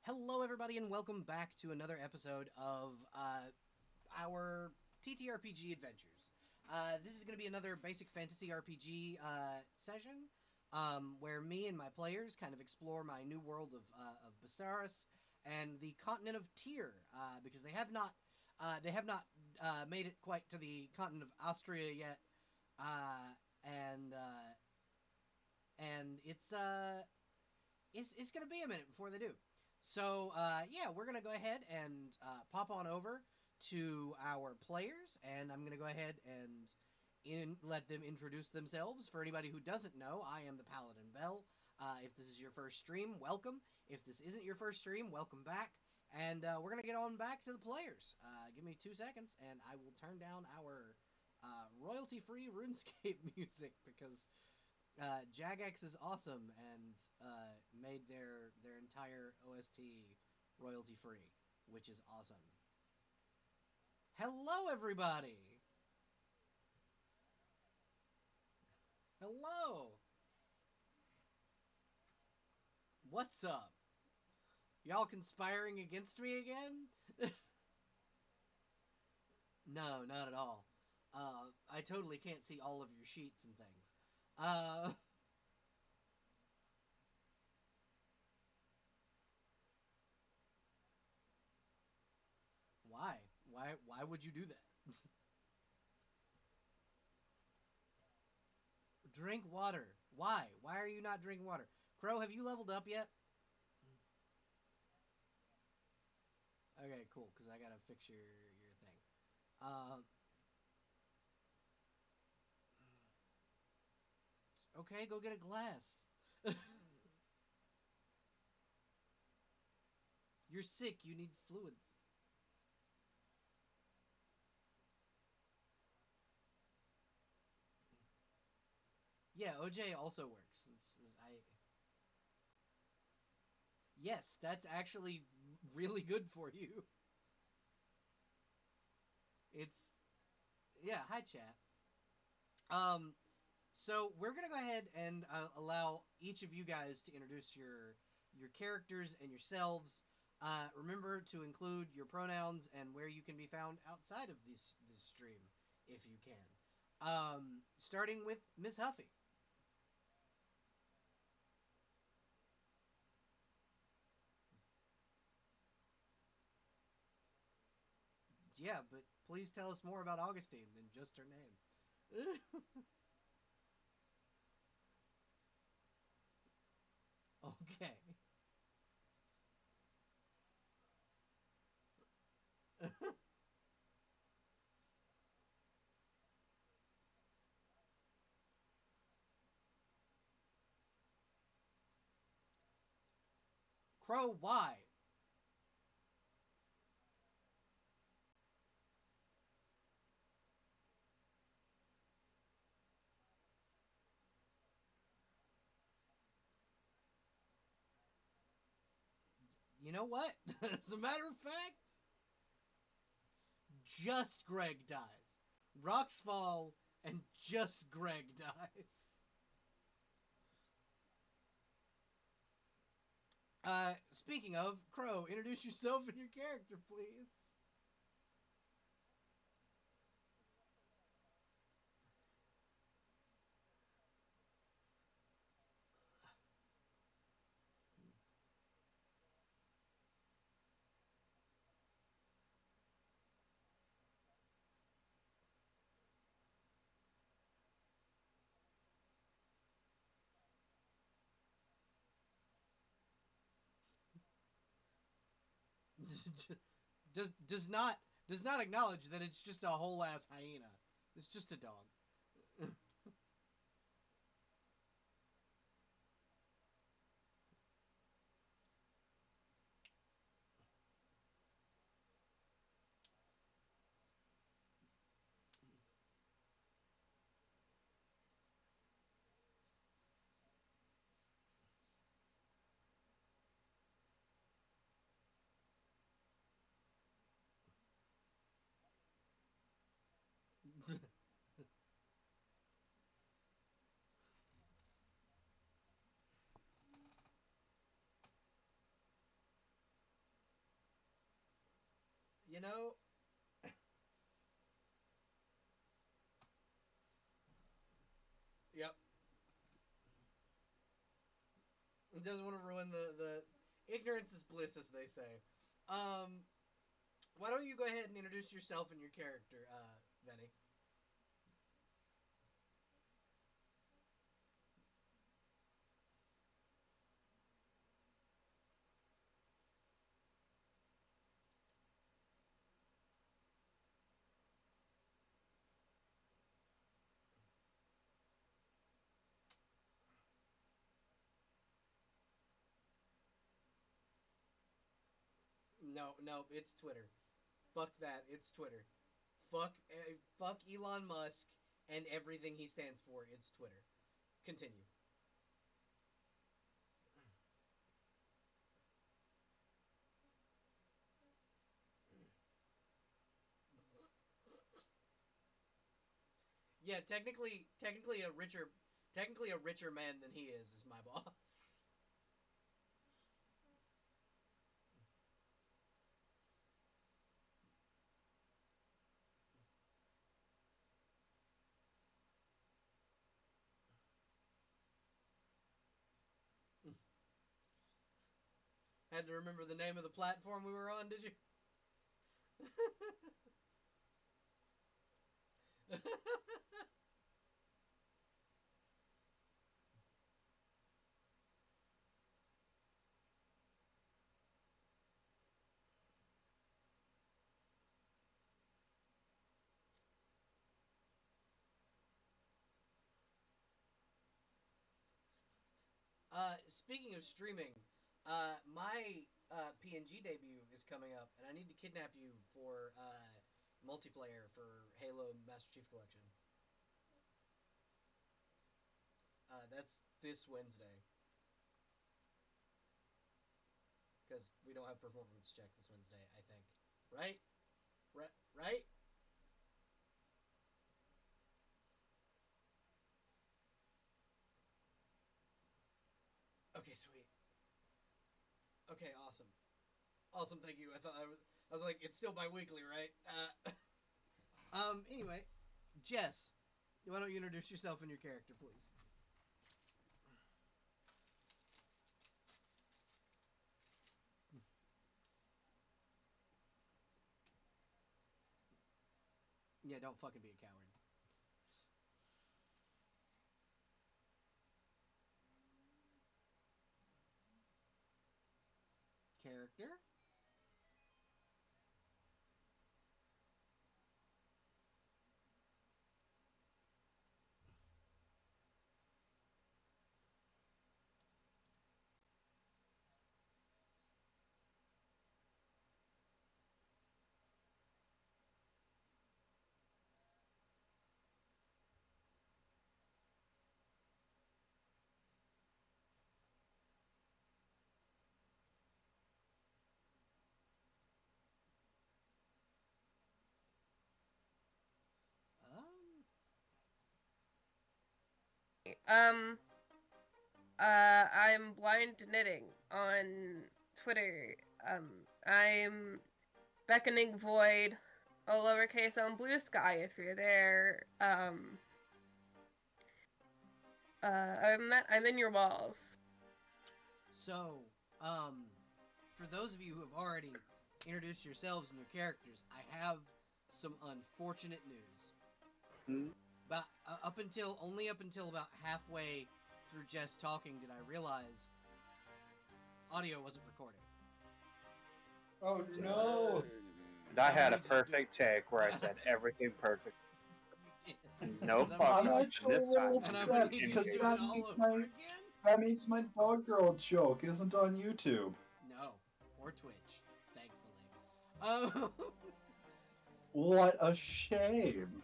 Hello, everybody, and welcome back to another episode of our TTRPG adventures. This is going to be another basic fantasy RPG session where me and my players kind of explore my new world of Basaris and the continent of Tyr, because they have not made it quite to the continent of Austria yet, uh, and uh, and it's going to be a minute before they do. So, yeah, we're going to go ahead and pop on over to our players, and I'm going to go ahead and let them introduce themselves. For anybody who doesn't know, I am ThePaladinBelle. If this is your first stream, welcome. If this isn't your first stream, welcome back. And we're going to get on back to the players. Give me 2 seconds, and I will turn down our royalty-free RuneScape music because Jagex is awesome and made their entire OST royalty free, which is awesome. Hello, everybody. Hello. What's up? Y'all conspiring against me again? No, not at all. I totally can't see all of your sheets and things. Uh, why? Why would you do that? Drink water. Why? Why are you not drinking water? Crow, have you leveled up yet? Okay, cool. Because I gotta fix your thing. Uh, okay, go get a glass. You're sick. You need fluids. Yeah, OJ also works. I yes, that's actually really good for you. It's yeah. Hi, chat. Um, so we're gonna go ahead and allow each of you guys to introduce your characters and yourselves. Remember to include your pronouns and where you can be found outside of this stream, if you can. Starting with Miss Huffy. Yeah, but please tell us more about Augustine than just her name. Okay. Crow, why? You know what? As a matter of fact, just Greg dies. Rocks fall, and just Greg dies. Speaking of, Crow, introduce yourself and your character, please. does not acknowledge that it's just a whole ass hyena. It's just a dog. You know, yep. He doesn't want to ruin the ignorance is bliss, as they say. Um, why don't you go ahead and introduce yourself and your character, Venny? No, no, it's Twitter. Fuck that. It's Twitter. Fuck Elon Musk and everything he stands for. It's Twitter. Continue. Yeah, technically a richer man than he is my boss. Had to remember the name of the platform we were on, did you? Speaking of streaming, my PNG debut is coming up, and I need to kidnap you for multiplayer for Halo Master Chief Collection. That's this Wednesday because we don't have performance check this Wednesday. I think, right? Right? Right? Okay, sweet. Okay, awesome. Awesome, thank you. I was like, it's still bi-weekly, right? Anyway, Jess, why don't you introduce yourself and your character, please? Yeah, don't fucking be a coward. Character? Um, Um, I'm blind knitting on Twitter. I'm beckoning void, all lowercase on blue sky if you're there. Other than that, I'm in your walls. so, um, for those of you who have already introduced yourselves and your characters, I have some unfortunate news. Hmm? But up until about halfway through Jess talking, did I realize audio wasn't recording. Oh no! And I had Somebody a just do. perfect take where I said everything perfect. You did. No I'm Somebody fuck just, ups, and actually a this time little you and I'm do gonna upset need you to because do communicate. it that all means over my again. that means my dog girl joke isn't on YouTube. No, or Twitch, thankfully. Oh, What a shame.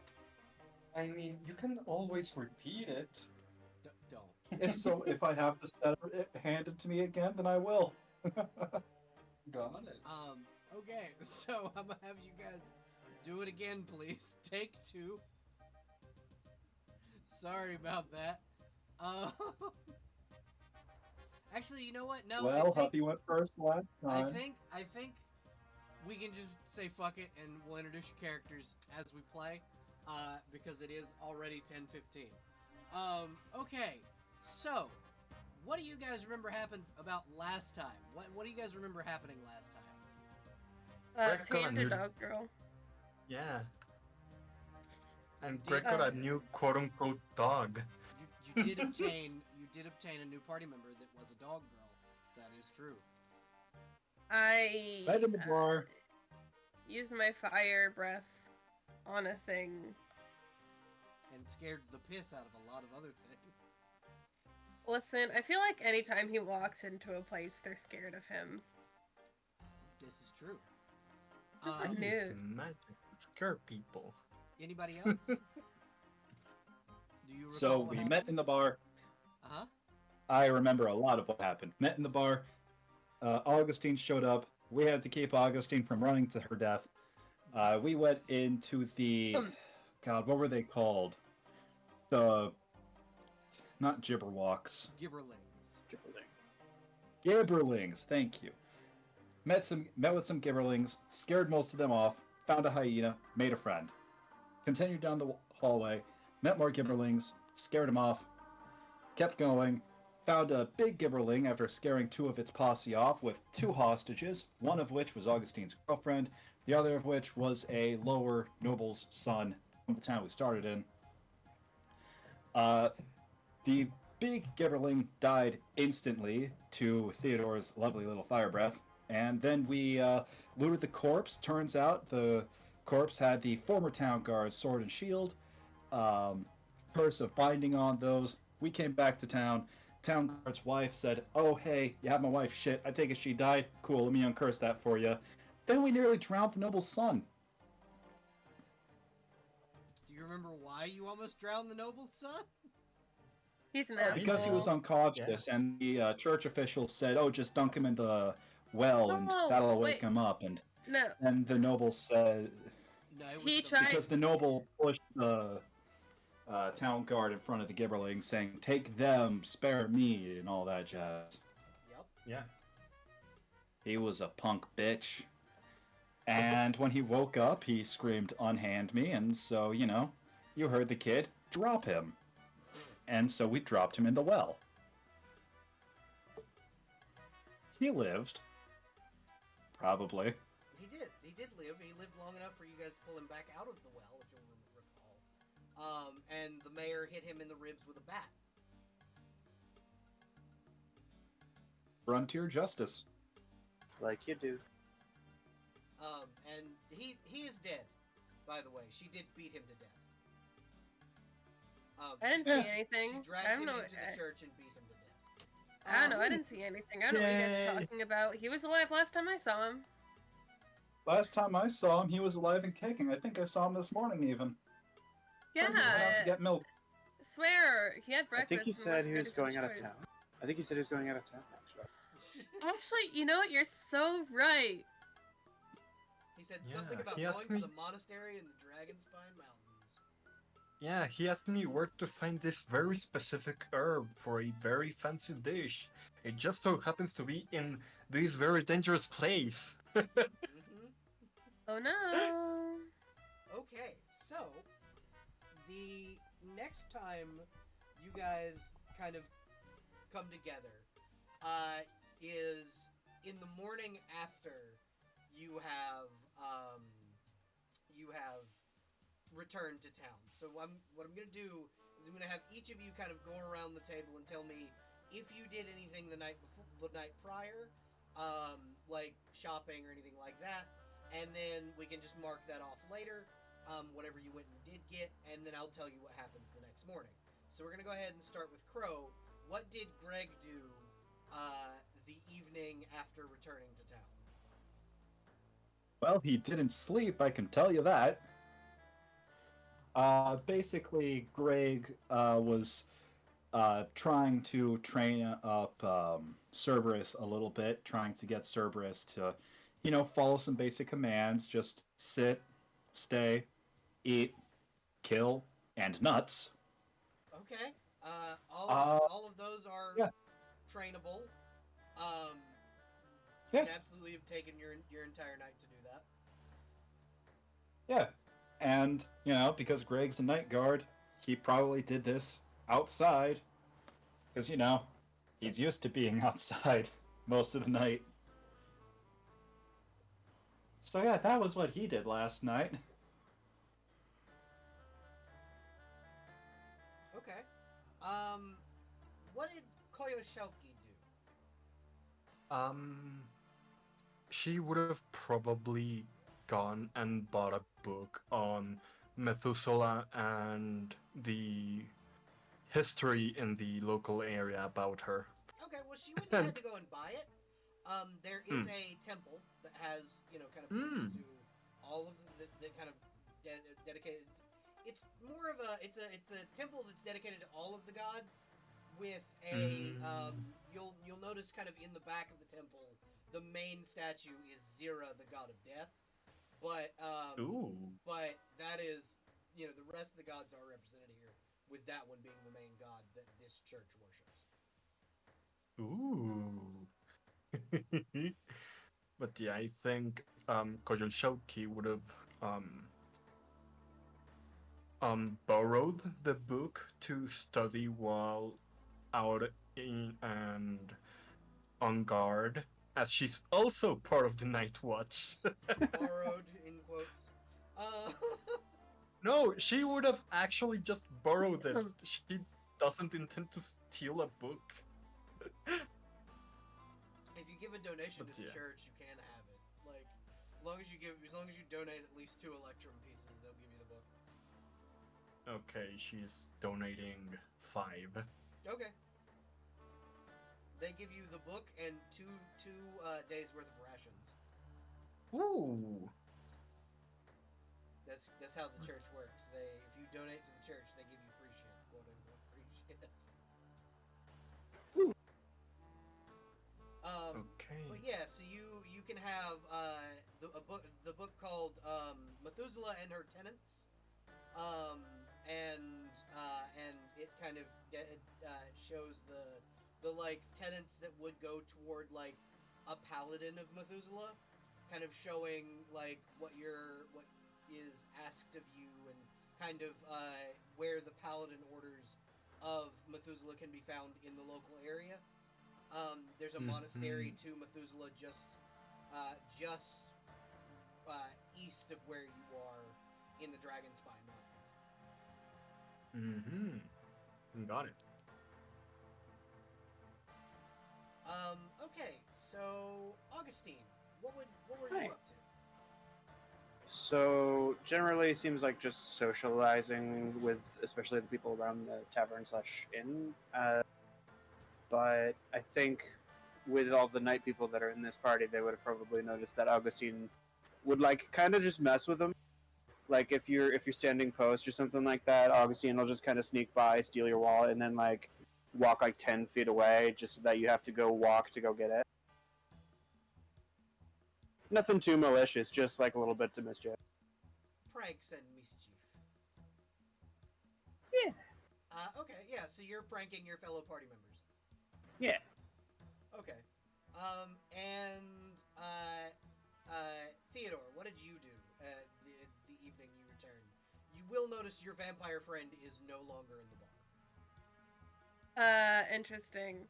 I mean, you can always repeat it. don't. If I have to set it handed to me again, then I will. Got it. Okay, so I'm gonna have you guys do it again, please. Take two. Sorry about that. Um, actually, you know what? No, Well, Huffy went first last I time. think, I think, we can just say fuck it and we'll introduce your characters as we play, because it is already 10:15. Okay, so what do you guys remember happened about last time? What do you guys remember happening last time? Greg got a Tamed a new- dog girl. Yeah. And Did- Greg got a new quote-unquote dog. You did obtain a new party member that was a dog girl. That is true. I Right in the bar. used my fire breath on a thing. And scared the piss out of a lot of other things. Listen, I feel like anytime he walks into a place, they're scared of him. This is true. This is Um, what He used news. to magic to scare people. Anybody else? Do you recall So what we happened? met in the bar. Uh-huh. I remember a lot of what happened. Met in the bar. Augustine showed up. We had to keep Augustine from running to her death. We went into the... God, what were they called? The... Not Gibberwalks. Gibberlings. Gibberlings, thank you. Met with some Gibberlings, scared most of them off, found a hyena, made a friend. Continued down the hallway, met more Gibberlings, scared them off, kept going, found a big Gibberling after scaring two of its posse off with two hostages, one of which was Augustine's girlfriend, the other of which was a lower noble's son from the town we started in. The big Gibberling died instantly to Theodore's lovely little fire breath, and then we looted the corpse. Turns out the corpse had the former town guard's sword and shield, curse of binding on those. We came back to town. Town guard's wife said, "Oh, hey, you have my wife. Shit, I take it she died. Cool, let me uncurse that for you." Then we nearly drowned the noble's son. Do you remember why you almost drowned the noble's son? He's an Because he was asshole. unconscious, and the church officials said, "Oh, just dunk him in the well, and No, that'll wake wait. him up." And No, then the noble said, No, it was He the- tried- because the noble pushed the town guard in front of the Gibberling, saying, "Take them, spare me," and all that jazz. Yep. Yeah. He was a punk bitch. And when he woke up, he screamed, "Unhand me," and so, you heard the kid, drop him. And so we dropped him in the well. He lived. Probably. He did. He did live. He lived long enough for you guys to pull him back out of the well, if you'll recall. And the mayor hit him in the ribs with a bat. Frontier justice. Like you do. And he is dead, by the way. She did beat him to death. I didn't Yeah. see anything. She dragged I don't him know. into the church and beat him to death. I don't know. I didn't see anything. I don't know what you guys are Yay. talking about. He was alive last time I saw him. Last time I saw him, he was alive and kicking. I think I saw him this morning, even. Yeah, Went out to get milk. swear he had I breakfast. think he and said went he straight was to the going out of chores. town. I think he said he was going out of town, actually. Actually, you know what? You're so right. He said Yeah, something about he asked going to me- the monastery in the Dragonspine Mountains. Yeah, he asked me where to find this very specific herb for a very fancy dish. It just so happens to be in this very dangerous place. Mm-hmm. Oh no. Okay, so the next time you guys kind of come together is in the morning after you have returned to town. So what I'm gonna do is I'm gonna have each of you kind of go around the table and tell me if you did anything the night prior, like shopping or anything like that, and then we can just mark that off later. Whatever you went and did get, and then I'll tell you what happens the next morning. So we're gonna go ahead and start with Crow. What did Greg do the evening after returning to town? Well, he didn't sleep, I can tell you that. Basically, Greg was trying to train up Cerberus a little bit, trying to get Cerberus to, follow some basic commands, just sit, stay, eat, kill, and nuts. Okay. All of those are yeah. trainable. You Yeah. can absolutely have taken your entire night to do that. Yeah. And, because Greg's a night guard, he probably did this outside. Because, he's used to being outside most of the night. So, yeah, that was what he did last night. Okay. What did Koyoshouki do? Um, she would have probably gone and bought a book on Methuselah and the history in the local area about her. Okay, well, she wouldn't have had to go and buy it. There is a temple that has, kind of books to all of the kind of dedicated. It's more of it's a temple that's dedicated to all of the gods. With a you'll notice kind of in the back of the temple, the main statue is Zira, the god of death. But Ooh. but that is the rest of the gods are represented here, with that one being the main god that this church worships. Ooh. But yeah, I think Kojol Shoki would have borrowed the book to study while out in and on guard, as she's also part of the Night Watch. Borrowed in quotes. No, she would have actually just borrowed it. She doesn't intend to steal a book. If you give a donation But to the yeah. church, you can have it. Like, as long as you donate at least 2 Electrum pieces, they'll give you the book. Okay, she's donating 5. Okay. They give you the book and two days worth of rations. Ooh. That's how the church works. If you donate to the church, they give you free shit, quote unquote free shit. Okay. But yeah, so you can have the book called Methuselah and Her Tenants, and it kind of shows the like tenants that would go toward like a paladin of Methuselah, kind of showing like what is asked of you and kind of where the paladin orders of Methuselah can be found in the local area. There's a monastery to Methuselah just east of where you are in the Dragonspine Mountains. Got it. Okay, so Augustine, what were Hi. you up to? So generally, seems like just socializing with, especially the people around the tavern/inn. But I think with all the night people that are in this party, they would have probably noticed that Augustine would like kind of just mess with them. Like if you're standing post or something like that, Augustine will just kind of sneak by, steal your wallet, and then like walk like 10 feet away, just so that you have to go walk to go get it. Nothing too malicious, just like little bits of mischief. Pranks and mischief. Yeah. Okay, yeah, so you're pranking your fellow party members. Yeah. Okay. Theodore, what did you do the evening you returned? You will notice your vampire friend is no longer in the bar. Interesting.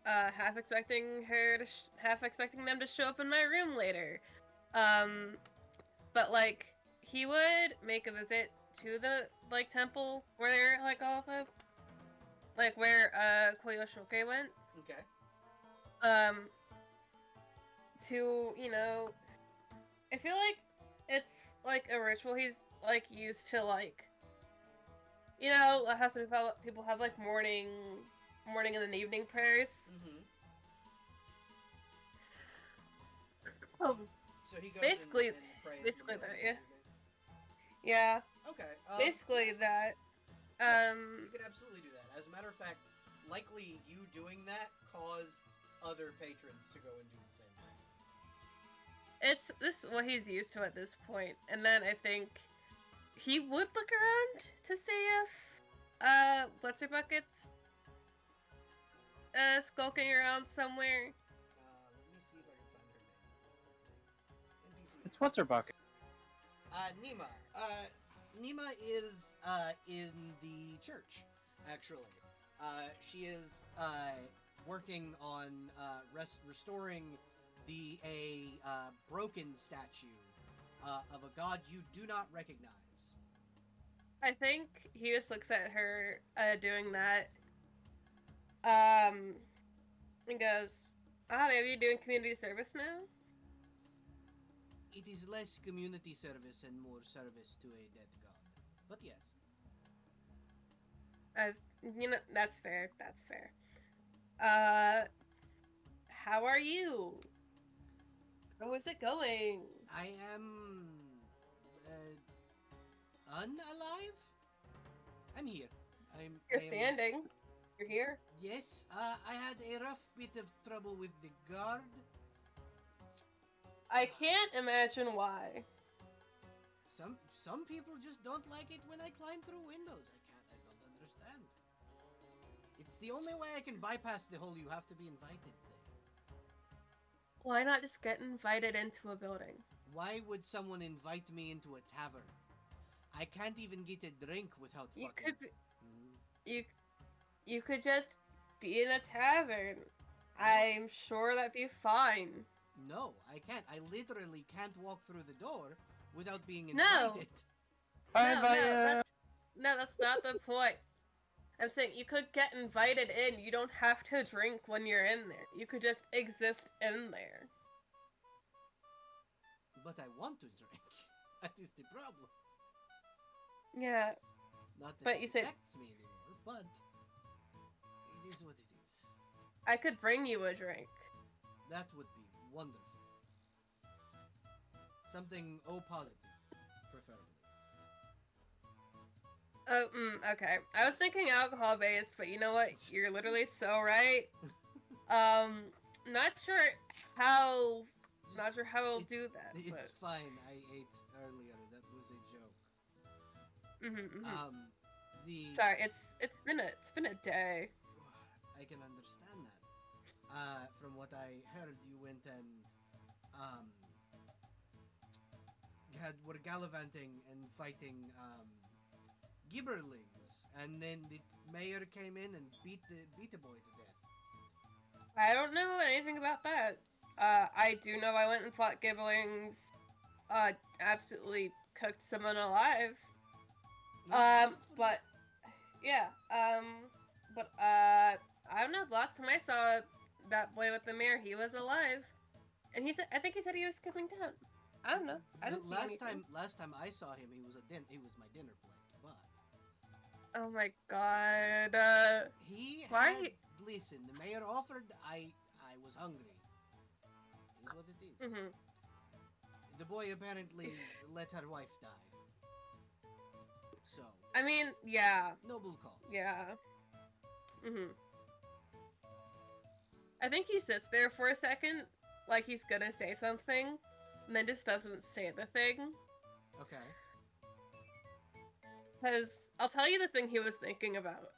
Half expecting them to show up in my room later. But like, he would make a visit to the like temple where they're like all of like where Koyoshoke went. Okay. To I feel like it's like a ritual he's like used to, like how some people have like morning and evening prayers. So he goes Basically- and prays basically in the that, morning yeah. and evening. Okay. Basically that. You could absolutely do that. As a matter of fact, likely you doing that caused other patrons to go and do the same thing. It's this is what he's used to at this point, and then I think he would look around to see if what's her buckets skulking around somewhere. Let me see if I can find It's what's her bucket. Nima. Nima is in the church, actually. She is working on restoring a broken statue of a god you do not recognize. I think he just looks at her doing that, and goes, maybe you're doing community service now? It is less community service and more service to a dead god. But yes. That's fair. That's fair. How are you? How is it going? I am unalive? I'm here. You're I am- standing. You're here. Yes, I had a rough bit of trouble with the guard. I can't imagine why. Some people just don't like it when I climb through windows. I don't understand. It's the only way I can bypass the whole you have to be invited thing. Why not just get invited into a building? Why would someone invite me into a tavern? I can't even get a drink without You fucking... could be, Hmm. you could just be in a tavern. I'm sure that'd be fine. No, I can't. I literally can't walk through the door without being No. invited. That's not the point. I'm saying you could get invited in. You don't have to drink when you're in there. You could just exist in there. But I want to drink. That is the problem. Yeah. Not that But it you said- affects me anymore, but it is what it is. I could bring you a drink. That would be wonderful. Something positive, preferably. Oh, okay. I was thinking alcohol based, but you know what? You're literally so right. Not sure how I'll do that. It's fine. I ate earlier. That was a joke. But... The Sorry, it's been a day. I can understand that. From what I heard, you went and were gallivanting and fighting gibberlings, and then the mayor came in and beat a boy to death. I don't know anything about that. I do know I went and fought gibberlings. Absolutely cooked someone alive. But yeah. I don't know. Last time I saw that boy with the mirror, he was alive, and I think he said he was coming down. I don't know. I didn't see anything. Last time I saw him, he was my dinner plate. But Oh my god. he Why? had, listen, the mayor offered. I was hungry. Is what it is. Mhm. The boy apparently let her wife die. So I mean, yeah. noble cause. Yeah. I think he sits there for a second, like he's gonna say something, and then just doesn't say the thing. Okay. Because I'll tell you the thing he was thinking about.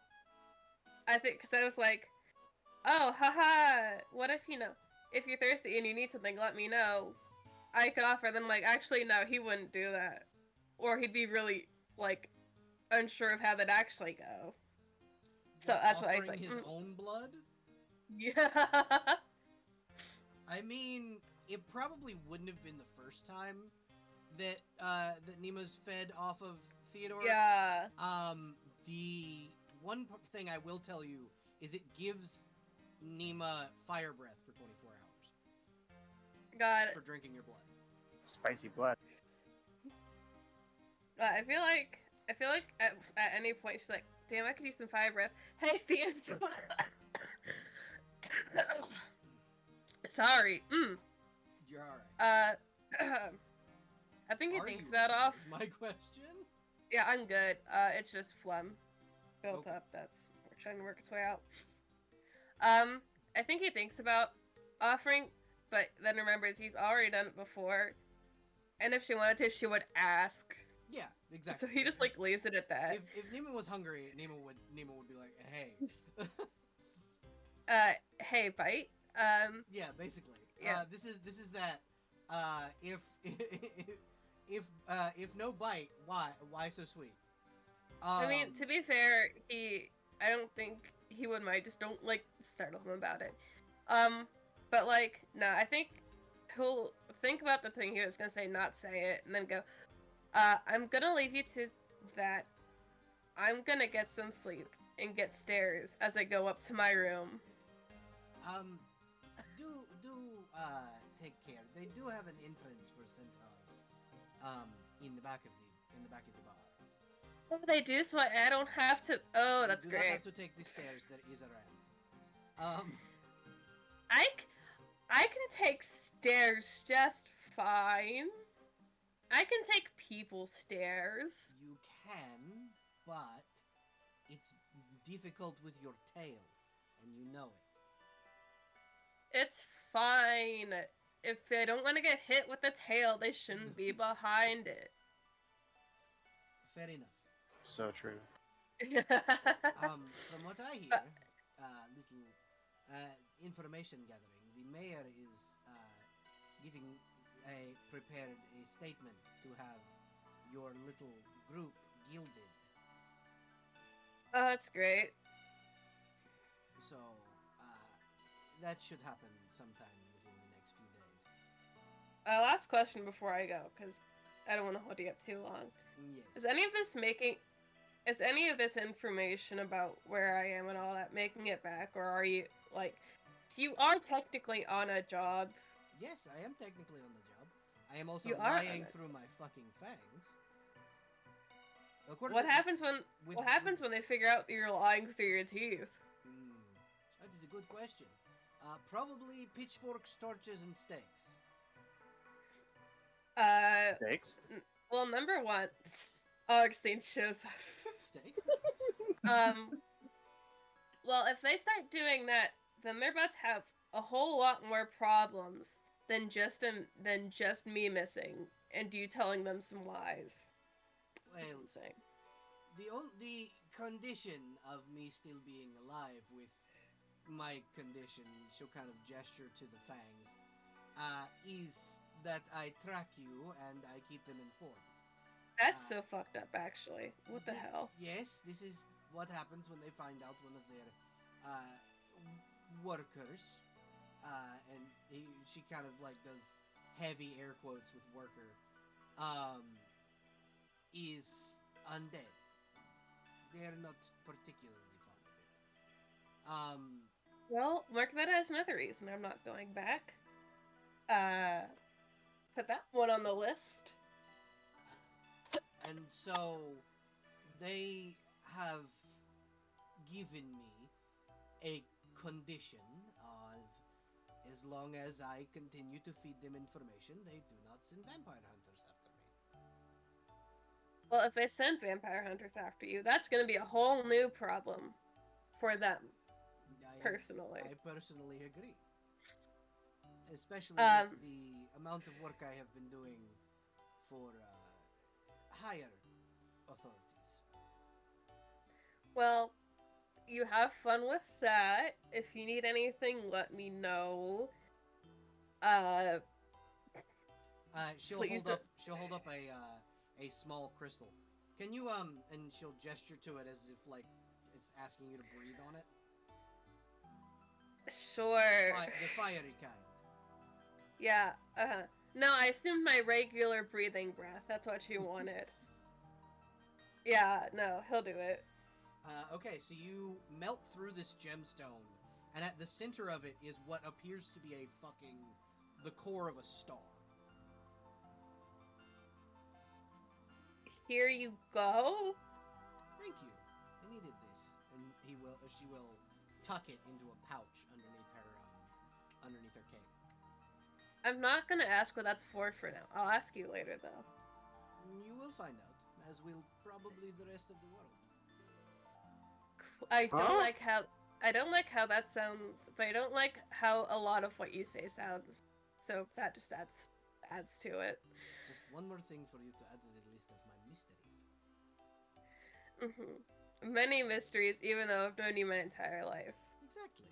Because I was like, oh, haha, what if, if you're thirsty and you need something, let me know. I could offer them, actually, no, he wouldn't do that. Or he'd be really, unsure of how that'd actually go. So that's why he's offering like, his own blood. Yeah. I mean, it probably wouldn't have been the first time that that Nima's fed off of Theodore. Yeah. The one thing I will tell you is it gives Nima fire breath for 24 hours Got it. for drinking your blood. Spicy blood. I feel like at any point she's like, damn, I could use some fire breath. Hey, Theodore. Sorry. You're alright. I think he Are thinks you that alright? off. Is my question? Yeah, I'm good. It's just phlegm built Okay. up. That's we're trying to work its way out. I think he thinks about offering, but then remembers he's already done it before, and if she wanted to, she would ask. Yeah, exactly. So he just leaves it at that. If Nima was hungry, Nima would be like, hey. Hey, bite. Yeah, basically. Yeah. This is that if if no bite, why so sweet? I mean, to be fair, I don't think he would mind. Just don't like startle him about it. But like, nah, I think he'll think about the thing he was gonna say, not say it, and then go. I'm gonna leave you to that. I'm gonna get some sleep and get stairs as I go up to my room. Do take care. They do have an entrance for centaurs. In the back of the bar. Oh, they do, so I don't have to. Oh, that's you do great. not have to take the stairs. There is a ramp. I can take stairs just fine. I can take people stairs. You can, but it's difficult with your tail, and you know it. It's fine. If they don't want to get hit with the tail, they shouldn't be behind it. Fair enough. So true. From what I hear, little information gathering, the mayor is getting prepared a statement to have your little group gilded. Oh, that's great. So that should happen sometime within the next few days. Last question before I go, because I don't want to hold you up too long. Yes. Is any of this information about where I am and all that making it back, or are you like? So you are technically on a job. Yes, I am technically on the job. I am also You are on lying it. through my fucking fangs. What happens when they figure out that you're lying through your teeth? That is a good question. Probably pitchforks, torches, and stakes. Thanks. Well, number one, Augustine shows up. Steak? Well, if they start doing that, then they're about to have a whole lot more problems than just me missing and you telling them some lies. Well, I'm saying. the condition of me still being alive with my condition, she'll kind of gesture to the fangs, is that I track you and I keep them informed. That's so fucked up, actually. What the hell? Yes, this is what happens when they find out one of their workers, and she kind of like does heavy air quotes with worker, is undead. They're not particularly fond of it. Well, mark that as another reason I'm not going back. Put that one on the list. And so they have given me a condition of as long as I continue to feed them information, they do not send vampire hunters after me. Well, if they send vampire hunters after you, that's going to be a whole new problem for them. Personally. I personally agree. Especially with the amount of work I have been doing for higher authorities. Well, you have fun with that. If you need anything, let me know. She'll hold up a small crystal. Can you and she'll gesture to it as if like it's asking you to breathe on it. Sure. The fiery kind. Yeah, No, I assumed my regular breathing breath. That's what you wanted. Yeah, no, he'll do it. Okay, so you melt through this gemstone, and at the center of it is what appears to be the core of a star. Here you go. Thank you. I needed this, and she will tuck it into a pouch underneath her cape. I'm not gonna ask what that's for now. I'll ask you later, though. You will find out, as will probably the rest of the world. I don't like how that sounds, but I don't like how a lot of what you say sounds. So that just adds to it. Just one more thing for you to add to the list of my mysteries. Many mysteries, even though I've known you my entire life. Exactly.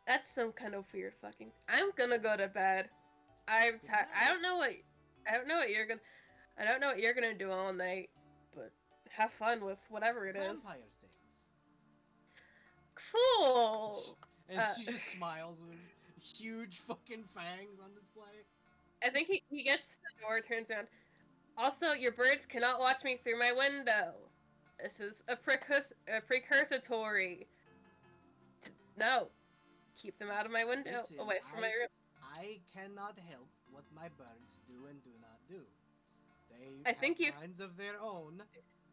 That's some kind of weird fucking... I'm gonna go to bed. I don't know what you're gonna. I don't know what you're gonna do all night, but have fun with whatever it is. Vampire things. Cool. And she just smiles with huge fucking fangs on display. I think he gets to the door, turns around. Also, your birds cannot watch me through my window. This is a precursatory. No, keep them out of my window, Listen, away from my room. I cannot help what my birds do and do not do. They I think have you- minds of their own,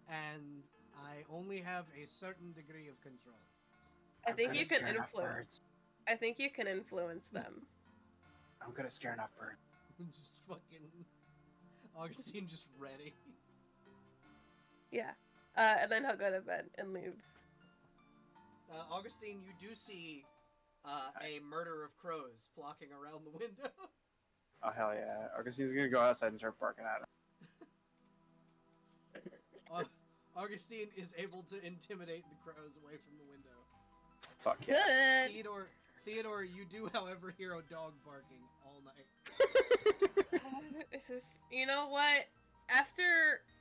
and I only have a certain degree of control. I think good you at can scaring off influence. birds. I think you can influence them. I'm good at scaring off birds. Just fucking Augustine just ready. Yeah. And then he'll go to bed and leave. Augustine, you do see a murder of crows flocking around the window. Oh hell yeah! Augustine's gonna go outside and start barking at him. Augustine is able to intimidate the crows away from the window. Fuck yeah! Good. Theodore, you do, however, hear a dog barking all night. This is, you know what?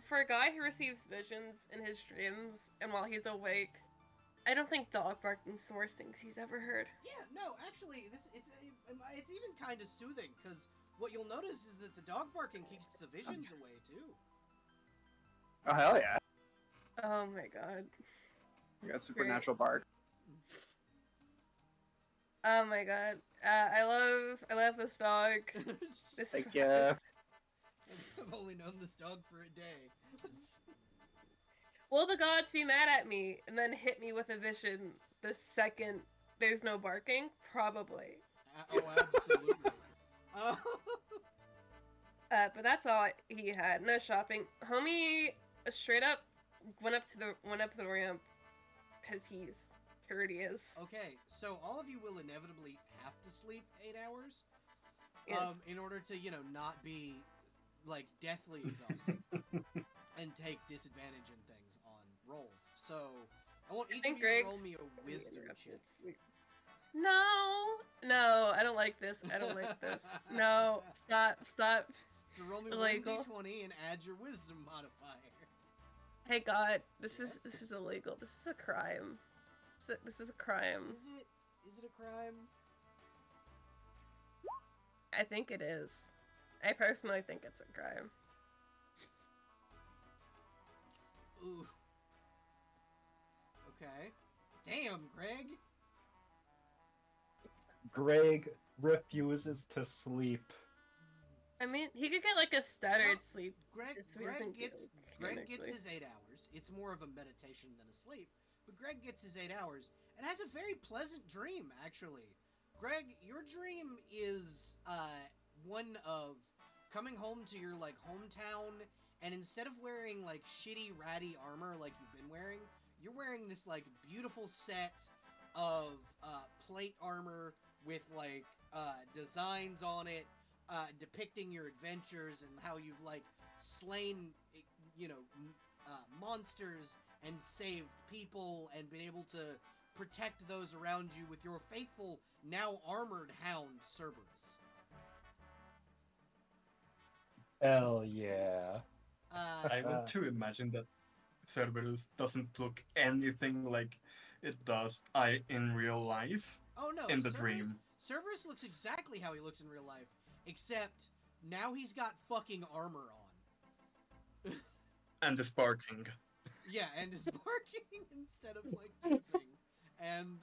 For a guy who receives visions in his dreams and while he's awake, I don't think dog barking's the worst things he's ever heard. Yeah, no, actually, it's even kind of soothing because what you'll notice is that the dog barking keeps the visions away too. Oh hell yeah! Oh my god. You got supernatural bark. Oh my god. I love this dog. This Thank ya. I've only known this dog for a day. Will the gods be mad at me and then hit me with a vision the second there's no barking? Probably. Oh, absolutely. But that's all he had. No shopping. Homie straight up went up the ramp because he's courteous. Okay, so all of you will inevitably have to sleep 8 hours, Yeah. in order to, not be, like, deathly exhausted and take disadvantage in things on rolls. So, I want I each think of you to roll Greg's me a wisdom interrupted check. sleep. No, I don't like this. I don't like this. No, stop. So roll me Illegal. 1d20 and add your wisdom modifier. Hey God, this Yes? is illegal. This is a crime. This is a crime. Is it a crime? I think it is. I personally think it's a crime. Ooh. Okay. Damn, Greg. Greg refuses to sleep. I mean, he could get like a stuttered Well, sleep. Greg Just so he doesn't gets get his clinically. 8 hours. It's more of a meditation than a sleep. But Greg gets his 8 hours and has a very pleasant dream, actually. Greg, your dream is one of coming home to your like hometown, and instead of wearing like shitty ratty armor like you've been wearing, you're wearing this like beautiful set of plate armor with like designs on it, depicting your adventures and how you've like slain, monsters and saved people and been able to protect those around you with your faithful, now armored hound, Cerberus. Hell yeah. I want to imagine that Cerberus doesn't look anything like it does in real life. Oh no, In the Cerberus, dream. Cerberus looks exactly how he looks in real life, except now he's got fucking armor on. And the sparking. Yeah, and is barking instead of like moving and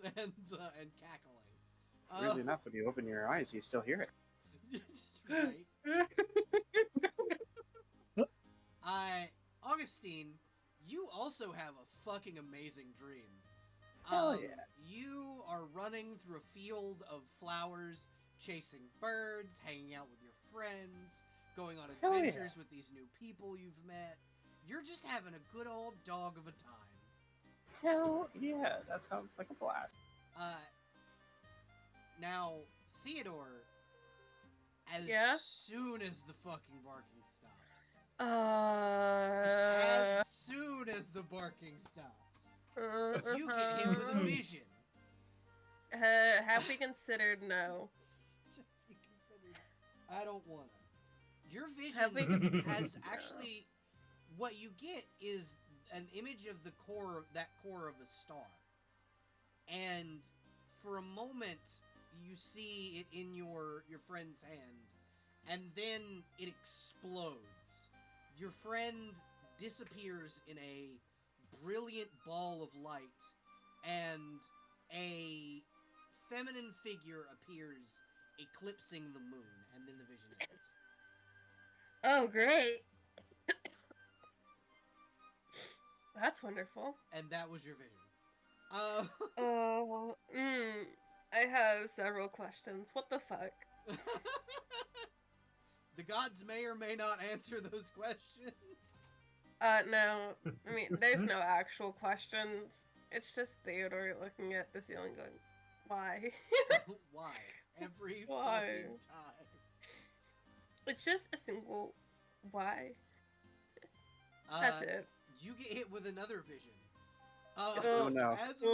cackling. Weirdly enough, when you open your eyes, you still hear it. Right. Augustine, you also have a fucking amazing dream. Hell yeah. You are running through a field of flowers, chasing birds, hanging out with your friends, going on Hell yeah. adventures with these new people you've met. You're just having a good old dog of a time. Hell yeah, that sounds like a blast. Now, Theodore, as Yeah? soon as the fucking barking stops, Uh, as soon as the barking stops, you get hit with a uh-huh. vision. Have we considered no? You considered I don't wanna. Your Have we- vision has actually what you get is an image of the core of a star. And for a moment you see it in your friend's hand, and then it explodes. Your friend disappears in a brilliant ball of light, and a feminine figure appears, eclipsing the moon, and then the vision ends. Oh, great. That's wonderful. And that was your vision. Oh, I have several questions. What the fuck? The gods may or may not answer those questions. No. I mean, there's no actual questions. It's just Theodore looking at the ceiling going, why? Why? Every Why? fucking time. It's just a single why. That's it. You get hit with another vision. Oh, no. As a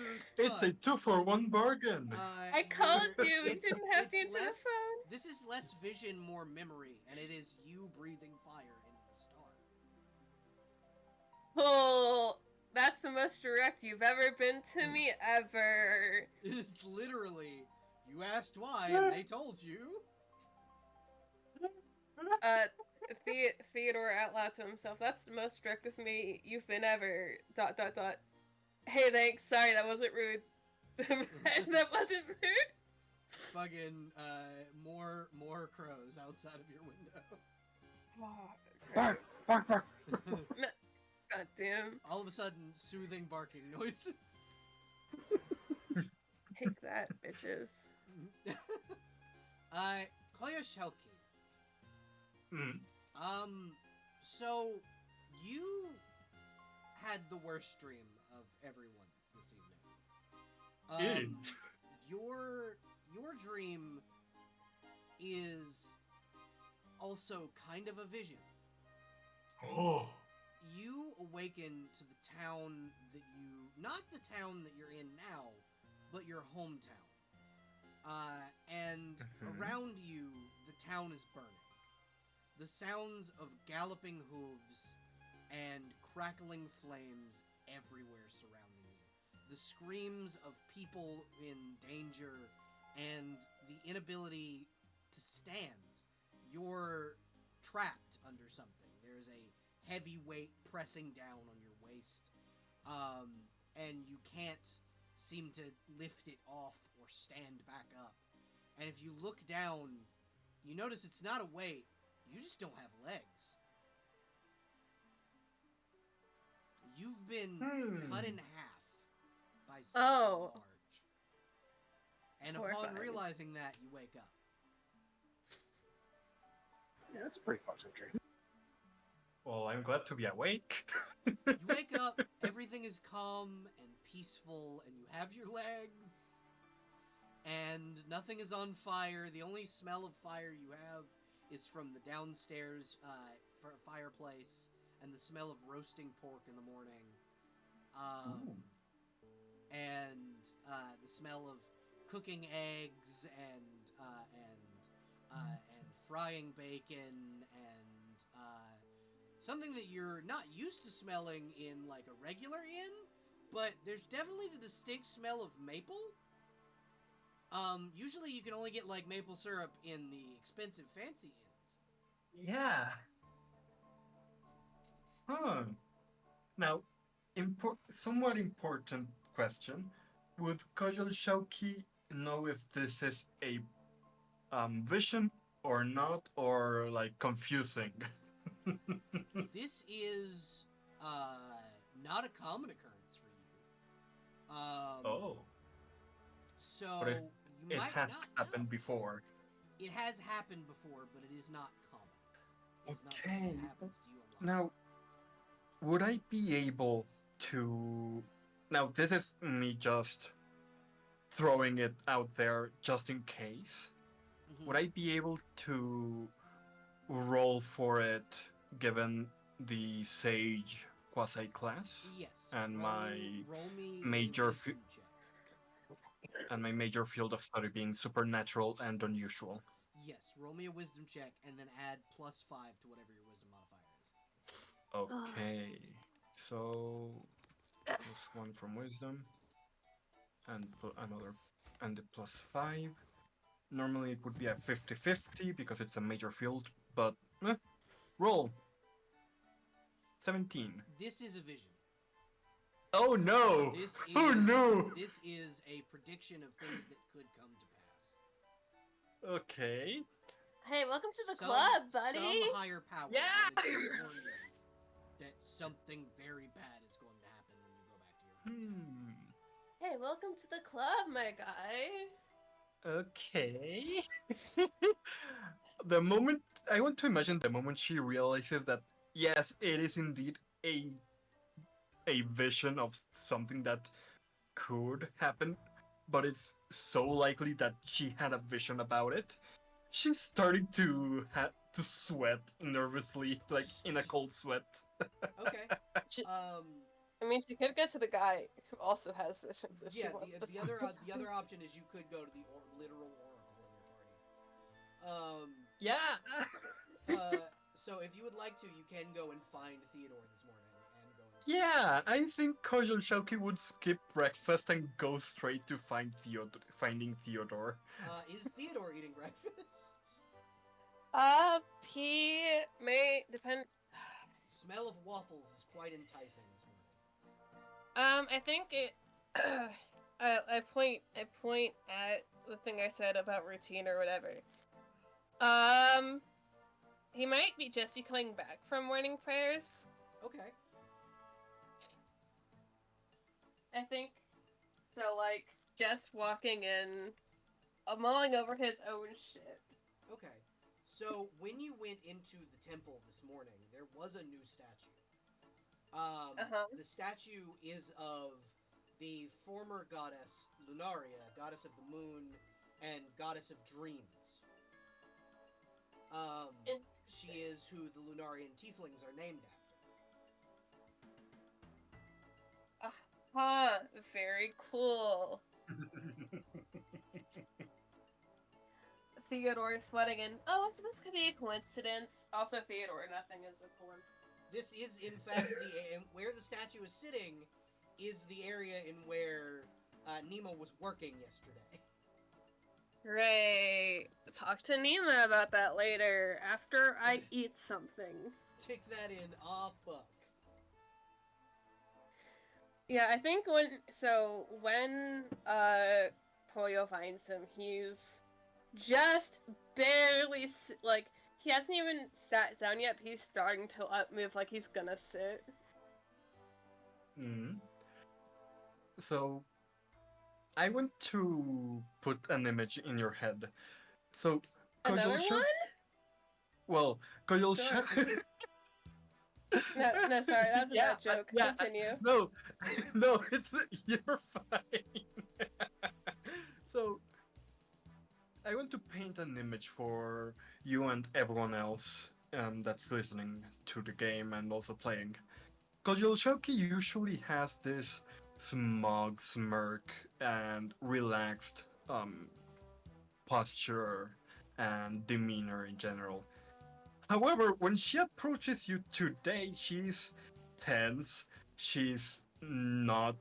response, It's a 2-for-1 bargain. I called you're- you. You it's- didn't have it's to answer the less- phone. This is less vision, more memory, and it is you breathing fire into the star. Oh, that's the most direct you've ever been to me ever. It is literally, you asked why, and they told you. Theodore out loud to himself. That's the most direct with me you've been ever. ... Hey, thanks. Sorry, that wasn't rude. That wasn't rude. Fucking, more crows outside of your window. Oh, Bark, bark, bark. God damn. All of a sudden, soothing barking noises. Take that, bitches. Koyoshelki. Mm. So you had the worst dream of everyone this evening. Your dream is also kind of a vision. Oh. You awaken to the town that not the town that you're in now, but your hometown. And around you, the town is burning. The sounds of galloping hooves and crackling flames everywhere surrounding you. The screams of people in danger and the inability to stand. You're trapped under something. There's a heavy weight pressing down on your waist. And you can't seem to lift it off or stand back up. And if you look down, you notice it's not a weight. You just don't have legs. You've been cut in half by something large. And upon Horrifying. realizing that, you wake up. Yeah, that's a pretty fucked up dream. Well, I'm glad to be awake. You wake up, everything is calm and peaceful, and you have your legs, and nothing is on fire. The only smell of fire you have is from the downstairs fireplace, and the smell of roasting pork in the morning, and the smell of cooking eggs and frying bacon and something that you're not used to smelling in like a regular inn, but there's definitely the distinct smell of maple. Usually you can only get like maple syrup in the expensive fancy inns. Yeah. Huh. Now, somewhat important question. Would Koyol Shauki know if this is a vision or not, or like confusing? This is not a common occurrence for you. Oh. So But you It might has not happened know. before. It has happened before, but it is not common. It's not Okay, something that happens to you a lot. Now, would I be able to... Now, this is me just throwing it out there just in case. Mhm. Would I be able to roll for it given the Sage quasi class? Yes. And roll, my roll me major a wisdom check. and my major field of study being supernatural and unusual. Yes, roll me a wisdom check and then add +5 to whatever your wisdom modifier is. Okay, so +1 from wisdom, and another, and the +5. Normally it would be a 50-50 because it's a major field, but roll 17. This is a vision. Oh no! This is, Oh no! This is a prediction of things that could come to pass. Okay. Hey, welcome to the Some- club, buddy. Some higher power Yeah! wanted to warn you that something very bad is going to happen when you go back to your home. Hey, welcome to the club, my guy. Okay. The moment I want to imagine the moment she realizes that yes, it is indeed a vision of something that could happen, but it's so likely that she had a vision about it. She's starting to sweat nervously, like in a cold sweat. Okay. She- Um. I mean, she could get to the guy who also has visions if Yeah. she wants to. The other option is you could go to the literal oracle in your party. Yeah. So if you would like to, you can go and find Theodore this morning and go. And Yeah, I think Koyol Shauki would skip breakfast and go straight to finding Theodore. Is Theodore eating breakfast? He may depend. Smell of waffles is quite enticing this morning. I think it. I point at the thing I said about routine or whatever. He might just be coming back from morning prayers. Okay. I think. So, like, just walking in, mulling over his own shit. Okay. So when you went into the temple this morning, there was a new statue. The statue is of the former goddess Lunaria, goddess of the moon and goddess of dreams. She is who the Lunarian tieflings are named after. Very cool. Theodore is sweating in. Oh, so this could be a coincidence. Also, Theodore, nothing is a coincidence. This is, in fact, where the statue is sitting is the area in where Nemo was working yesterday. Great. Talk to Nima about that later, after I eat something. Tick that in. Ah, fuck. Yeah, I think when Poyo finds him, he's just barely, he hasn't even sat down yet, but he's starting to move like he's gonna sit. So, I want to put an image in your head. So, Another one? Well, Koyol Sure. No, sorry, that was a bad joke. Continue. No, you're fine. So, I want to paint an image for you and everyone else that's listening to the game and also playing. Koyol Shoki usually has this smug smirk and relaxed posture and demeanor in general. However, when she approaches you today, she's tense, she's not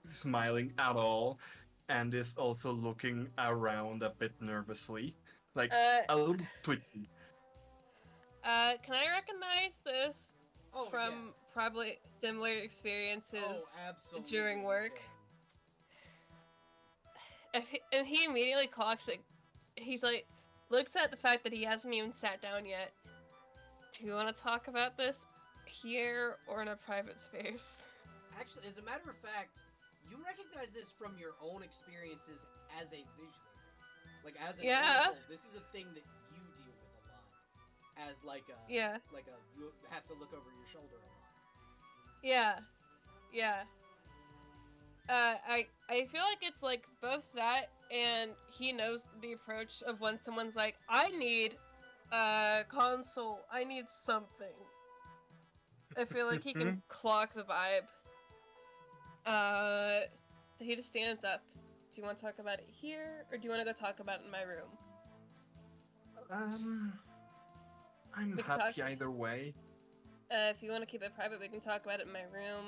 smiling at all, and is also looking around a bit nervously, like a little twitchy. Can I recognize this from yeah. probably similar experiences Absolutely. during work? If he immediately clocks it, he's like, looks at the fact that he hasn't even sat down yet. Do you want to talk about this here or in a private space? Actually, as a matter of fact, you recognize this from your own experiences as a visionary. Like, as an oracle, this is a thing that you deal with a lot. As, you have to look over your shoulder a lot. Yeah. I feel like it's like both that and he knows the approach of when someone's like, I need console, I need something. I feel like he can clock the vibe. He just stands up Do you want to talk about it here, or do you want to go talk about it in my room? I'm We can happy talk- either way. If you want to keep it private, we can talk about it in my room.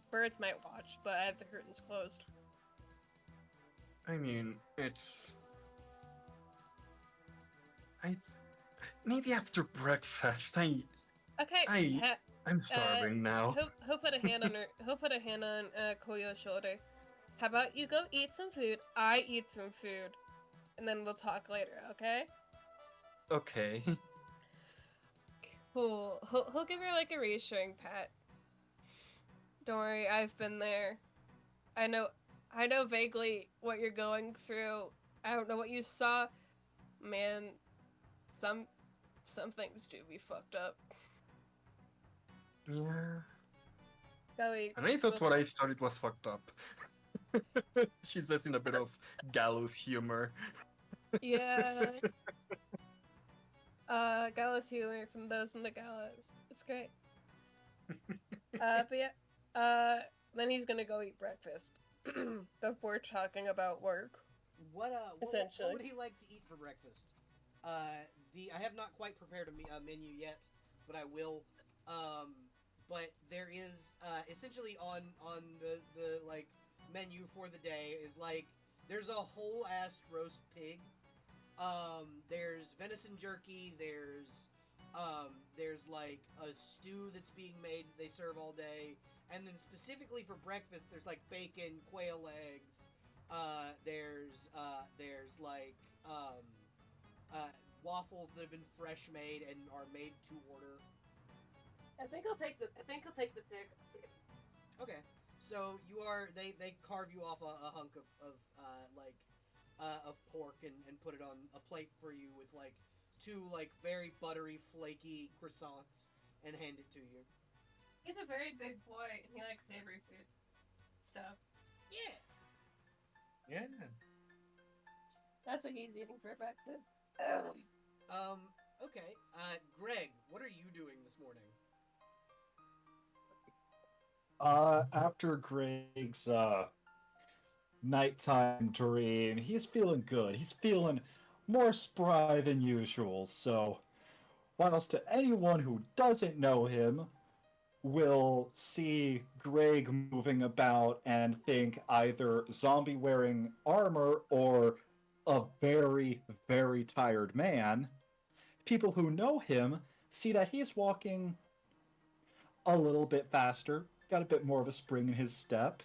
Birds might watch, but I have the curtains closed. I mean, it's. Maybe after breakfast. Okay. I'm starving now. He'll put a hand on her. He'll put a hand on Koyo's shoulder. How about you go eat some food? I eat some food, and then we'll talk later. Okay? Okay. Cool. He'll give her like a reassuring pat. Don't worry, I've been there. I know vaguely what you're going through. I don't know what you saw. Man, some things do be fucked up. Yeah. Go eat. And I thought what I started was fucked up. She says in a bit of gallows humor. Yeah. Gallows humor from those in the gallows. It's great. But yeah. Then he's gonna go eat breakfast before talking about work. What Essentially. would he like to eat for breakfast? I have not quite prepared a menu yet, but I will. But there is essentially on the like menu for the day is like there's a whole ass roast pig. There's venison jerky. There's like a stew that's being made that they serve all day, and then specifically for breakfast, there's like bacon, quail eggs. There's like waffles that have been fresh made and are made to order. I think I'll take the pig. Okay, so they carve you off a hunk of pork and put it on a plate for you with like two like very buttery flaky croissants and hand it to you. He's a very big boy and he likes savory food. So Yeah. Yeah. that's what he's eating for breakfast. Okay. Greg, what are you doing this morning? After Greg's nighttime dream, he's feeling good. He's feeling more spry than usual. So, whilst to anyone who doesn't know him will see Greg moving about and think either zombie wearing armor or a very, very tired man, people who know him see that he's walking a little bit faster, got a bit more of a spring in his step,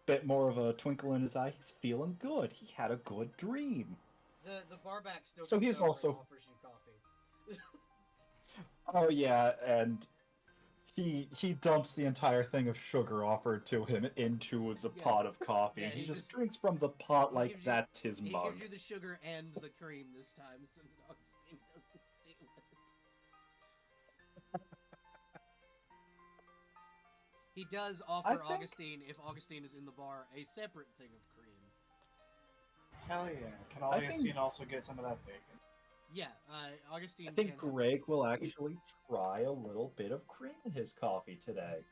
bit more of a twinkle in his eye. He's feeling good. He had a good dream. The barback still So comes he's over and also- offers you coffee. Oh yeah, and he dumps the entire thing of sugar offered to him into the Yeah. pot of coffee. Yeah, he he just just- drinks from the pot he like gives you- that's his He mug. gives you the sugar and the cream this time, so that Augustine doesn't steal it. He does offer think- Augustine, if Augustine is in the bar, a separate thing of cream. Hell yeah. Can I Augustine think- also get some of that bacon? Yeah, Augustine. I think can have- Greg will actually try a little bit of cream in his coffee today,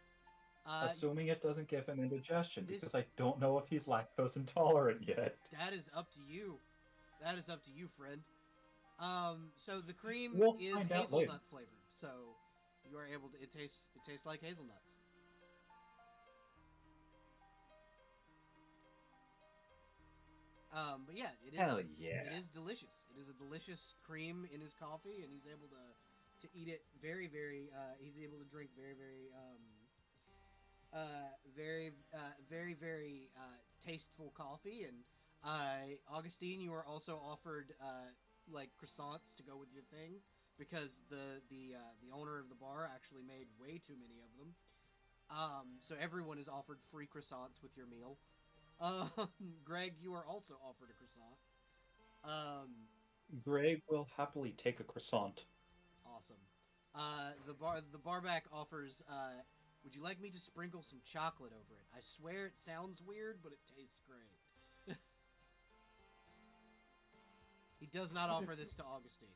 assuming it doesn't give him indigestion, this- because I don't know if he's lactose intolerant yet. That is up to you. That is up to you, friend. So the cream We'll is find out hazelnut later. flavored, so you are able to. It tastes like hazelnuts. But yeah, it is. Hell yeah. It is delicious. It is a delicious cream in his coffee, and he's able to eat it very, very. He's able to drink very, very tasteful coffee. And Augustine, you are also offered like croissants to go with your thing because the owner of the bar actually made way too many of them. So everyone is offered free croissants with your meal. Greg, you are also offered a croissant. Greg will happily take a croissant. Awesome. The barback offers. Would you like me to sprinkle some chocolate over it? I swear it sounds weird, but it tastes great. He does not What offer is this to this? Augustine.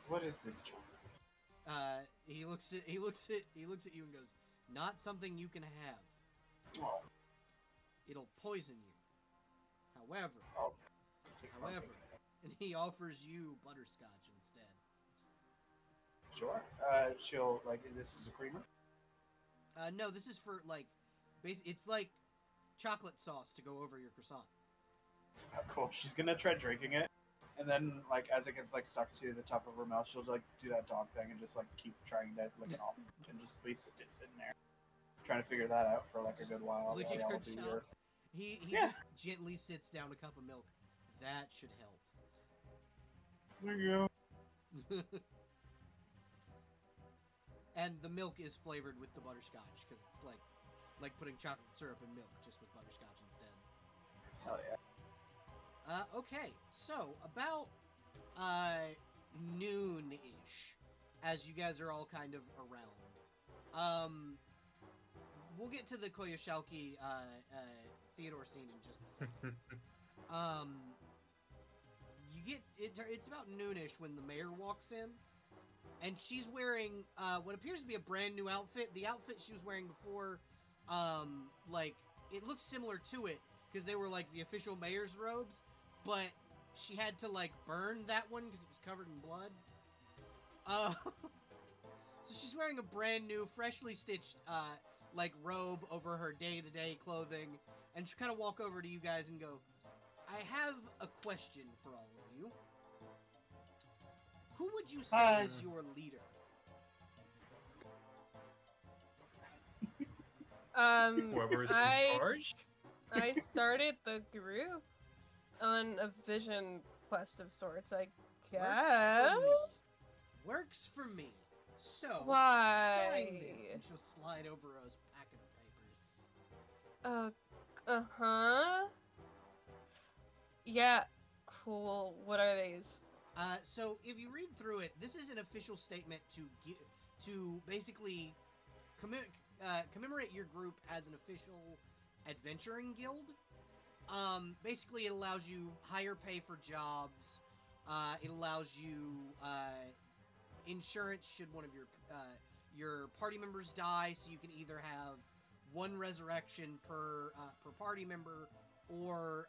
What is this chocolate? He looks at you and goes, "Not something you can have." Oh. it'll poison you. However, Oh, take my however, and he offers you butterscotch instead. pick. Sure. She'll like this is a creamer. No, this is for like, it's like chocolate sauce to go over your croissant. Cool. She's gonna try drinking it, and then like as it gets like stuck to the top of her mouth, she'll like do that dog thing and just like keep trying to lick it off, and just be sitting there trying to figure that out for like a good while. Licking while her y'all do your- chops. He Yeah. just gently sits down a cup of milk. That should help. There you go. And the milk is flavored with the butterscotch because it's like putting chocolate syrup in milk just with butterscotch instead. Hell yeah. Okay, so about noon-ish, as you guys are all kind of around. We'll get to the Koyoshalki Theodore scene in just a second. You get it's about noonish when the mayor walks in, and she's wearing what appears to be a brand new outfit. The outfit she was wearing before, like it looks similar to it because they were like the official mayor's robes, but she had to like burn that one because it was covered in blood. So she's wearing a brand new, freshly stitched like robe over her day-to-day clothing, and she'll kind of walk over to you guys and go, "I have a question for all of you. Who would you say is your leader?" Whoever is in charge? I started the group on a vision quest of sorts, I guess. Works for me. So, Why? sign this, and she'll slide over a packet of papers. Uh-huh. Yeah, cool. What are these? So if you read through it, this is an official statement to basically commemorate your group as an official adventuring guild. Basically, it allows you higher pay for jobs. It allows you insurance should one of your party members die, so you can either have one resurrection per party member, or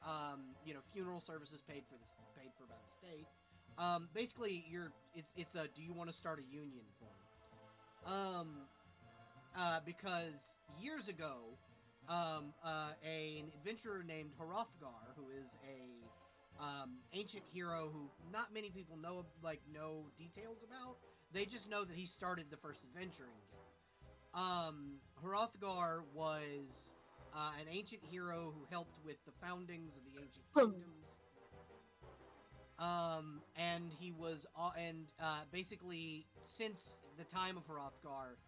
funeral services paid for by the state. Basically, it's a do you want to start a union form? Because years ago, an adventurer named Hrothgar, who is a ancient hero who not many people know details about. They just know that he started the first adventuring guild. Hrothgar was an ancient hero who helped with the foundings of the ancient kingdoms. And he was, basically, since the time of Hrothgar,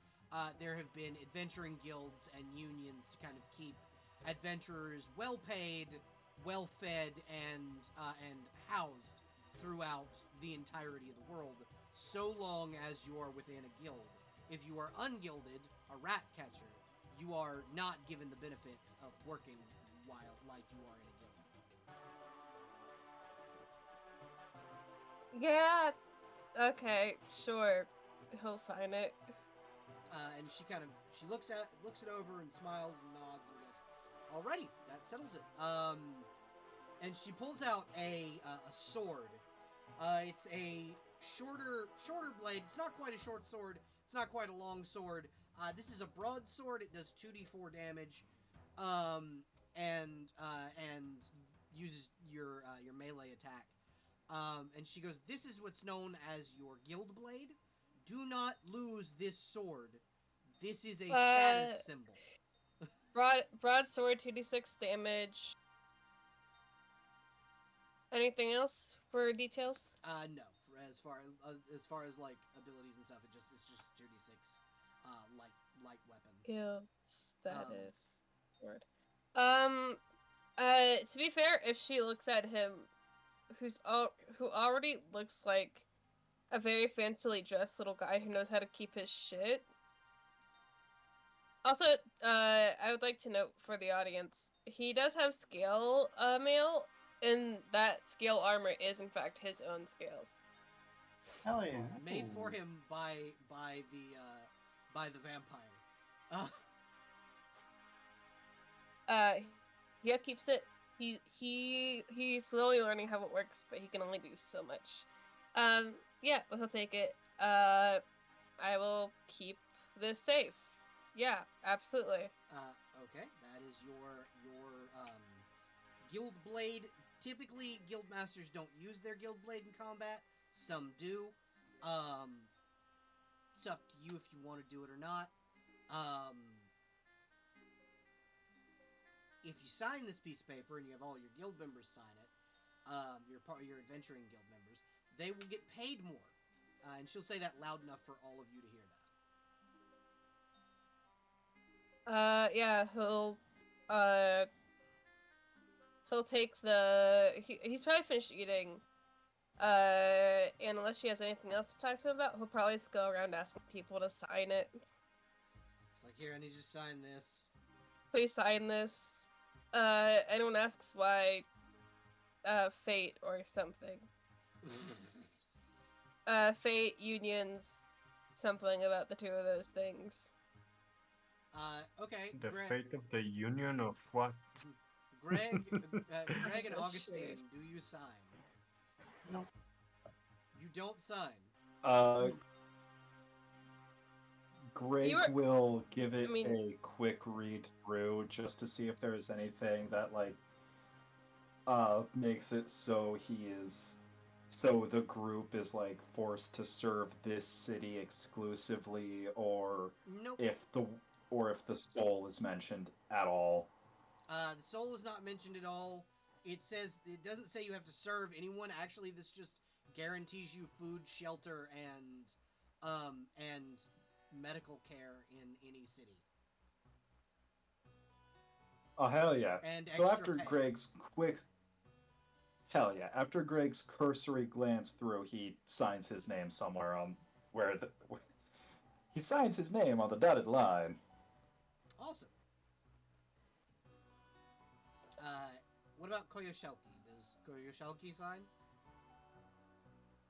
there have been adventuring guilds and unions to kind of keep adventurers well paid, well fed, and housed throughout the entirety of the world, so long as you are within a guild. If you are ungilded, a rat catcher, you are not given the benefits of working while like you are in a guild. Yeah. Okay, sure. He'll sign it. And she looks it over and smiles and nods and goes, "Alrighty, that settles it." And she pulls out a sword. It's a shorter blade. It's not quite a short sword. It's not quite a long sword. This is a broadsword. It does 2d4 damage, and uses your melee attack. And she goes, "This is what's known as your guild blade. Do not lose this sword. This is a status symbol." Broadsword, 2d6 damage. Anything else for details? No. As far as like abilities and stuff, it's just 2d6 light weapon. Guild status sword. To be fair, if she looks at him, who already looks like a very fancily dressed little guy who knows how to keep his shit. Also, I would like to note for the audience, he does have scale mail, and that scale armor is in fact his own scales. Hell yeah. Made for him by the vampire. he upkeeps it. He's slowly learning how it works, but he can only do so much. Yeah, but he'll take it. I will keep this safe. Yeah, absolutely. Okay, that is your guild blade. Typically, guild masters don't use their guild blade in combat. Some do. It's up to you if you want to do it or not. If you sign this piece of paper and you have all your guild members sign it, your adventuring guild members, they will get paid more. And she'll say that loud enough for all of you to hear that. Yeah, he'll take he's probably finished eating. And unless she has anything else to talk to him about, he'll probably just go around asking people to sign it. It's like, here, I need you to sign this. Please sign this. Anyone asks why, fate or something. Fate, unions, something about the two of those things. Okay. The Greg, fate of the union of what? Greg and Oh, Augustine, shit. do you sign? No. You don't sign. Greg You were- will give it I mean- a quick read through just to see if there's anything that makes it so the group is forced to serve this city exclusively, or Nope. if the soul is mentioned at all. The soul is not mentioned at all. It doesn't say you have to serve anyone. Actually, this just guarantees you food, shelter, and medical care in any city. Oh, hell yeah. And So extra pay. After Greg's cursory glance through, he signs his name somewhere on he signs his name on the dotted line. Awesome. What about Koyoshelki? Does Koyoshelki sign?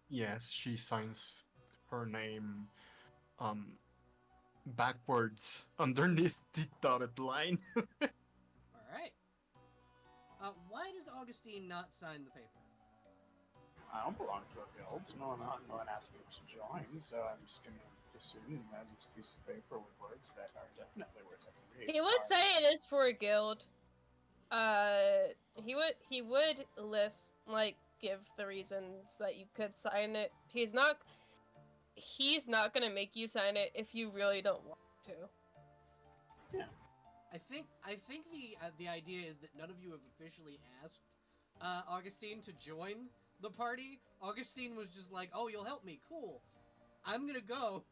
Yes, she signs her name backwards underneath the dotted line. All right. Why does Augustine not sign the paper? I don't belong to a guild. No one asked me to join, so I'm just gonna assume that this piece of paper with words that are definitely words I can read. He would say it is for a guild. He would list, give the reasons that you could sign it. He's not gonna make you sign it if you really don't want to. Yeah. I think the idea is that none of you have officially asked Augustine to join the party. Augustine was just like, "Oh, you'll help me, cool. I'm gonna go.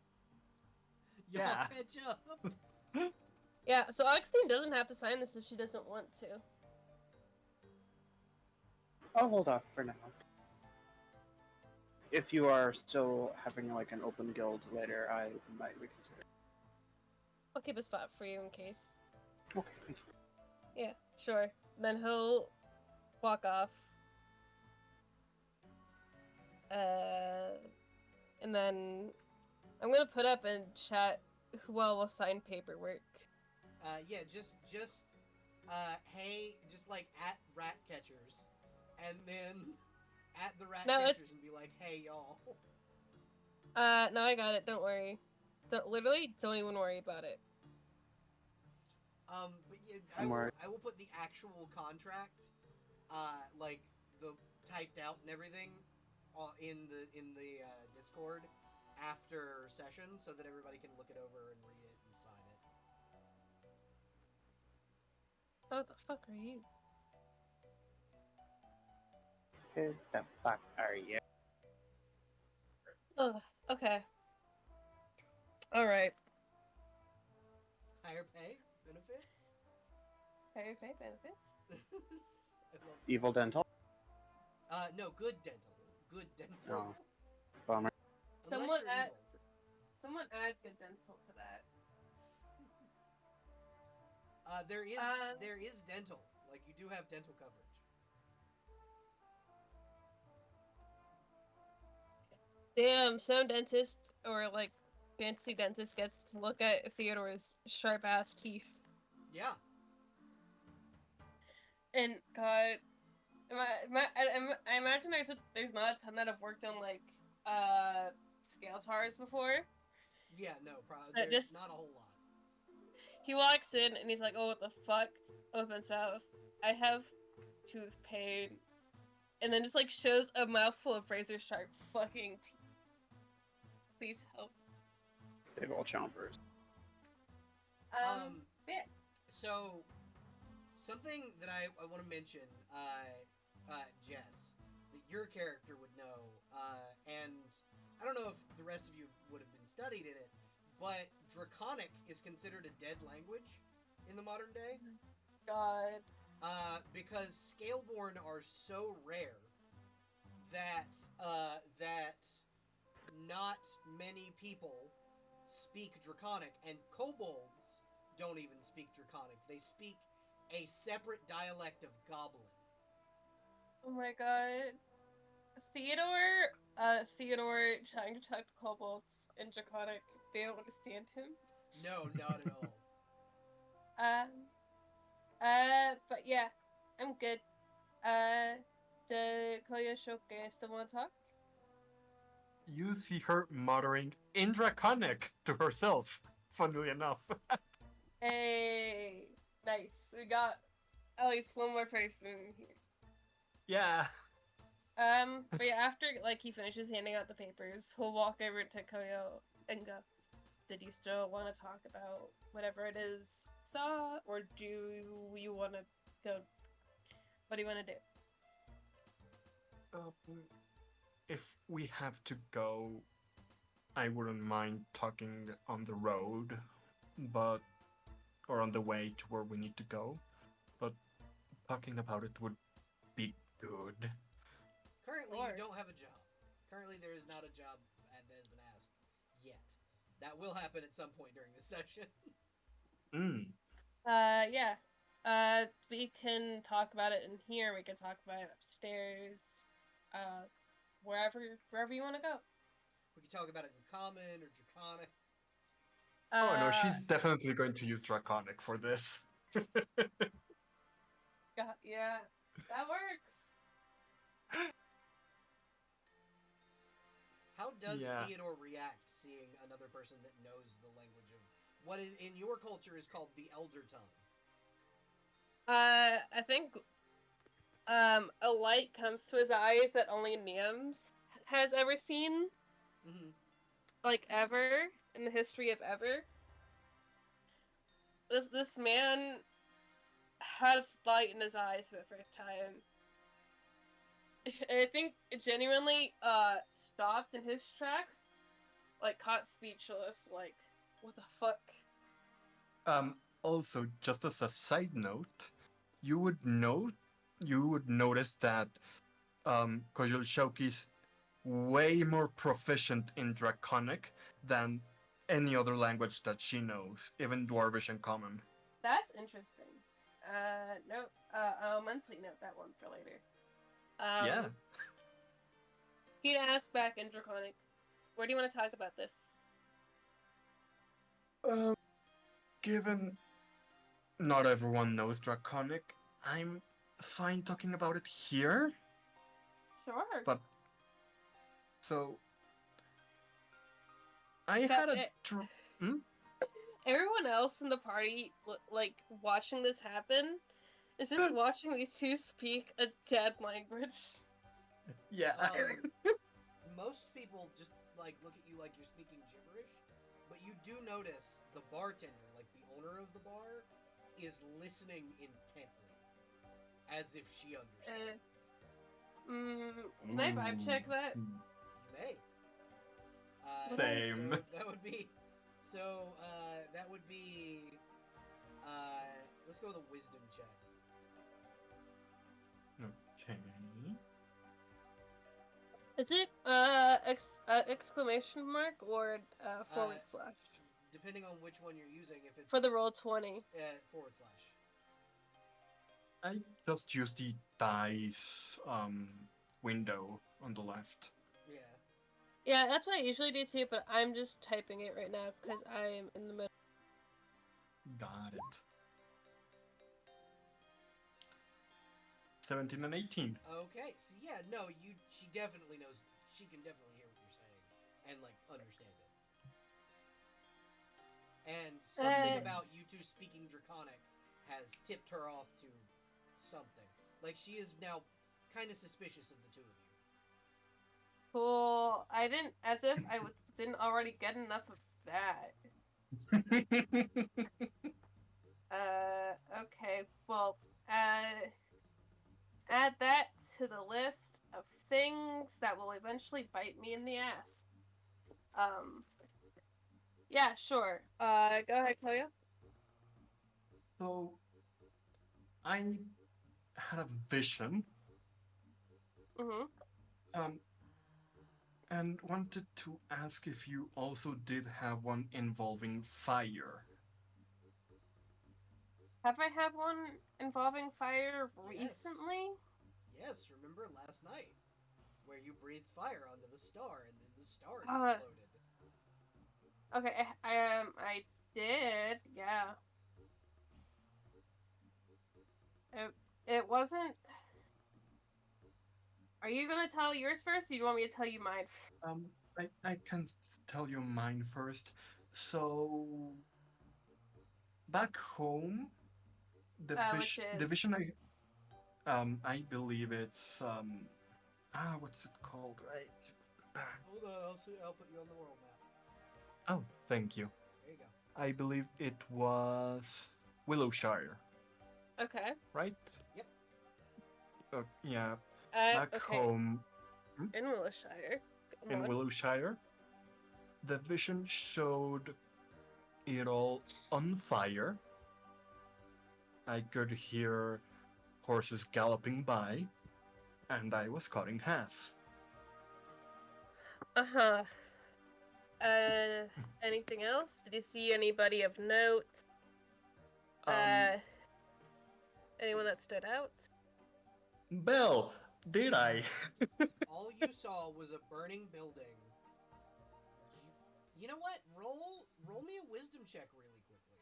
Y'all Yeah. catch up." Yeah, so Augustine doesn't have to sign this if she doesn't want to. I'll hold off for now. If you are still having an open guild later, I might reconsider. I'll keep a spot for you in case. Okay, thank you. Yeah, sure. Then he'll walk off. And then I'm gonna put up in chat who all will sign paperwork. Yeah, just hey, just at rat catchers, and then at the rat No, catchers it's- and be like, "Hey, y'all." No, I got it. Don't worry. Don't even worry about it. But yeah, I'm worried. I will put the actual contract, the typed out and everything, in the Discord after session, so that everybody can look it over and read it and sign it. What the fuck are you? Who the fuck are you? Ugh, okay. Alright. Higher pay benefits. Higher pay benefits? I love Evil dental? no, good dental. Good dental. Oh. Bummer. Unless Someone you're add evil. someone add good dental to that. There is dental. You do have dental coverage. Damn, some dentist or fancy dentist gets to look at Theodore's sharp ass teeth. Yeah. And God, I imagine there's not a ton that have worked on like scale tars before. Yeah, no, probably So there's just not a whole lot. he walks in and he's like, "Oh, what the fuck?" Opens mouth. I have tooth pain, and then just like shows a mouthful of razor sharp fucking teeth. Please help. Big old chompers. Yeah. So something that I want to mention, Jess, that your character would know, and I don't know if the rest of you would have been studied in it, but Draconic is considered a dead language in the modern day. God. Because Scaleborn are so rare that that not many people speak Draconic, and kobolds don't even speak Draconic. They speak a separate dialect of Goblin. Oh my God. Theodore trying to talk to kobolds in Draconic. They don't understand him. No, not at all. But yeah, I'm good. The Koyoshoke still want to talk? You see her muttering in Draconic to herself, funnily enough. Hey, nice. We got at least one more person here. Yeah. But yeah, after like he finishes handing out the papers, he'll walk over to Koyo and go, "Did you still want to talk about whatever it is you saw, or do you want to go? What do you want to do?" If we have to go, I wouldn't mind talking on the road, or on the way to where we need to go, but talking about it would be good. Currently, Or- you don't have a job. Currently, there is not a job that has been asked yet. That will happen at some point during this session. Yeah. We can talk about it in here. We can talk about it upstairs. Wherever you want to go. We can talk about it in Common or Draconic. Oh no, she's definitely going to use Draconic for this. Yeah, that works. How does Yeah. Theodore react seeing another person that knows the language of what is, in your culture is called the Elder Tongue? I think a light comes to his eyes that only Niams has ever seen, Mm-hmm. like ever in the history of ever. This man has light in his eyes for the first time. And I think genuinely stopped in his tracks, like caught speechless, like what the fuck. Also, just as a side note, you would notice that Kojul Shoki's way more proficient in Draconic than any other language that she knows, even Dwarvish and Common. That's interesting. Note. I'll mentally note that one for later. Yeah. He'd ask back in Draconic, where do you want to talk about this? Given not everyone knows Draconic, I'm fine talking about it here. Sure. But so I So, had a everyone else in the party, like watching this happen, is just watching these two speak a dead language. yeah. Most people just like look at you like you're speaking gibberish, but you do notice the bartender, like the owner of the bar, is listening intently, as if she understands. Can I vibe check that? You may. Same. So that would be. So that would be. Let's go with a wisdom check. Okay. Is it exclamation mark or forward slash? Depending on which one you're using, if it's For the roll 20. Forward slash. I just use the dice window on the left. Yeah. Yeah, that's what I usually do too, but I'm just typing it right now because I am in the middle. Got it. 17 and 18. Okay, so yeah, no, she definitely knows. She can definitely hear what you're saying and like understand it. And something about you two speaking Draconic has tipped her off to something. Like she is now kind of suspicious of the two of you. Cool. I didn't, as if I didn't already get enough of that. Okay. Well, add that to the list of things that will eventually bite me in the ass. Yeah, sure. Go ahead, Koya. So, I had a vision, Mm-hmm. um, and wanted to ask if you also did have one involving fire. Have I had one involving fire Yes. recently? Yes, remember last night where you breathed fire onto the star and then the star Uh, exploded. Okay, I did, yeah. It wasn't. Are you gonna tell yours first, or do you want me to tell you mine? I can tell you mine first. So, back home, Which the is vision I believe it's what's it called? Hold on, I'll put you on the world map. Oh, thank you. There you go. I believe it was Willowshire, okay. right? Yep. Yeah, back Okay. home In Wiltshire. in Willowshire, the vision showed it all on fire. I could hear horses galloping by, and I was cut in half. Uh-huh. Anything else? Did you see anybody of note? Anyone that stood out? Belle, did I? All you saw was a burning building. You know what? Roll me a wisdom check really quickly,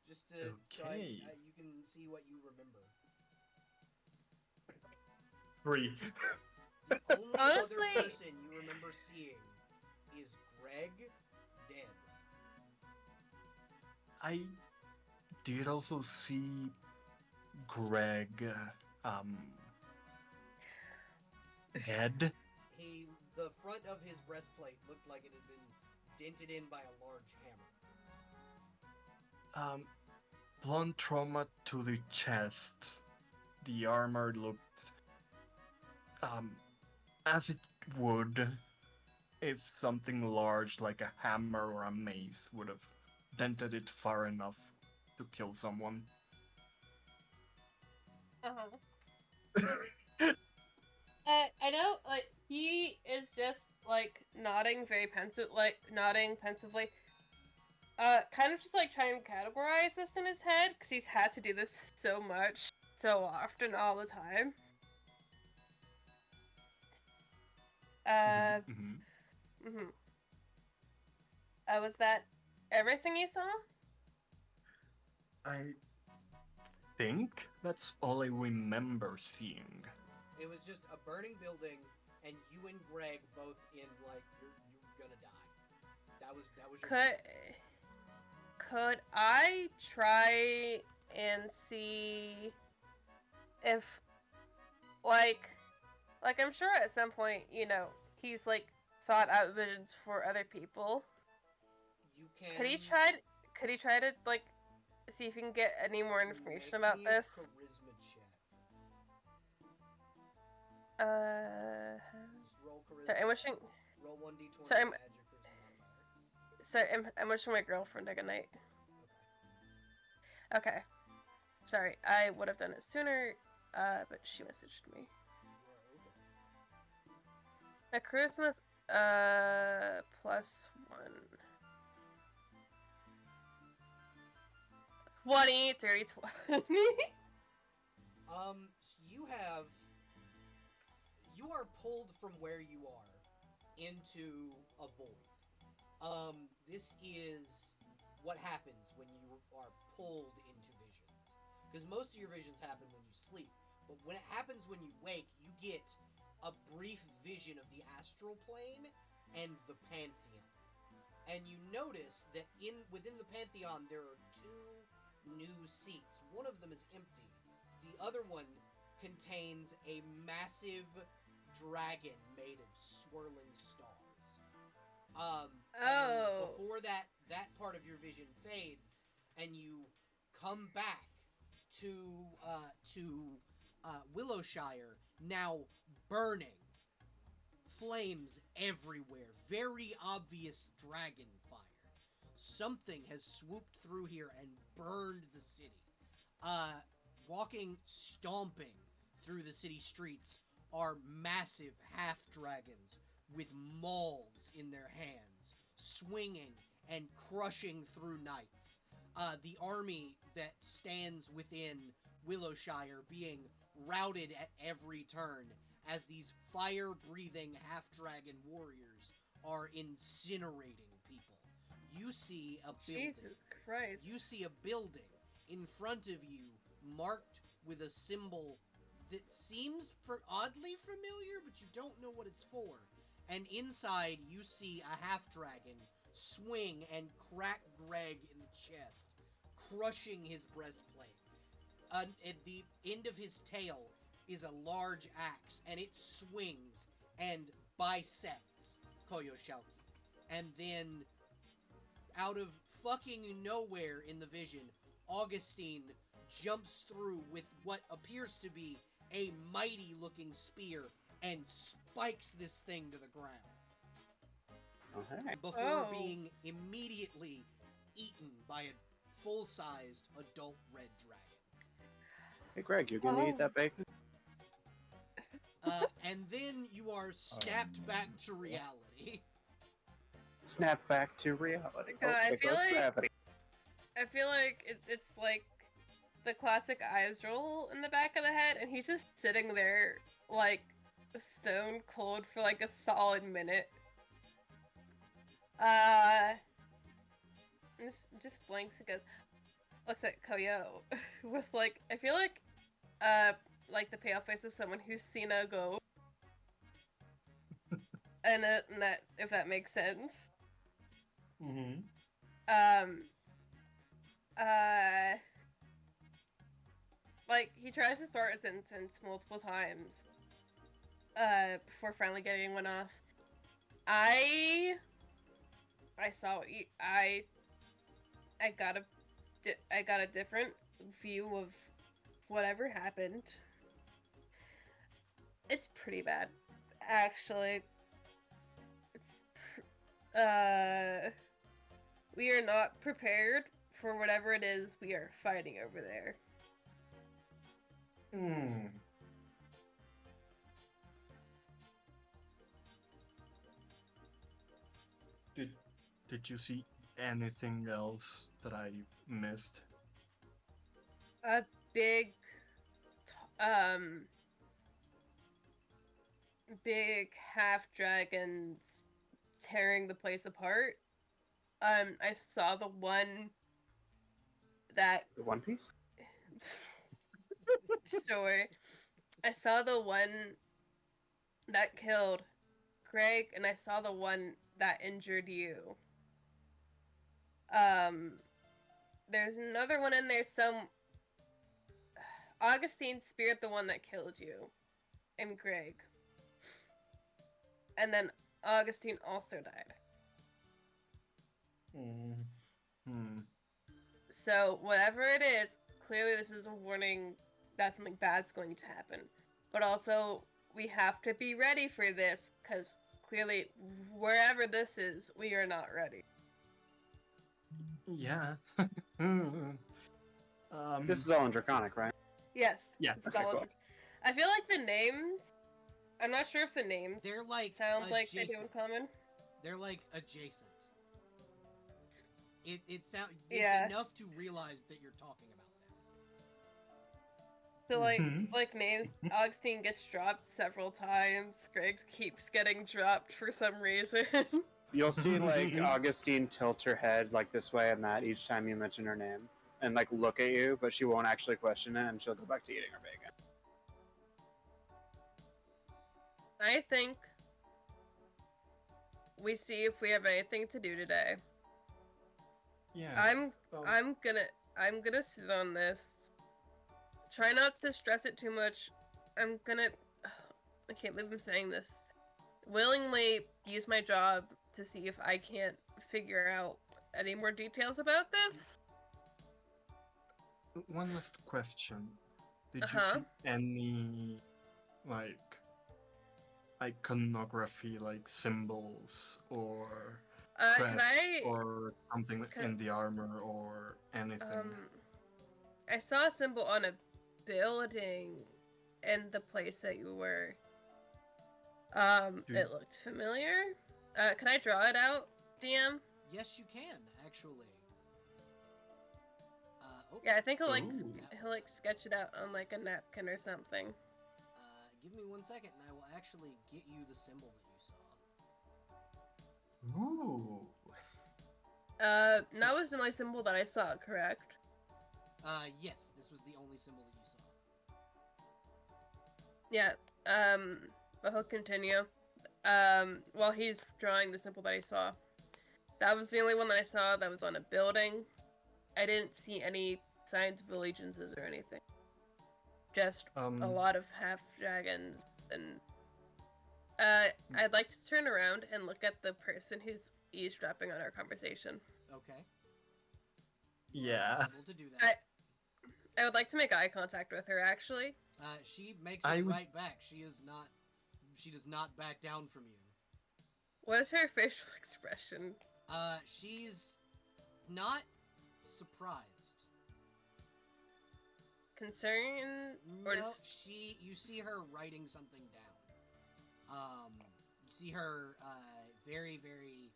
just to so Okay. you can see what you remember. 3. The only Honestly, other person you remember seeing is Greg dead. I did also see Greg dead. The front of his breastplate looked like it had been dented in by a large hammer. Blunt trauma to the chest. The armor looked as it would if something large like a hammer or a mace would have dented it far enough to kill someone. I know, like, he is just, like, nodding pensively. Kind of just, like, trying to categorize this in his head, because he's had to do this so much, so often, all the time. Was that everything you saw? I think that's all I remember seeing. It was just a burning building, and you and Greg both in like you're gonna die. That was your Could I try and see if like I'm sure at some point, you know, he's like sought out visions for other people. You can. Could he try to like see if he can get any more information about me this? A charisma check. Just roll charisma. Sorry, I'm wishing. Roll 1d20 Sorry, and add your charisma modifier. Sorry, I'm wishing my girlfriend a good night. Okay. Sorry, I would have done it sooner, but she messaged me. The charisma's +1. 20, 30, 20. You are pulled from where you are into a void. This is what happens when you are pulled into visions. Because most of your visions happen when you sleep, But when it happens when you wake, you get a brief vision of the astral plane and the Pantheon. And you notice that within the Pantheon there are two new seats. One of them is empty. The other one contains a massive dragon made of swirling stars. And before that part of your vision fades, and you come back to Willowshire, now burning, flames everywhere, very obvious dragon fire. Something has swooped through here and burned the city. Stomping through the city streets are massive half-dragons with mauls in their hands, swinging and crushing through knights. The army that stands within Willowshire being routed at every turn as these fire-breathing half-dragon warriors are incinerating people. You see a building. Jesus Christ. You see a building in front of you marked with a symbol that seems oddly familiar, but you don't know what it's for. And inside, you see a half-dragon swing and crack Greg in the chest, crushing his breastplate. At the end of his tail is a large axe, and it swings and bisects Koyoshauki. And then, out of fucking nowhere in the vision, Augustine jumps through with what appears to be a mighty-looking spear and spikes this thing to the ground. Okay. Before being immediately eaten by a full-sized adult red dragon. Hey, Greg, you gonna eat that bacon? And then you are snapped back to reality. Snap back to reality. I there feel goes like- gravity. I feel like it's like the classic eyes roll in the back of the head, and he's just sitting there, like, stone cold for like a solid minute. Just blinks and goes, looks at Koyo with like, I feel like the pale face of someone who's seen a ghost. and that, if that makes sense. Mm-hmm. Like, he tries to start a sentence multiple times, before finally getting one off. I saw what you, I got a different view of whatever happened. It's pretty bad, actually. We are not prepared for whatever it is we are fighting over there. Hmm. Did you see anything else that I missed? A big, big half dragons tearing the place apart. I saw the one that The One Piece? sure. I saw the one that killed Greg, and I saw the one that injured you. There's another one in there, Augustine speared the one that killed you, and Greg. And then Augustine also died. So, whatever it is, clearly this is a warning that something bad's going to happen. But also, we have to be ready for this, because clearly, wherever this is, we are not ready. Yeah. This is all in Draconic, right? Yes. Yeah, it's okay, all- cool. I feel like the names... I'm not sure if the names They're like sound like they do in adjacent. common. They're like adjacent. It's Yeah. enough to realize that you're talking about them. So, like, Mhm. like names, Augustine gets dropped several times. Greg keeps getting dropped for some reason. You'll see, like, Augustine tilt her head, like, this way and that each time you mention her name. And, like, look at you, but she won't actually question it, and she'll go back to eating her bacon. I think we see if we have anything to do today. Yeah. I'm well, I'm gonna sit on this. Try not to stress it too much. I'm gonna I can't believe I'm saying this. Willingly use my job to see if I can't figure out any more details about this. One last question. Did you Uh-huh. see any like iconography, like symbols or Can crests I or something can, in the armor or anything? I saw a symbol on a building in the place that you were. Do- It looked familiar. Can I draw it out, DM? Yes, you can actually. Yeah, I think he'll Ooh. he'll like sketch it out on like a napkin or something. Give me 1 second, and I will actually get you the symbol that you saw. Ooh. That was the only symbol that I saw, correct? Yes, this was the only symbol that you saw. Yeah. But he'll continue. While he's drawing the symbol that I saw. That was the only one that I saw that was on a building. I didn't see any signs of allegiances or anything. Just a lot of half dragons and I'd like to turn around and look at the person who's eavesdropping on our conversation. Okay. Yeah. Able to do that. I would like to make eye contact with her, actually. She makes it right back. She does not back down from you. What is her facial expression? She's not surprised. Concerned? Or No, you see her writing something down. You see her, very, very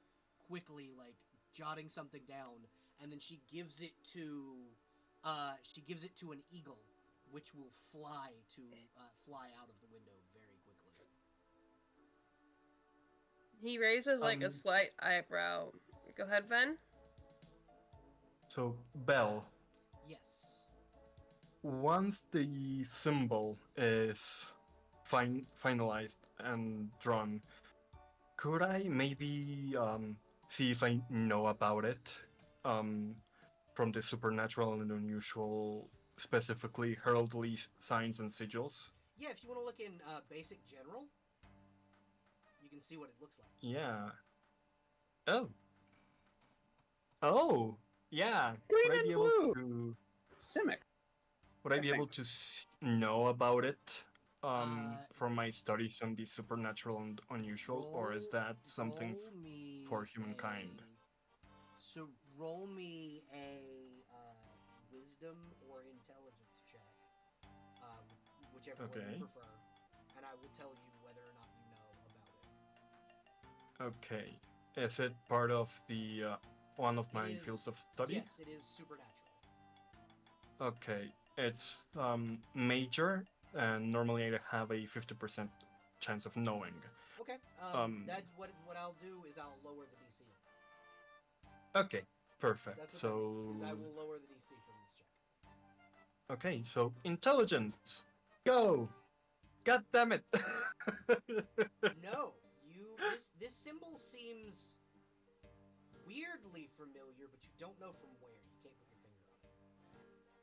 quickly, like, jotting something down, and then she gives it to an eagle, which will fly out of the window very quickly. He raises, like, a slight eyebrow. Go ahead, Ben. So, Belle. Yes. Once the symbol is finalized and drawn, could I maybe see if I know about it from the supernatural and unusual, specifically heraldry signs and sigils? Yeah, if you want to look in basic general, you can see what it looks like. Yeah. Oh, yeah. Green Would I and be blue. able to? Simic. Would I be able to know about it from my Uh, studies on the supernatural and unusual, or is that something for humankind? So roll me a wisdom or intelligence check, whichever one Okay. you prefer, and I will tell you whether or not you know about it. Okay. Is it part of the one of my fields of study? Yes, it is supernatural. Okay. It's major, and normally I have a 50% chance of knowing. Okay. That's what I'll do is I'll lower the DC. Okay. Perfect. That's what So. that means, is I will lower the DC from this check. Okay. So intelligence, go. God damn it. No, this symbol seems weirdly familiar, but you don't know from where. You can't put your finger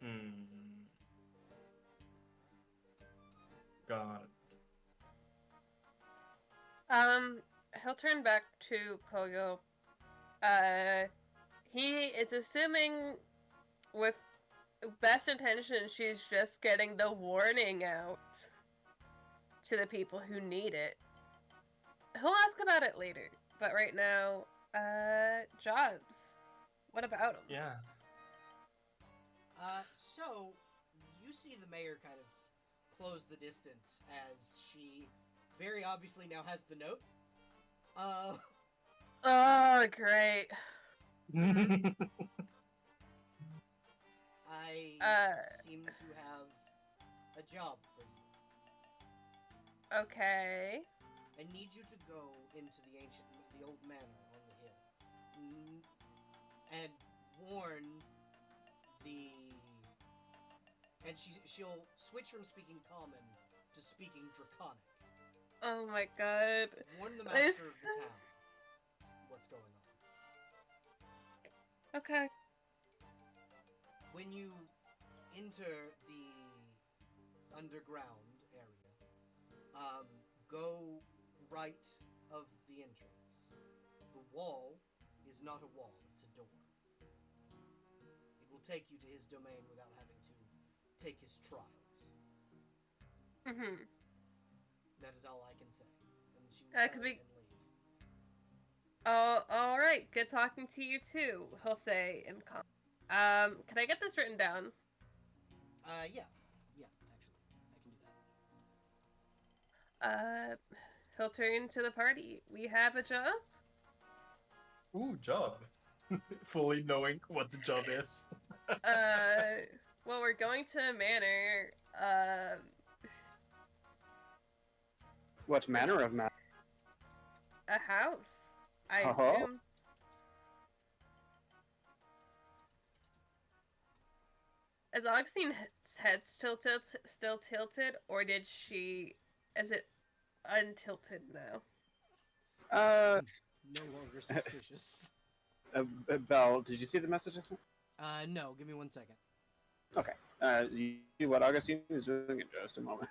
on it. Got it. He'll turn back to Koyo. He is assuming with best intention she's just getting the warning out to the people who need it. He'll ask about it later, but right now, jobs. What about him? Yeah. So you see the mayor kind of close the distance as she very obviously now has the note. Oh, great. I seem to have a job for you. Okay. I need you to go into the old manor on the hill, and warn the. And she'll switch from speaking common to speaking draconic. Oh my god. Warn the master This- of the town what's going on. Okay. When you enter the underground area, go right of the entrance. The wall is not a wall, it's a door. It will take you to his domain without having to take his trials. Mm-hmm. That is all I can say. And she will That turn could be- and leave. Oh, alright. Good talking to you too, he'll say in calm. Can I get this written down? Yeah, actually, I can do that. He'll turn to the party. We have a job? Ooh, job. Fully knowing what the job is. Well, we're going to a manor. What manner of man? A house, I Uh-huh. assume. Is Augustine's head still tilted, or is it untilted now? No longer suspicious. Belle, did you see the message I sent? No, give me 1 second. Okay. You see what Augustine is doing in just a moment.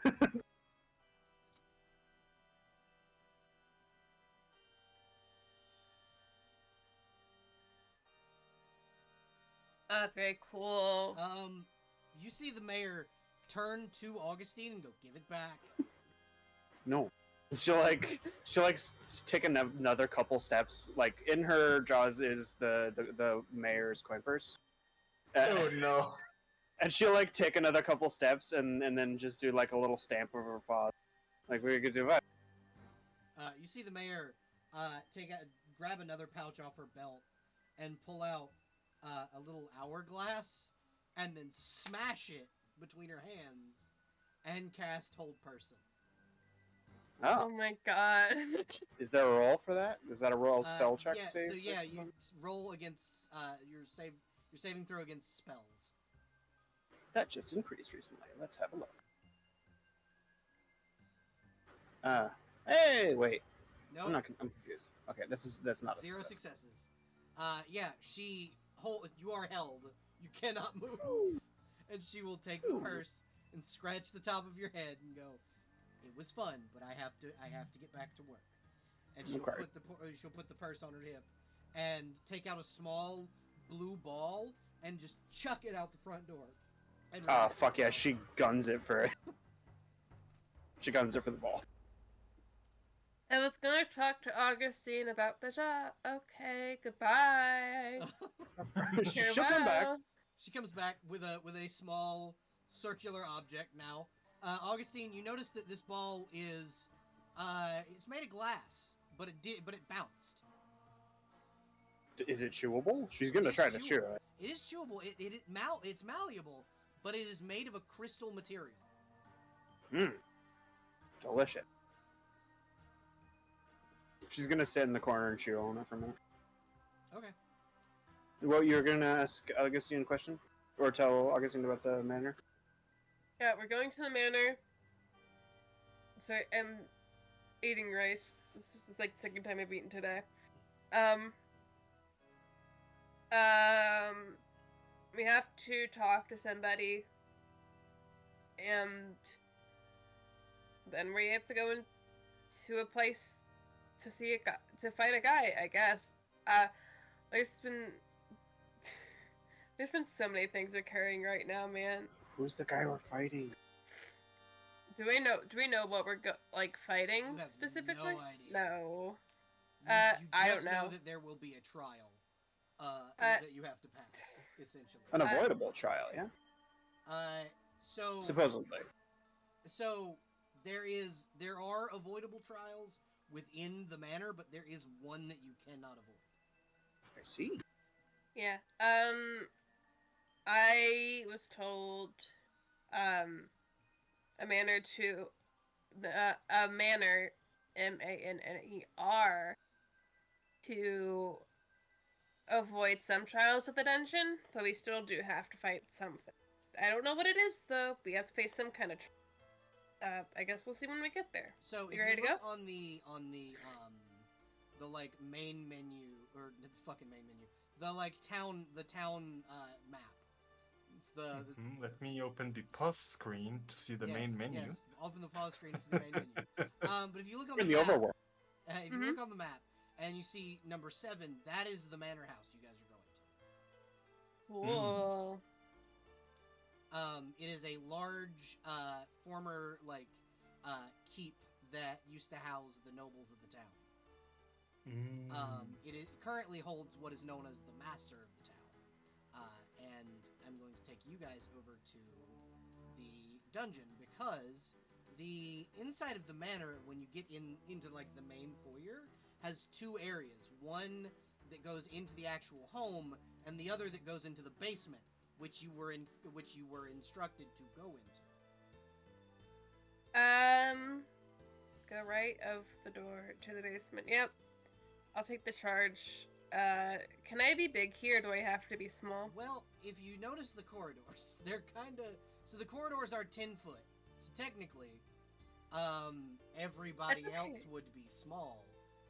Very cool. You see the mayor turn to Augustine and go, "Give it back." No. She'll take another couple steps. Like in her jaws is the mayor's coin purse. Oh no. And she'll like take another couple steps and then just do like a little stamp of her paw. Like we could do that. You see the mayor grab another pouch off her belt and pull out a little hourglass and then smash it between her hands and cast Hold Person. Oh Oh. my god. Is there a roll for that? Is that a roll spell check Yeah, save? so for yeah, you someone? roll against your saving throw against spells. That just increased recently. Let's have a look. Hey, wait. No, I'm confused. Okay, that's not a zero success. successes. Yeah, you are held. You cannot move, and she will take the purse and scratch the top of your head and go, "It was fun, but I have to get back to work." And she'll Okay. put the purse on her hip, and take out a small blue ball and just chuck it out the front door. And Ah, run to fuck the yeah, door. she guns it for she guns it for the ball. I was gonna talk to Augustine about the job. Okay, goodbye. She'll come back. Farewell. She comes back with a small circular object now. Augustine, you notice that this ball is it's made of glass, but it bounced. Is it chewable? She's gonna It's try to chew chewable. it. It is chewable. It's malleable, but it is made of a crystal material. Mmm. Delicious. She's gonna sit in the corner and chew on it for a minute. Okay. Well, you're gonna ask Augustine a question? Or tell Augustine about the manor? Yeah, we're going to the manor. So I'm eating rice. This is like the second time I've eaten today. We have to talk to somebody, and then we have to go into a place to see to fight a guy. I guess. There's been so many things occurring right now, man. Who's the guy we're fighting? Do we know what we're fighting You have specifically? no idea. No. You I just don't know. that there will be a trial that you have to pass, essentially. An avoidable trial, yeah? So Supposedly. So there are avoidable trials within the manor, but there is one that you cannot avoid. I see. Yeah. I was told, a manor MANER, to avoid some trials of the dungeon, but we still do have to fight something. I don't know what it is though. We have to face some kind of. I guess we'll see when we get there. So if You ready you to look on the like main menu or the fucking main menu, the like town map. It's the Let me open the pause screen to see the yes, main menu. Yes, open the pause screen to see the main menu. But if you look on In the the map, overworld. if you look on the map and you see number 7, that is the manor house you guys are going to. Whoa. It is a large, former like keep that used to house the nobles of the town. It currently holds what is known as the master of the town, and I'm going to take you guys over to the dungeon because the inside of the manor, when you get into like the main foyer, has 2 areas. One that goes into the actual home, and the other that goes into the basement, which you were instructed to go into. Go right of the door to the basement. Yep. I'll take the charge. Can I be big here, or do I have to be small? Well, if you notice the corridors, they're kind of... So the corridors are 10 foot. So technically, everybody That's okay. else would be small,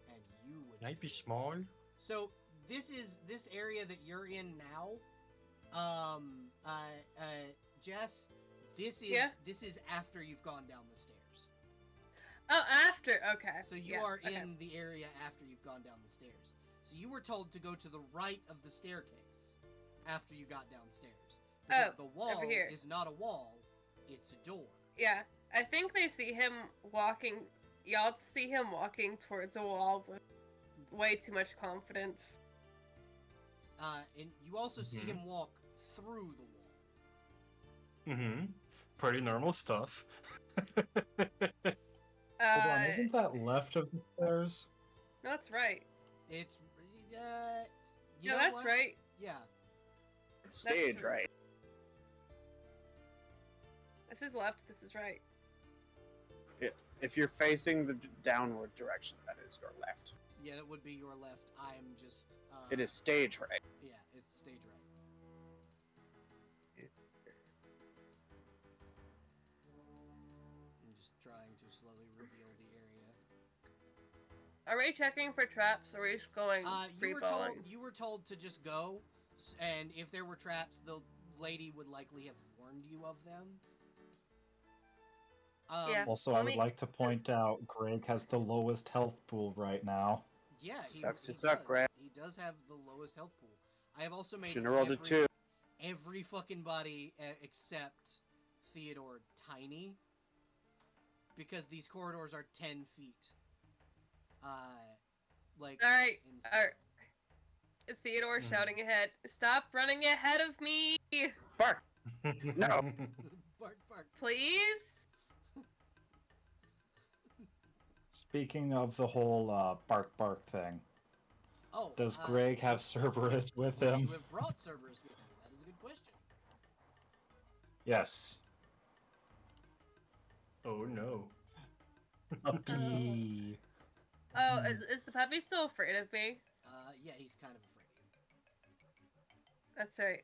and you would Can I be small? So this area that you're in now, Jess, this is after you've gone down the stairs. Oh, after. Okay. So you are in the area after you've gone down the stairs. So you were told to go to the right of the staircase after you got downstairs. Because the wall over here. is not a wall, it's a door. Yeah, I think they see him walking. Y'all see him walking towards a wall with way too much confidence. And you also see him walk through the wall. Pretty normal stuff. Hold on, isn't that left of the stairs? No, that's right. It's you No, know that's what? right. Yeah. It's stage true. right. This is left. This is right. If you're facing the downward direction, that is your left. Yeah, that would be your left. I am just. It is stage right. Yeah, it's stage right. I'm just trying to slowly reveal the area. Are we checking for traps, or are we just going free falling? You were told to just go, and if there were traps, the lady would likely have warned you of them. Yeah. Also, I would like to point out Greg has the lowest health pool right now. Yeah, Sucks to he suck, does. Greg. He does have the lowest health pool. I have also made Shouldn't have rolled a 2. every fucking body except Theodore tiny, because these corridors are 10 feet. Like. All right. inside. Theodore shouting ahead. Stop running ahead of me, Bark! No. Bark, bark. please. Speaking of the whole bark bark thing, Oh, does Greg have Cerberus with him? You have brought Cerberus with you. That is a good question. Yes. Oh no. Puppy. Oh, is the puppy still afraid of me? Yeah, he's kind of afraid of you. That's right.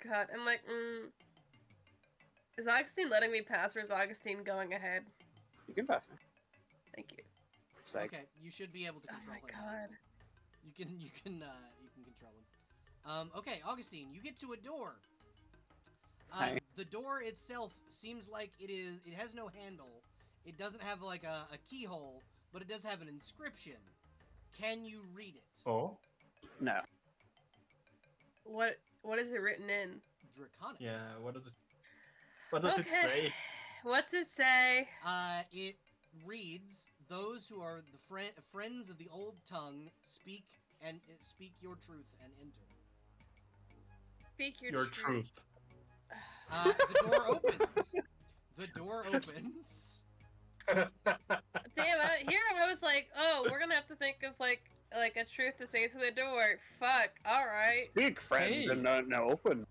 God, I'm like, is Augustine letting me pass, or is Augustine going ahead? You can pass me. Thank you. Psych. Okay, you should be able to Oh control my him. god. You can control him. Okay, Augustine, you get to a door. Hi. The door itself seems like it has no handle. It doesn't have like a keyhole, but it does have an inscription. Can you read it? Oh? No. What is it written in? Draconic. Yeah, what does it say? What's it say? It reads, "Those who are the friends of the old tongue speak your truth and enter." Speak Your truth. The door opens. The door opens. Damn, here I was like, oh, we're gonna have to think of like a truth to say to the door. Fuck. All right. Speak, friend, Hey. and no open.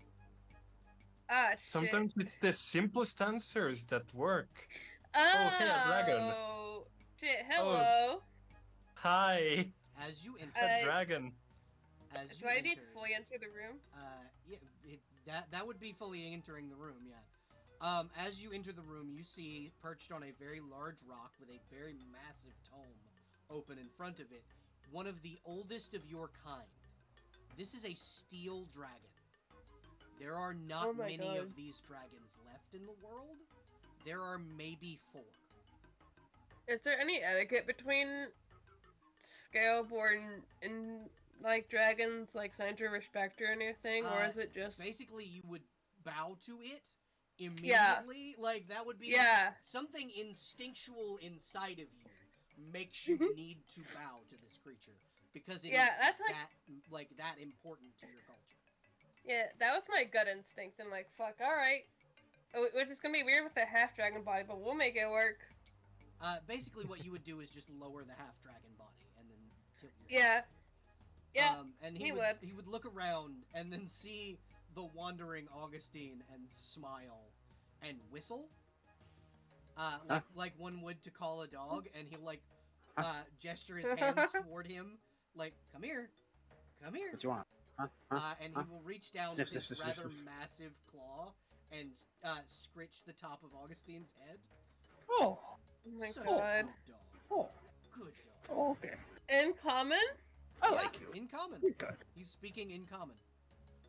Ah, shit. Sometimes it's the simplest answers that work. Oh, hey, a dragon. Shit. Hello. Hi, As you enter, a dragon. as Do you I need enter, to fully enter the room? yeah, that would be fully entering the room. Yeah. As you enter the room, you see perched on a very large rock with a very massive tome open in front of it, one of the oldest of your kind. This is a steel dragon. There are not Oh my many God. of these dragons left in the world. There are maybe 4. Is there any etiquette between Scaleborn and like dragons, like signs of respect or anything, or is it just Basically, you would bow to it immediately. Like, that would be yeah? something instinctual inside of you makes you need to bow to this creature because it is Yeah, that's that important to your culture. Yeah, that was my gut instinct, and like, fuck, alright. Which is gonna be weird with a half dragon body, but we'll make it work. Basically, what you would do is just lower the half dragon body and then tilt your Yeah. head. Yeah, And he he would look around and then see the wandering Augustine and smile and whistle. Like one would to call a dog, and he'll gesture his hands toward him, like, come here. What you want? Huh? And he will reach down Sniff, with his sniff, sniff, rather sniff. massive claw and scritch the top of Augustine's head. Oh, Oh my Such god. a good dog. oh, Good dog. oh, okay. In common? I Yeah, like you. in common. You're good. He's speaking in common.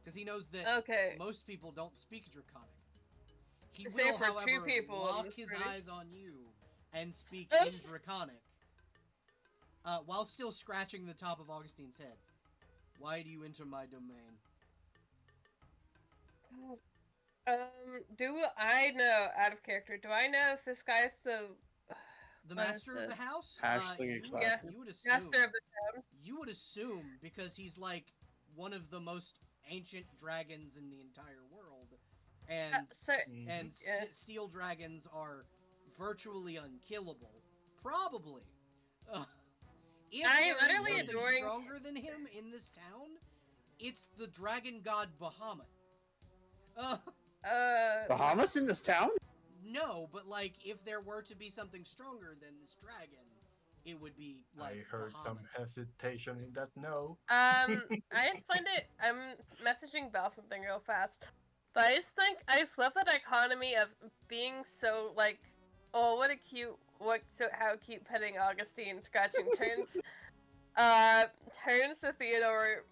Because he knows that Okay. most people don't speak Draconic. He Say will, for however, two people in lock this his party. eyes on you and speak Oh. in Draconic while still scratching the top of Augustine's head. Why do you enter my domain? Do I know, out of character, do I know if this guy's the The What is master of the this? house? Hashling You, extraction. you would assume. master of the town? You would assume because he's like one of the most ancient dragons in the entire world, and So, and yeah. steel dragons are virtually unkillable. Probably. If I am there is utterly something adoring- stronger than him in this town, it's the dragon god Bahamut. Bahamut's in this town? No, but like if there were to be something stronger than this dragon, it would be like I heard some Bahamut. hesitation in that no. I just find it. I'm messaging Belle something real fast, but I just love that dichotomy of being so like, oh, what a cute, how cute petting Augustine, scratching turns, turns to Theodore,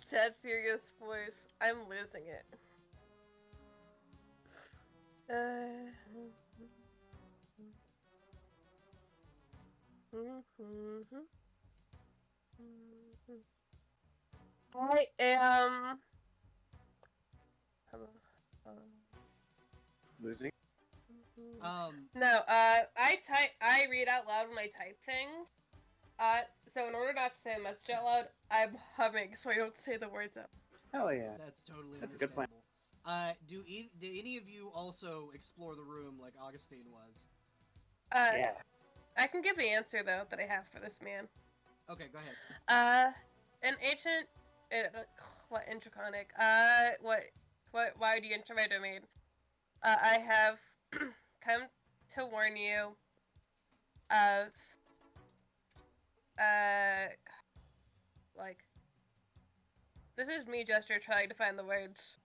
dead serious voice. I'm losing it. I am. Losing? No, I read out loud when I type things. So in order not to say the message out loud, I'm humming so I don't say the words out. Hell yeah. That's totally That's a good plan. understandable. Do any of you also explore the room like Augustine was? Yeah. I can give the answer though that I have for this man. Okay, go ahead. An ancient, what intriconic? Why do you enter my domain? I have come to warn you of, like, this is me, Jester, trying to find the words.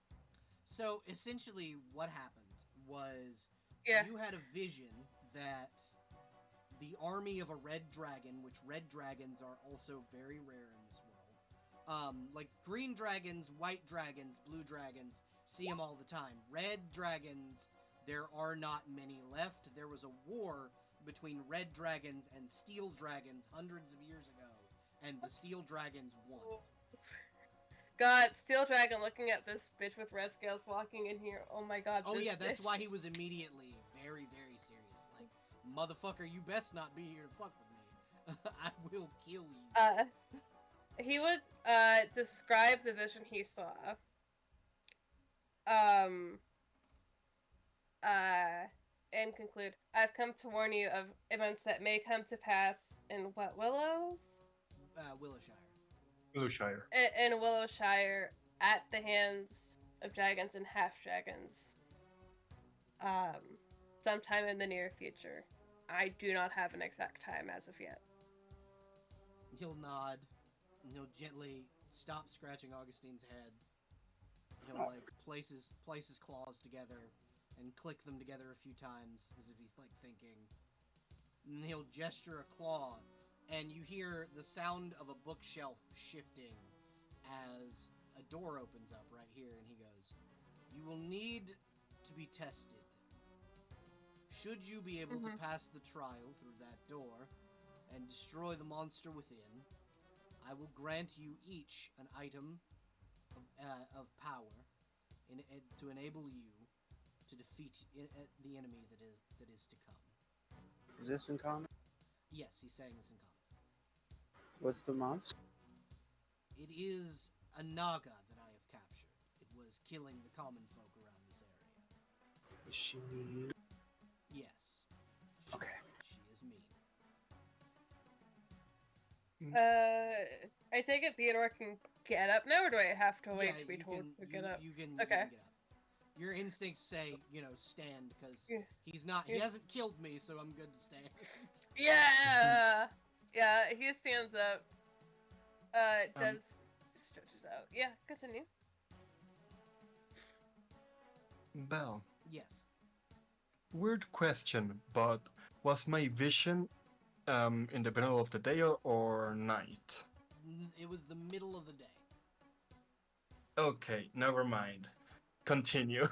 So essentially, what happened was Yeah. you had a vision that the army of a red dragon, which red dragons are also very rare in this world. Like green dragons, white dragons, blue dragons, see them all the time. Red dragons, there are not many left. There was a war between red dragons and steel dragons hundreds of years ago, and the steel dragons won. God, Steel Dragon looking at this bitch with red scales walking in here. Oh my god. Oh this yeah, that's bitch. why he was immediately very, very serious. Like, motherfucker, you best not be here to fuck with me. I will kill you. He would describe the vision he saw. And conclude, I've come to warn you of events that may come to pass in what, Willows? Willowshire. Blueshire. In Willowshire at the hands of dragons and half dragons. Sometime in the near future. I do not have an exact time as of yet. He'll nod, and he'll gently stop scratching Augustine's head. He'll like place his claws together and click them together a few times as if he's like thinking. And he'll gesture a claw, and you hear the sound of a bookshelf shifting as a door opens up right here, and he goes, "You will need to be tested. Should you be able to pass the trial through that door and destroy the monster within, I will grant you each an item of power to enable you to defeat the enemy that is to come." Is this in common? Yes, he's saying this in common. What's the monster? It is a naga that I have captured. It was killing the common folk around this area. Is she mean? Yes. Okay. She is mean. I take it Theodore can get up now, or do I have to wait Yeah, to be you told can- to get up? You can Okay. get up. Your instincts say, stand, because Yeah. he's not. He Yeah. hasn't killed me, so I'm good to stand. Yeah! Yeah, he stands up. Does stretches out. Yeah, continue. Belle, Yes. weird question, but was my vision in the middle of the day or night? It was the middle of the day. Okay, never mind. Continue.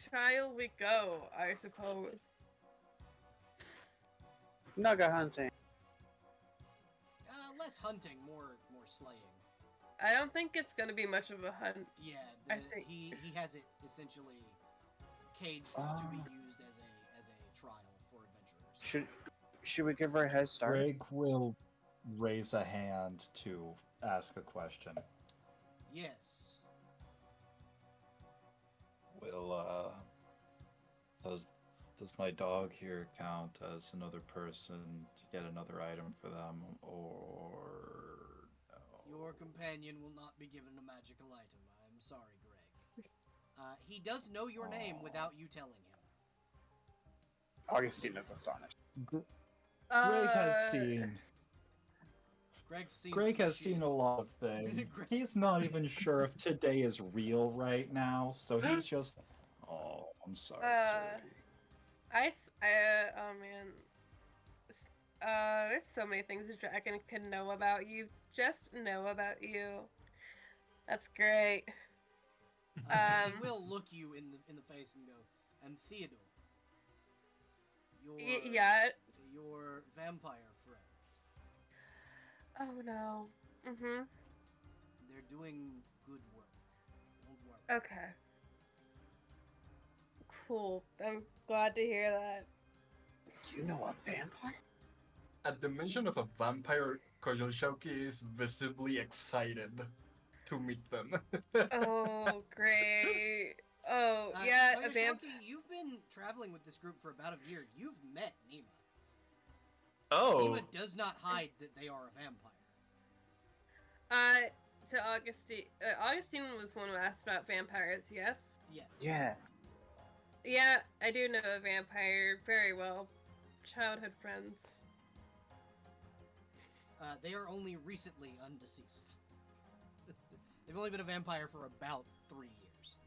Trial we go, I suppose. Naga hunting. Less hunting, more slaying. I don't think it's gonna be much of a hunt. Yeah, I think- he has it essentially caged to be used as a trial for adventurers. Should we give her a head start? Greg will raise a hand to ask a question. Yes. Will does my dog here count as another person to get another item for them, or no? Your companion will not be given a magical item. I'm sorry, Greg. He does know your name without you telling him. Augustine is astonished. Greg has seen. Greg has seen a lot of things. He's not even sure if today is real right now, so he's just. Oh, I'm sorry, sir. Oh man. There's so many things a dragon can know about you. Just know about you. That's great. He will look you in the face and go, "And Theodore, Yeah. your vampire friend. Oh no. Mhm. They're doing good work. Don't worry." Okay. Cool. I'm glad to hear that. You know a vampire? At the mention of a vampire, Koyoshouki is visibly excited to meet them. Oh, great. Oh, yeah, a vamp. Koyoshaki, you've been traveling with this group for about a year. You've met Nima. Oh, Nima does not hide that they are a vampire. To Augustine. Augustine was the one who asked about vampires, yes? Yes. Yeah. Yeah, I do know a vampire very well. Childhood friends. They are only recently undeceased. They've only been a vampire for about 3 years.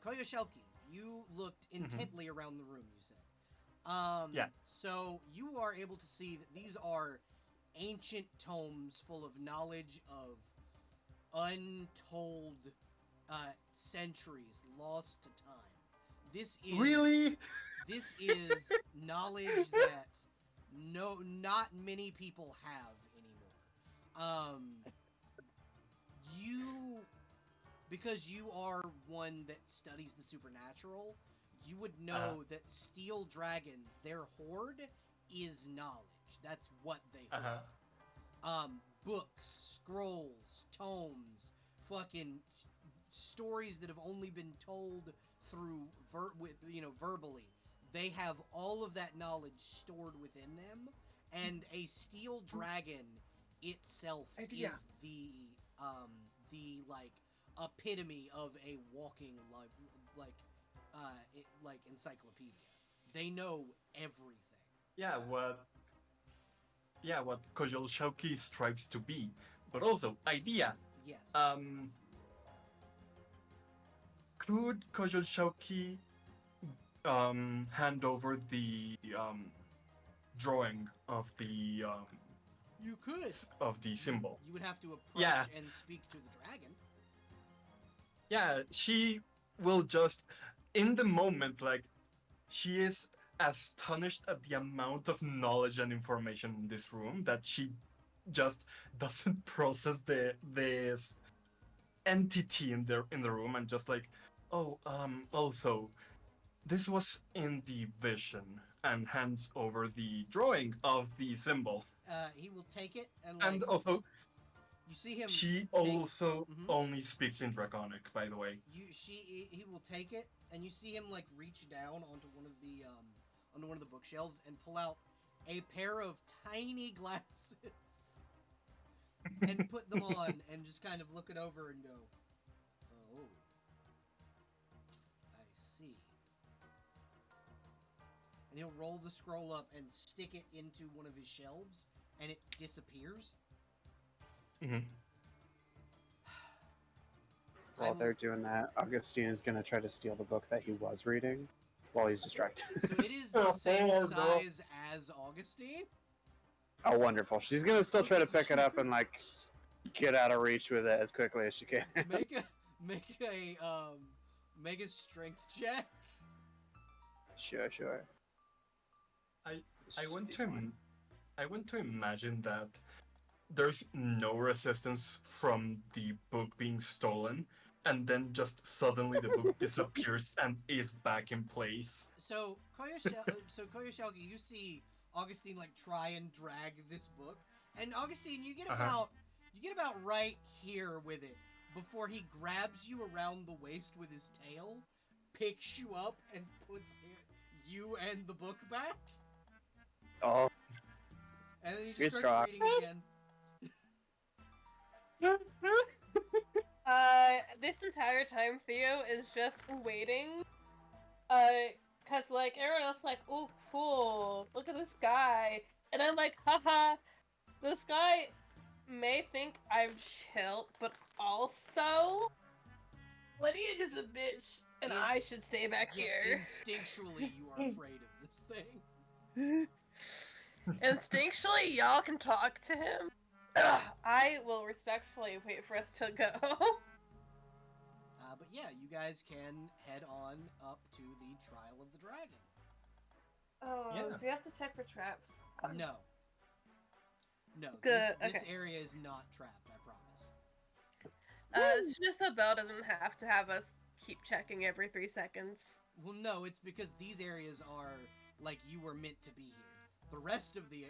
Koyoshelki, you looked intently around the room, you said. Yeah. So you are able to see that these are ancient tomes full of knowledge of untold centuries lost to time. This is really? This is knowledge that not many people have anymore. Because you are one that studies the supernatural, you would know that steel dragons, their hoard is knowledge. That's what they hoard. Books, scrolls, tomes, fucking stories that have only been told through verbally. They have all of that knowledge stored within them, and a steel dragon itself is the like epitome of a walking like encyclopedia. They know everything. Yeah, what Kojol Shouki strives to be. But also, idea, Yes. Could Kojol Shauki hand over the drawing of the You could. of the symbol? You would have to approach Yeah. and speak to the dragon. Yeah, she will just, in the moment, like, she is astonished at the amount of knowledge and information in this room that she just doesn't process this entity in the room, and just like, oh, also, this was in the vision, and hands over the drawing of the symbol. He will take it and like And also, you see him. she take- also Mhm. only speaks in Draconic, by the way. He will take it and you see him like reach down onto one of the bookshelves and pull out a pair of tiny glasses and put them on and just kind of look it over and go, oh, I see. And he'll roll the scroll up and stick it into one of his shelves and it disappears. Mhm. While they're doing that, Augustine is going to try to steal the book that he was reading while he's distracted. So it is the same size as Augustine. Oh, wonderful. She's going to still try to pick it up and, like, get out of reach with it as quickly as she can. make a strength check. Sure. I It's I just a want D20. I want to imagine that there's no resistance from the book being stolen, and then just suddenly the book disappears and is back in place. So Koyoshalki, you see Augustine like try and drag this book, and Augustine, you get about right here with it before he grabs you around the waist with his tail, picks you up, and puts you and the book back, Oh, and then he You're just starts strong. reading again. This entire time Theo is just waiting. Cause like everyone else like, oh cool, look at this guy. And I'm like, haha, this guy may think I'm chill, but also Lydia's a bitch and Yeah. I should stay back here. Instinctually, you are afraid of this thing. Instinctually, y'all can talk to him. Ugh, I will respectfully wait for us to go. But yeah, you guys can head on up to the Trial of the Dragon. Oh, Yeah. do we have to check for traps? No. No, Good, this okay. area is not trapped, I promise. It's just the bell doesn't have to have us keep checking every 3 seconds. Well, no, it's because these areas are like you were meant to be here. The rest of the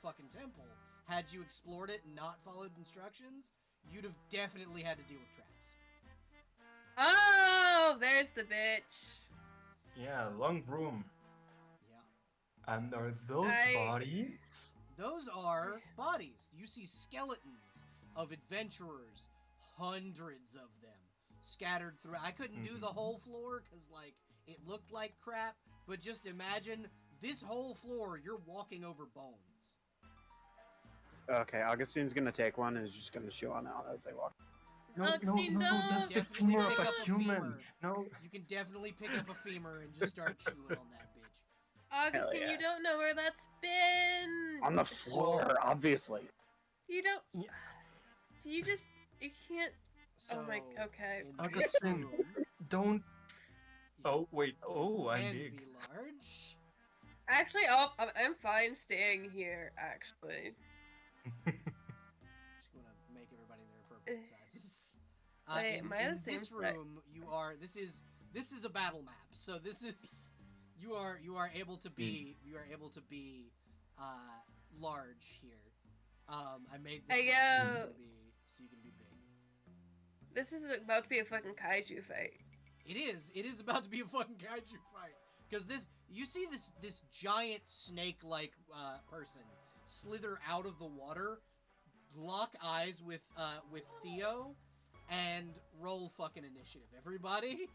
fucking temple, had you explored it and not followed instructions, you'd have definitely had to deal with traps. Oh, there's the bitch. Yeah, long room. Yeah. And are those bodies? Those are bodies. You see skeletons of adventurers, hundreds of them, scattered through. I couldn't do the whole floor because, like, it looked like crap, but just imagine this whole floor, you're walking over bones. Okay, Augustine's going to take one and is just going to chew on out as they walk. Augustine, That's the Definitely femur of pick a up a human. femur. No. You can definitely pick up a femur and just start chewing on that bitch. Augustine, yeah. you don't know where that's been. On the floor, obviously. You don't. Yeah. So you just. You can't. So, Oh my. Okay. in Augustine. this room, Don't. you Oh wait. Oh, I'm can big. be large. Actually, I'm fine staying here. Actually. Just gonna make everybody their appropriate sizes. Wait, am I in the same this size? room, you are. This is a battle map. So this is you are able to be large here. I made this Hey, one so you can be big. This is about to be a fucking kaiju fight. It is about to be a fucking kaiju fight because you see this giant snake-like person slither out of the water, lock eyes with Theo, and roll fucking initiative. Everybody.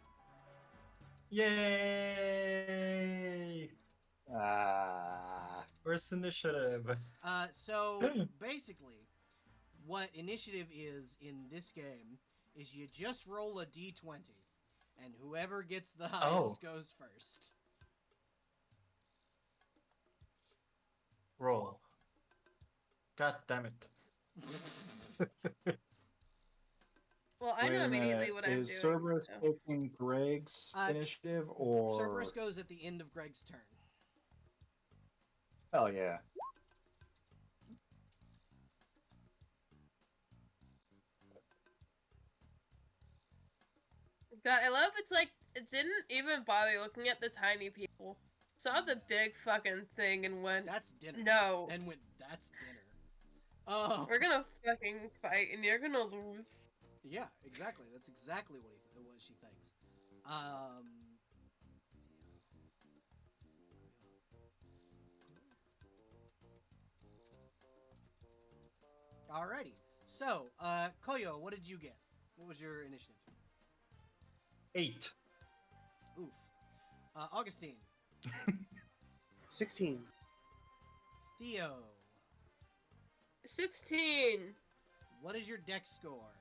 Yay! Where's initiative? So basically, what initiative is in this game is you just roll a d20, and whoever gets the highest Oh. goes first. Roll. God damn it. Well, I Wait know a immediately minute. what I'm Is doing. Cerberus So. taking Greg's initiative, or Cerberus goes at the end of Greg's turn. Hell yeah. God, I love it's like it didn't even bother looking at the tiny people. Saw the big fucking thing and went, That's dinner. no. And went, that's dinner. Oh. We're gonna fucking fight and you're gonna lose. Yeah, exactly. That's exactly what she thinks. Alrighty. So, Koyo, what did you get? What was your initiative? 8. Oof. Augustine. 16. Theo. 16. What is your dex score?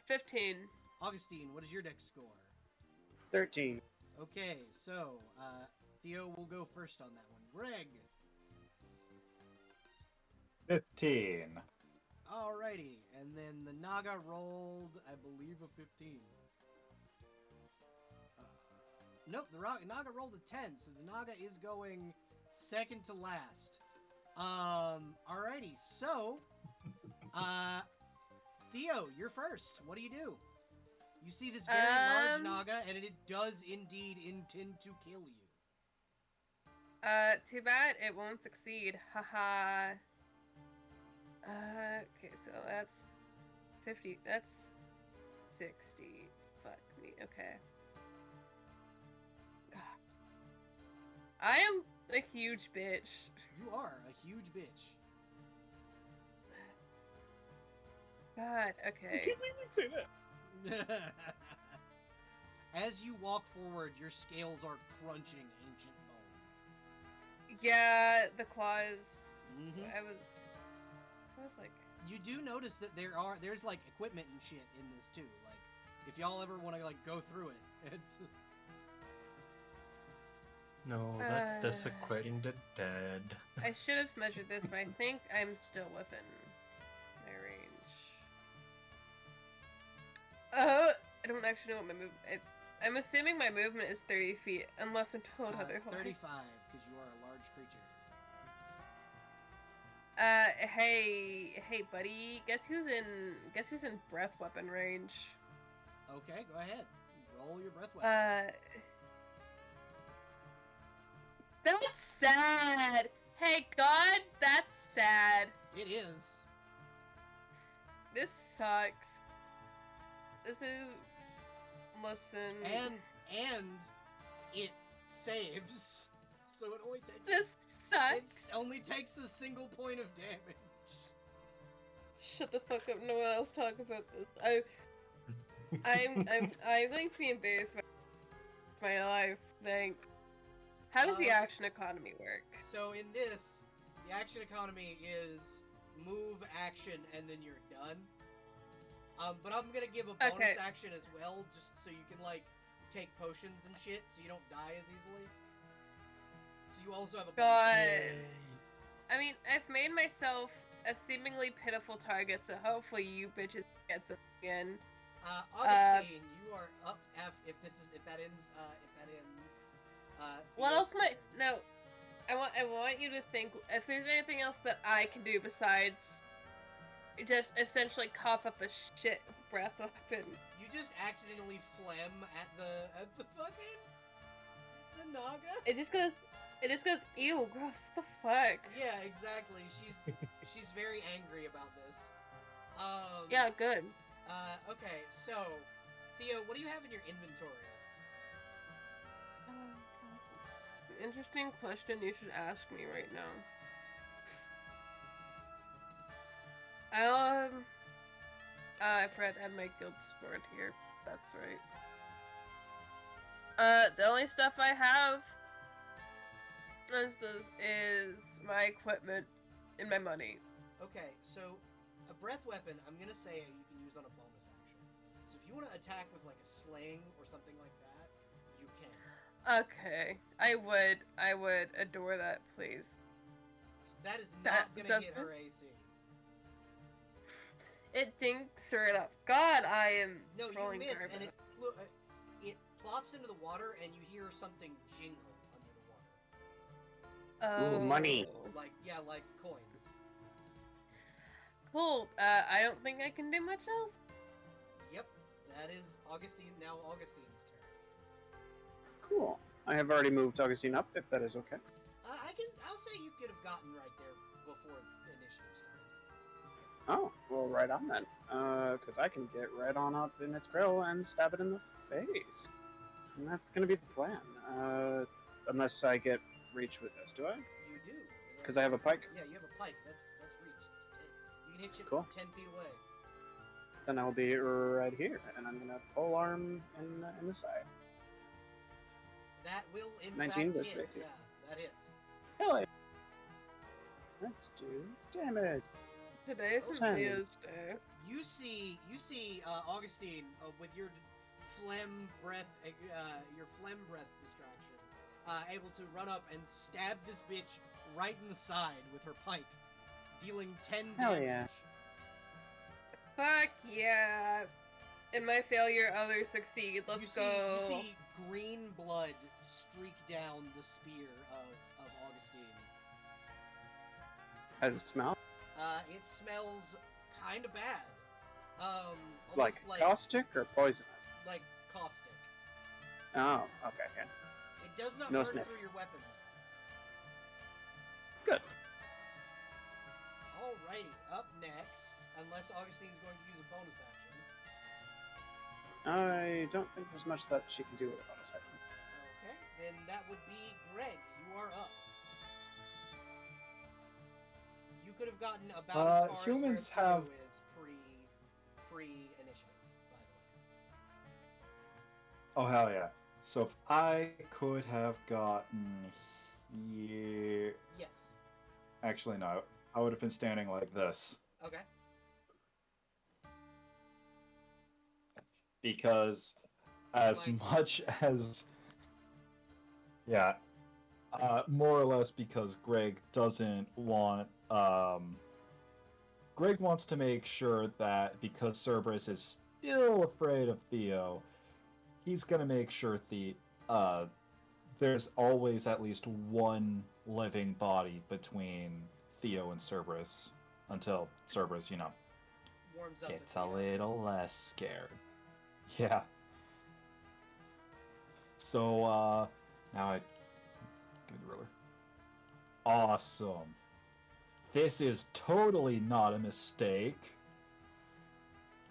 15. Augustine, what is your dex score? 13. Okay, so, Theo will go first on that one. Greg. 15. Alrighty, and then the Naga rolled, I believe, a 15. Nope, the Naga rolled a 10, so the Naga is going second to last. Alrighty, so, Theo, you're first. What do? You see this very large Naga, and it does indeed intend to kill you. Too bad it won't succeed. Haha. Okay, so that's 50. That's 60. Fuck me. Okay. God. I am a huge bitch. You are a huge bitch. God, I okay. can't believe you'd say that. As you walk forward, your scales are crunching ancient bones. Yeah, the claws. Mm-hmm. I was like, You do notice that there's like equipment and shit in this too. Like, if y'all ever want to like go through it. No, that's desecrating the dead. I should have measured this, but I think I'm still within my range. I don't actually know what my movement. I'm assuming my movement is 30 feet, unless I'm told otherwise. 35, because you are a large creature. Hey, buddy. Guess who's in breath weapon range? Okay, go ahead. Roll your breath weapon. That's sad. Hey, God, that's sad. It is. This sucks. This is. Listen. And it saves. So it only takes. This sucks. It only takes a single point of damage. Shut the fuck up. No one else talk about this. I'm going to be embarrassed by my life. Thanks. How does the action economy work? So in this, the action economy is move, action, and then you're done. But I'm gonna give a bonus action as well, just so you can like take potions and shit, so you don't die as easily. So you also have a bonus. I mean, I've made myself a seemingly pitiful target, so hopefully you bitches get some again. Augustine, you are up if that ends. What else might no? I want you to think if there's anything else that I can do besides just essentially cough up a shit breath weapon. You just accidentally phlegm at the fucking the Naga. It just goes. Ew, gross. What the fuck? Yeah, exactly. She's very angry about this. Yeah, good. Okay, so Theo, what do you have in your inventory? Interesting question you should ask me right now. I forgot to add my guild sword here. That's right. The only stuff I have is my equipment. in my money. Okay, so a breath weapon, I'm gonna say you can use on a bonus action. So if you want to attack with like a sling or something like that, you can. Okay, I would adore that, please. So that is That not gonna does hit it? her AC. It dinks her it up. God, I am No, you rolling miss, garbage. and it plops into the water, and you hear something jingle under the water. Oh, money. Like coins. Cool. I don't think I can do much else. Yep, that is Augustine's turn. Cool. I have already moved Augustine up, if that is okay. I'll say you could have gotten right there before initiative started. Oh, well, right on then. Because I can get right on up in its grill and stab it in the face. And that's gonna be the plan. Unless I get reach with this, do I? You do. Because I have a pike. Yeah, you have a pike. That's reach. It's 10. You can hit shit Cool. from 10 feet away. Then I will be right here, and I'm gonna pole arm in the side. That will in 19 fact versus hit. 18. Yeah, that hits. Hell yeah. Let's do damage. Today's 10. Cynthia's day. You see, Augustine, with your phlegm breath distraction, able to run up and stab this bitch right in the side with her pike, dealing 10 Hell damage. yeah. Fuck yeah. In my failure, others succeed. Let's go. You see green blood streak down the spear of Augustine. Has it smell? It smells kind of bad. Almost Like caustic or poisonous? like caustic. Oh, okay, yeah. It does not No hurt sniff. through your weapon. Good. Alrighty, up next, unless Augustine's going to use a bonus action. I don't think there's much that she can do with a bonus action. Okay, then that would be Greg. You are up. You could have gotten about as far humans as where have- Theo is pre-initiative, by the way. Oh hell yeah! So if I could have gotten here, Yes. actually no, I would have been standing like this Okay. because as Like- much as yeah, more or less because Greg doesn't want Greg wants to make sure that because Cerberus is still afraid of Theo, he's gonna make sure there's always at least one living body between Theo and Cerberus until Cerberus, Warms up. gets at a Theo. little less scared. Yeah. So now I give me the ruler. Awesome. This is totally not a mistake.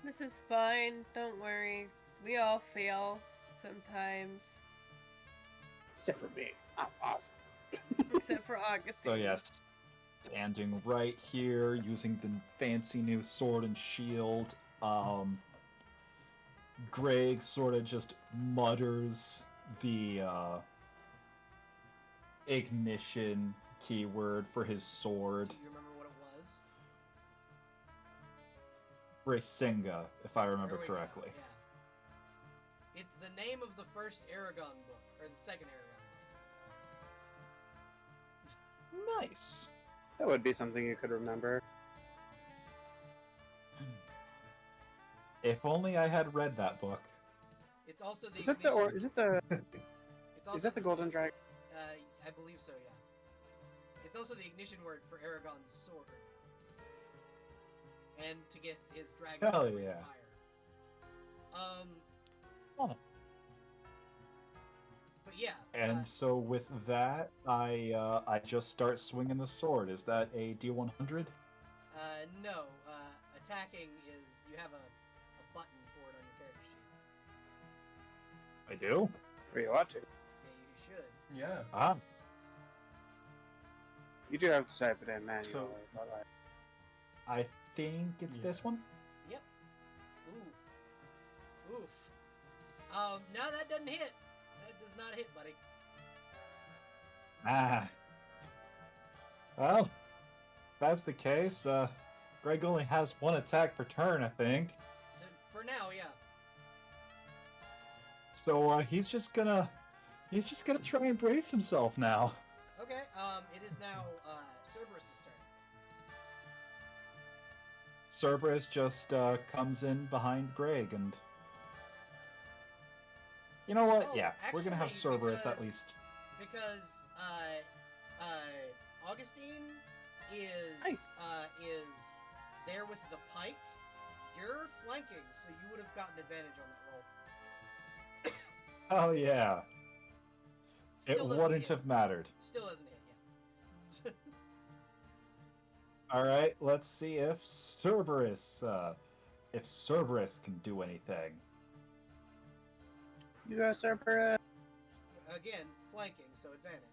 This is fine. Don't worry. We all fail sometimes. Except for me. I'm awesome. Except for Augustine. So yes, standing right here, using the fancy new sword and shield. Greg sort of just mutters the ignition keyword for his sword. Do you remember what it was? Rasenga, if I remember There we go, correctly. yeah. It's the name of the first Aragon book, or the second Aragon book. Nice. That would be something you could remember. If only I had read that book. It's also the Is it the or is it the It's also is that the golden dragon? I believe so, yeah. It's also the ignition word for Aragon's sword. And to get his dragon Hell to breathe yeah. fire. Oh. But yeah. And so with that, I just start swinging the sword. Is that a D100? No. Attacking is you have a button for it on your character sheet. I do. Or you ought to. Yeah, you should. Yeah. Ah, You do have to type it in manually. So- but I think it's Yeah. this one. Yep. Oof. No, that doesn't hit. That does not hit, buddy. Ah. Well, that's the case, Greg only has one attack per turn, I think. So for now, yeah. So he's just gonna try and brace himself now. Okay. It is now Cerberus' turn. Cerberus just comes in behind Greg, and you know what? Oh, Yeah, we're gonna have actually, Cerberus at because- least. Because Augustine Hi. is there with the pike. You're flanking, so you would have gotten advantage on that roll. Oh yeah, it Still doesn't wouldn't hit. have mattered. Still doesn't hit. All right, let's see if Cerberus can do anything. You go, Cerberus. Again, flanking, so advantage.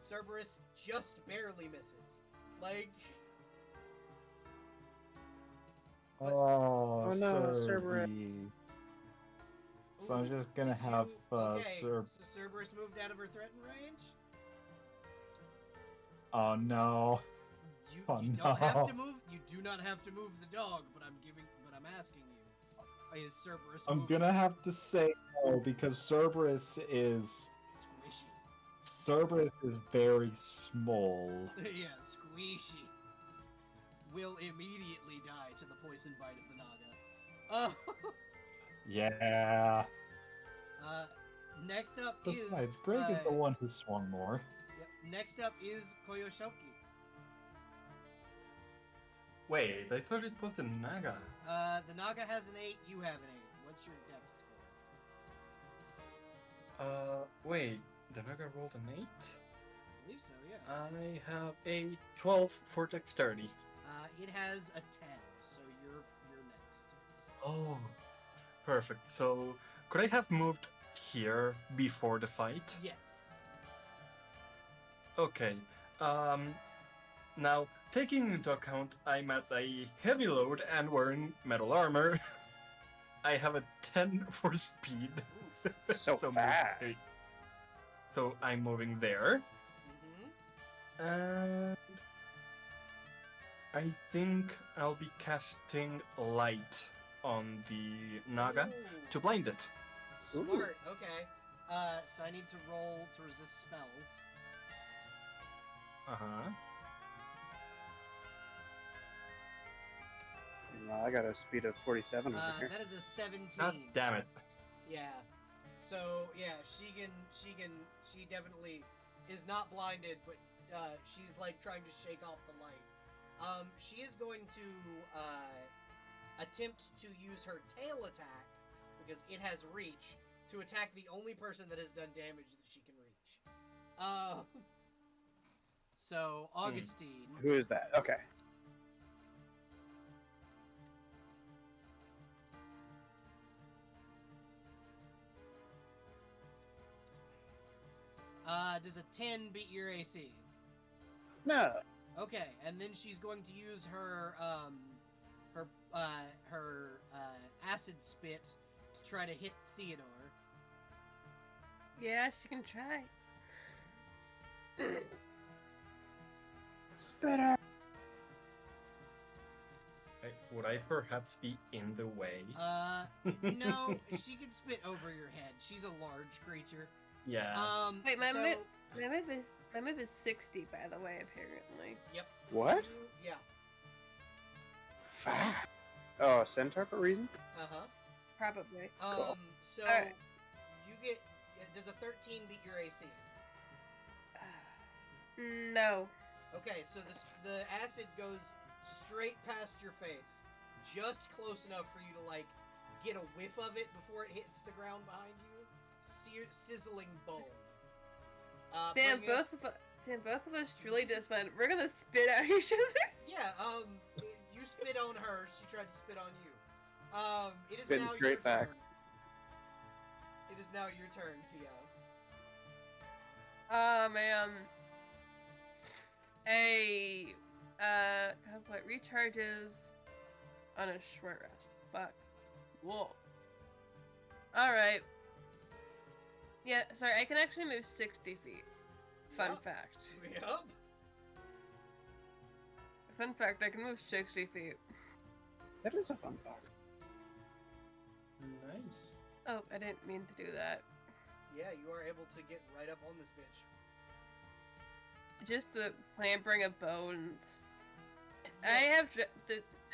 Cerberus just barely misses. Like, Oh, no, Cerberus. Cerby. So I'm ooh, just gonna did have you- okay, Cerb. so Cerberus moved out of her threatened range. Oh no. You, Oh, you don't have no. to move. You do not have to move the dog, but I'm asking you. Is Cerberus I'm moving? gonna have to say no because Cerberus is Squishy. very small. Yeah, squishy. Will immediately die to the poison bite of the Naga. Yeah. Next up Besides, is Greg is the one who swung more. Yep. Next up is Koyoshoki. Wait, I thought it was the Naga. The Naga has an 8. You have an 8. What's your dex score? Wait, the Naga rolled an 8? I believe so. Yeah. I have a 12 for dexterity. It has a 10. So you're next. Oh, perfect. So, could I have moved here before the fight? Yes. Okay. Now, taking into account I'm at a heavy load and wearing metal armor, I have a 10 for speed. So move- fast. So I'm moving there. Mm-hmm. And I think I'll be casting light on the Naga to blind it. Smart. Okay. So I need to roll to resist spells. Uh-huh. Well, I got a speed of 47 over here. That is a 17. God damn it. Yeah. So yeah, she definitely is not blinded, but she's like trying to shake off the light. She is going to attempt to use her tail attack because it has reach to attack the only person that has done damage that she can reach. So Augustine. Who is that? Okay. Does a 10 beat your AC? No. Okay, and then she's going to use her acid spit to try to hit Theodore. Yeah, she can try. Spitter. Would I perhaps be in the way? No, she can spit over your head. She's a large creature. Yeah. Wait, my so, move is 60, by the way, apparently. Yep. What? Yeah. Fast. Oh, a centaur for reasons? Uh-huh. Probably. Cool. So Alright. you get does a 13 beat your AC? No. Okay, so the acid goes straight past your face, just close enough for you to like get a whiff of it before it hits the ground behind you. Sizzling bone. Damn, bringing us- both of us truly just went, we're gonna spit at each other. Yeah. You spit on her. She tried to spit on you. It is Spitting now straight your facts. turn. It is now your turn, Theo. Oh man. What recharges on a short rest. Fuck. Whoa. Alright. Yeah, sorry, I can actually move 60 feet Fun Yup. fact. Yep. Fun fact, I can move 60 feet. That is a fun fact. Nice. Oh, I didn't mean to do that. Yeah, you are able to get right up on this bitch. Just the clambering of bones. I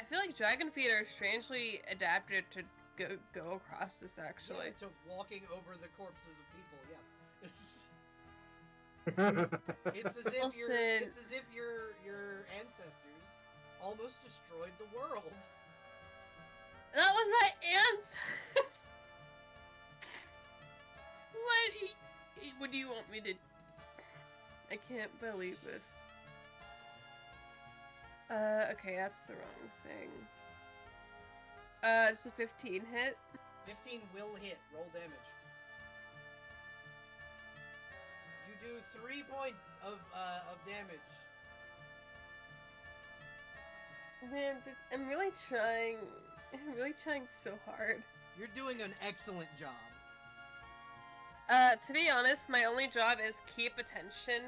feel like dragon feet are strangely adapted to go across this actually. Yeah, to walking over the corpses of people. Yeah. It's as if your ancestors almost destroyed the world. That was my ancestors. What do you want me to? I can't believe this. Okay, that's the wrong thing. It's a 15 hit. 15 will hit. Roll damage. You do 3 points of damage. Man, I'm really trying. I'm really trying so hard. You're doing an excellent job. To be honest, my only job is keep attention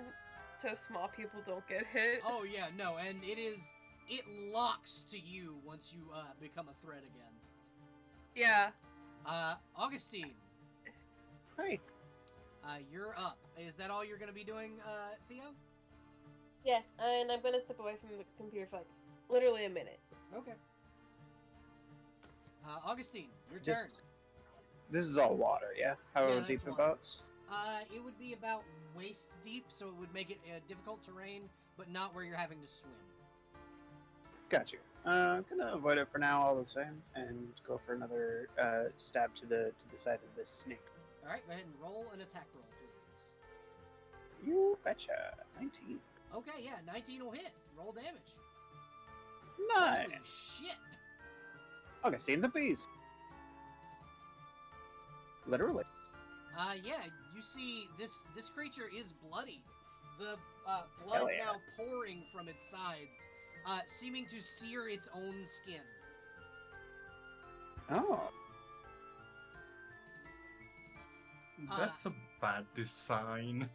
so small people don't get hit. Oh yeah, no, and it locks to you once you become a threat again. Yeah. Augustine. Hi. You're up. Is that all you're gonna be doing, Theo? Yes, and I'm gonna step away from the computer for like literally a minute. Okay. Augustine, your turn. This is all water, yeah? How Yeah, that's deep the water. boats? It would be about waist deep, so it would make it difficult terrain, but not where you're having to swim. Got you. I'm gonna avoid it for now, all the same, and go for another stab to the side of this snake. All right, go ahead and roll an attack roll, please. You betcha. 19. Okay, yeah, 19 will hit. Roll damage. 9. Holy shit! Augustine's a beast. Literally. Yeah, you see, this creature is bloody. The blood Hell yeah. now pouring from its sides, seeming to sear its own skin. Oh. That's a bad design.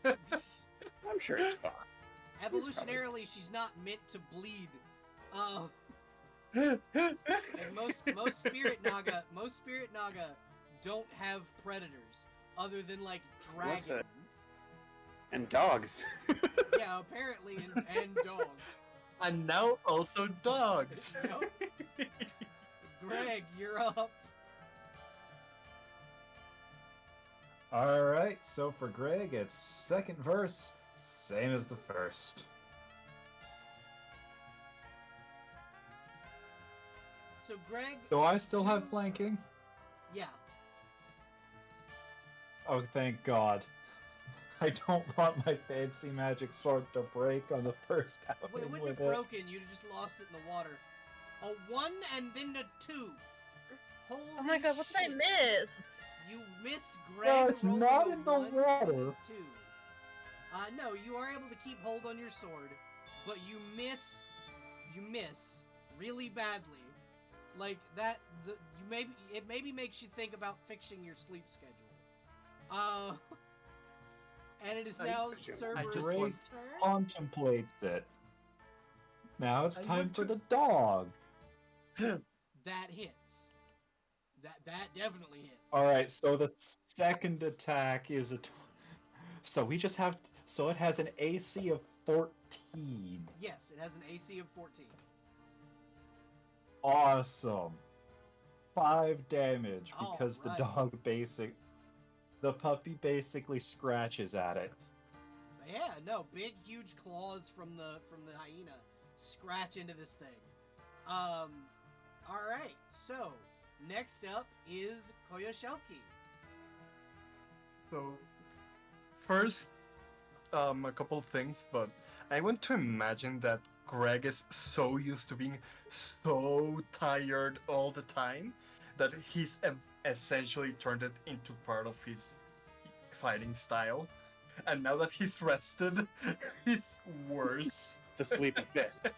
I'm sure it's fine. Evolutionarily, she's not meant to bleed. And most spirit naga don't have predators other than like What's dragons. And dogs. Yeah, apparently, and dogs. And now also dogs. Yep. Greg, you're up. Alright, so for Greg, it's second verse, same as the first. So Greg, So I still have flanking? yeah, Oh, thank God. I don't want my fancy magic sword to break on the first it outing wouldn't with have it. broken. You'd have just lost it in the water. A 1 and then a 2. Holy Oh my god, what did I shit. miss? You missed Greg. No, it's rolling not a in the 1 and a water. 2. No, you are able to keep hold on your sword, but you miss really badly. Like that, it maybe makes you think about fixing your sleep schedule. And it is now Cerberus' Greg turn. contemplates it. Now it's I time want for to- the dog. That hits. That definitely hits. Alright, so the second attack is a... So we just have... So it has an AC of 14. Yes, it has an AC of 14. Awesome. 5 damage because Alright. the puppy basically scratches at it. Yeah, no, big huge claws from the hyena scratch into this thing. All right. So next up is Koyoshelki. So, first, a couple things, but I want to imagine that Greg is so used to being so tired all the time that he's essentially turned it into part of his fighting style. And now that he's rested, he's worse. The sleepy fist.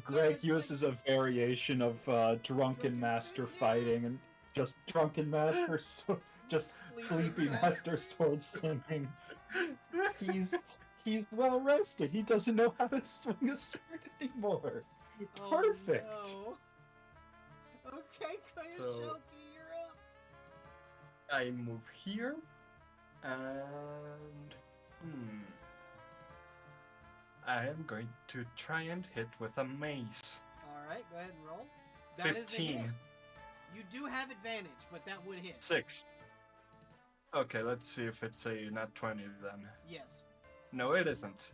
Greg it's uses a variation of Drunken Master fighting and just Drunken Master Just Sleeping sleepy master. master sword swinging. He's well rested. He doesn't know how to swing a sword anymore. Oh, Perfect. no. Okay, So- Koyoshoki, you're up. I move here, and I am going to try and hit with a mace. All right, go ahead and roll. That is a 15. hit. You do have advantage, but that would hit. 6. Okay, let's see if it's a nat 20 then. Yes. No, it isn't.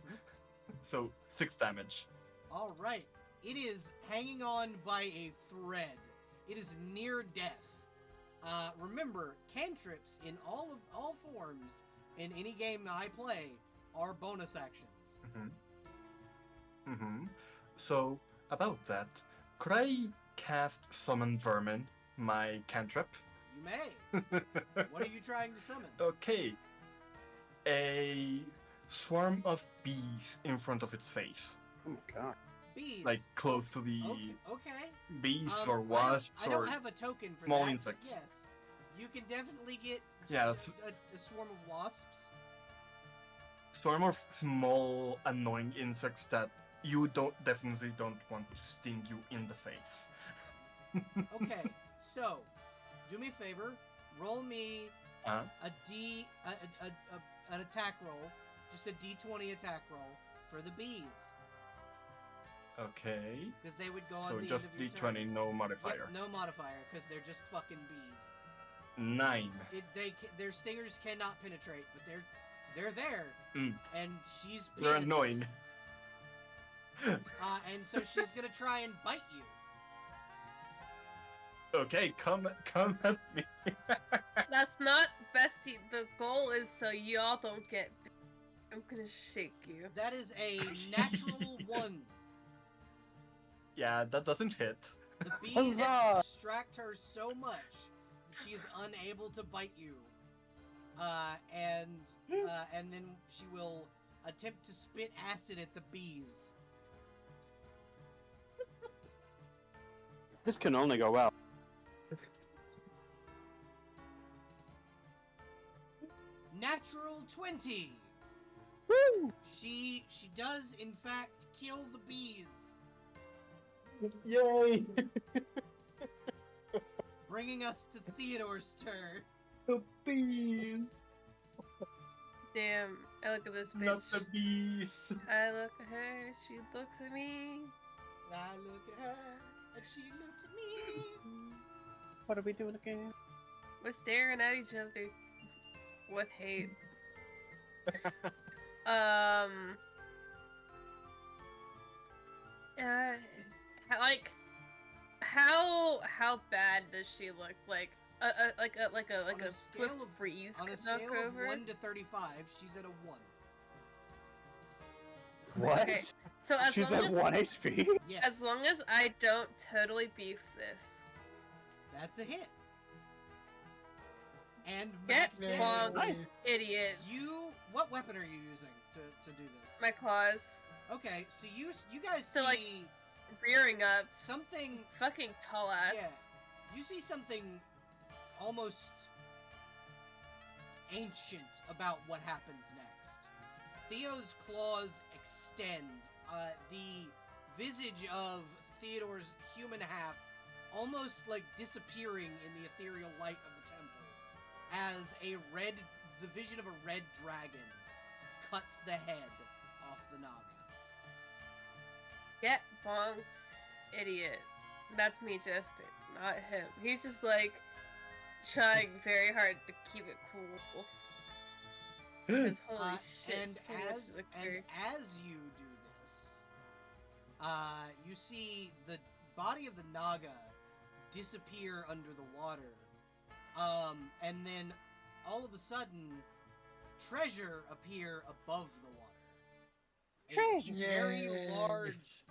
So 6 damage. All right. It is hanging on by a thread. It is near death. Remember, cantrips in all forms in any game I play are bonus actions. So about that, could I cast Summon Vermin, my cantrip? You may. What are you trying to summon? Okay. A swarm of bees in front of its face. Oh my god. Bees. Like close to the Okay. bees or I wasps don't or have a token for small that. insects. Yes. You can definitely get Yeah, a swarm of wasps. swarm of small annoying insects that you definitely don't want to sting you in the face. Okay, so do me a favor. Roll me Uh-huh. an attack roll, just a D20 attack roll for the bees, Okay. because they would go on So the just end of your D20, turn. no Yep, modifier. no modifier, because they're just fucking bees. 9. Their stingers cannot penetrate, but they're there, Mm. and she's pissed. They're annoying. And so she's gonna try and bite you. Okay, come at me. That's not bestie. The goal is so y'all don't get. I'm gonna shake you. That is a natural 1. Yeah, that doesn't hit. The bees Huzzah! distract her so much that she is unable to bite you. And then she will attempt to spit acid at the bees. This can only go well. Natural 20. Woo! She does in fact kill the bees, Yay! bringing us to Theodore's turn. The bees. Damn. I look at this bitch. Not the bees. I look at her. She looks at me. I look at her and she looks at me. What are we doing again? We're staring at each other with hate. Like, how bad does she look? Like a On a swift scale of- breeze On a could knock scale her of over. 1 to 35, she's at a 1. What? Okay, so as She's long at as 1 HP? Yes. as long as I don't totally beef this, That's a hit. And get max damage. bonked, Nice. idiots. What weapon are you using to do this? My claws Okay, so you guys So, see like, rearing up, something. fucking tall ass. Yeah, you see something almost ancient about what happens next. Theo's claws extend. The visage of Theodore's human half almost like disappearing in the ethereal light of the temple as the vision of a red dragon cuts the head off the Naga. Get bonked, idiot. That's me, Jester, not him. He's just like trying very hard to keep it cool. 'Cause holy shit, and so much as is occurring. you do this, you see the body of the Naga disappear under the water, and then all of a sudden, treasure appear above the water. Treasure! A very Yay. large,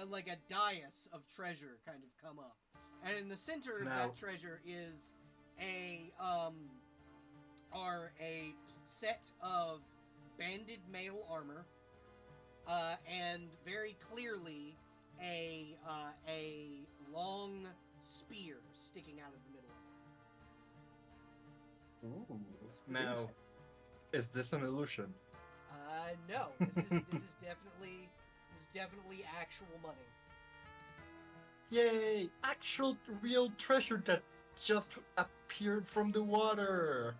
like a dais of treasure, kind of come up, and in the center of Now- that treasure is a set of banded mail armor, and very clearly a long spear sticking out of the middle of Ooh. Spooky Now, music. is this an illusion? No. This is definitely actual money. Yay! Actual real treasure that just appeared from the water.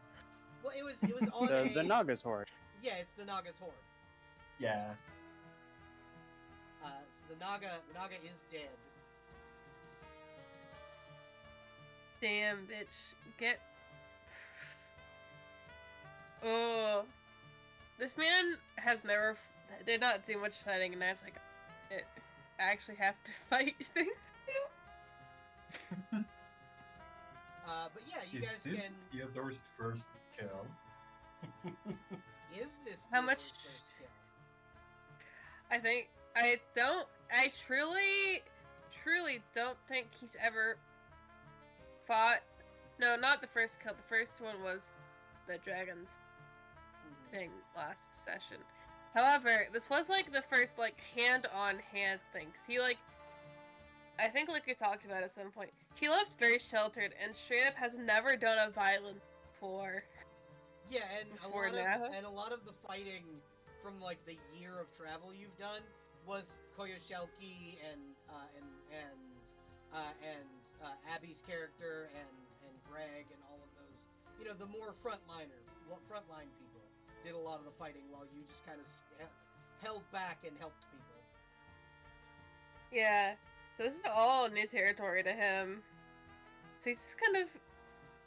Well, it was on The Naga's horde. Yeah, it's the Naga's horde. Yeah. So the Naga is dead. Damn, bitch. Get. Oh. This man has never. Did not do much fighting, and I was like, I actually have to fight things too. But yeah, you Is guys this can. Theodore's first kill? Is this How Theodore's much- first kill? I truly don't think he's ever fought. No, not the first kill. The first one was the dragons thing last session. However, this was like the first like hand-on-hand thing. 'Cause he like, I think like we talked about at some point, he left very sheltered and straight up has never done a violent before. Yeah, and Before now? a lot of the fighting from like the year of travel you've done was Koyoshelki and Abby's character and Greg and all of those. You know, the more frontline people did a lot of the fighting while you just kind of held back and helped people. Yeah, so this is all new territory to him. So he's just kind of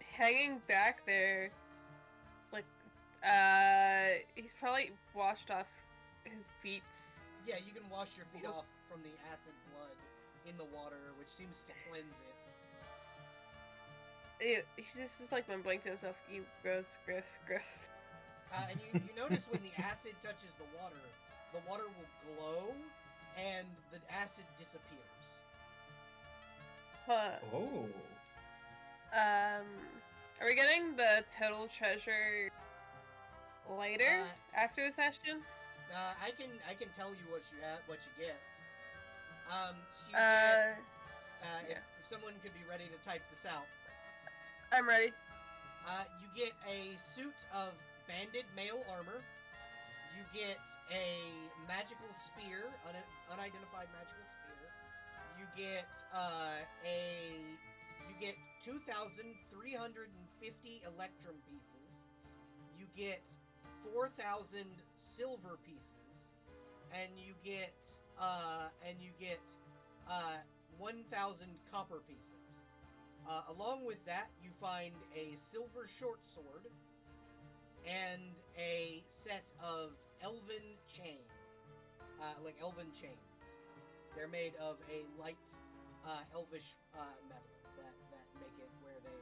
hanging back there. Like, he's probably washed off his feet. Yeah, you can wash your feet off from the acid blood in the water, which seems to cleanse it. He's just like mumbling to himself, "You gross, gross, gross." And you notice when the acid touches the water will glow, and the acid disappears. Huh. Oh. Are we getting the total treasure later after the session? I can tell you what you get. So you get, if someone could be ready to type this out. I'm ready. You get a suit of banded male armor. You get a magical spear, unidentified magical spear. You get 2,350 electrum pieces. You get 4,000 silver pieces, and you get 1,000 copper pieces. Along with that, you find a silver short sword and a set of elven chain, like elven chains. They're made of a light elvish metal that make it where they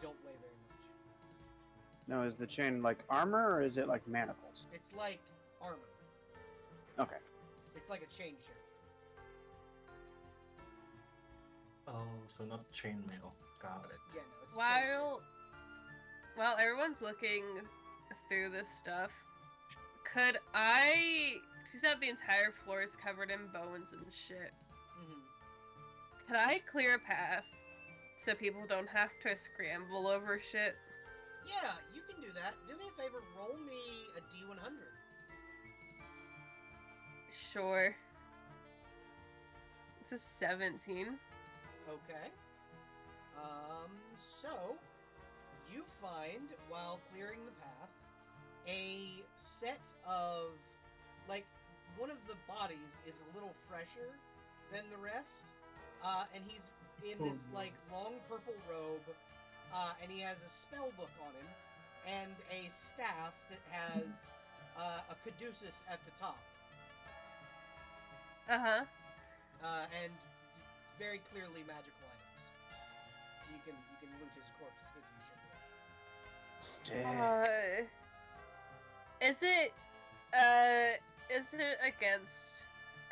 don't weigh very much. Now, is the chain like armor or is it like manacles? It's like armor. Okay. It's like a chain shirt. Oh, so not chainmail. Got it. Yeah, no, it's a chain shirt. While everyone's looking through this stuff, could I? Since that the entire floor is covered in bones and shit, could I clear a path so people don't have to scramble over shit? Yeah, you can do that. Do me a favor, roll me a D100. Sure. It's a 17. Okay. So you find while clearing the path a set of like one of the bodies is a little fresher than the rest, and he's in this like long purple robe, and he has a spell book on him and a staff that has a caduceus at the top. And very clearly magical items. So you can loot his corpse if you should. Stay. Is it against?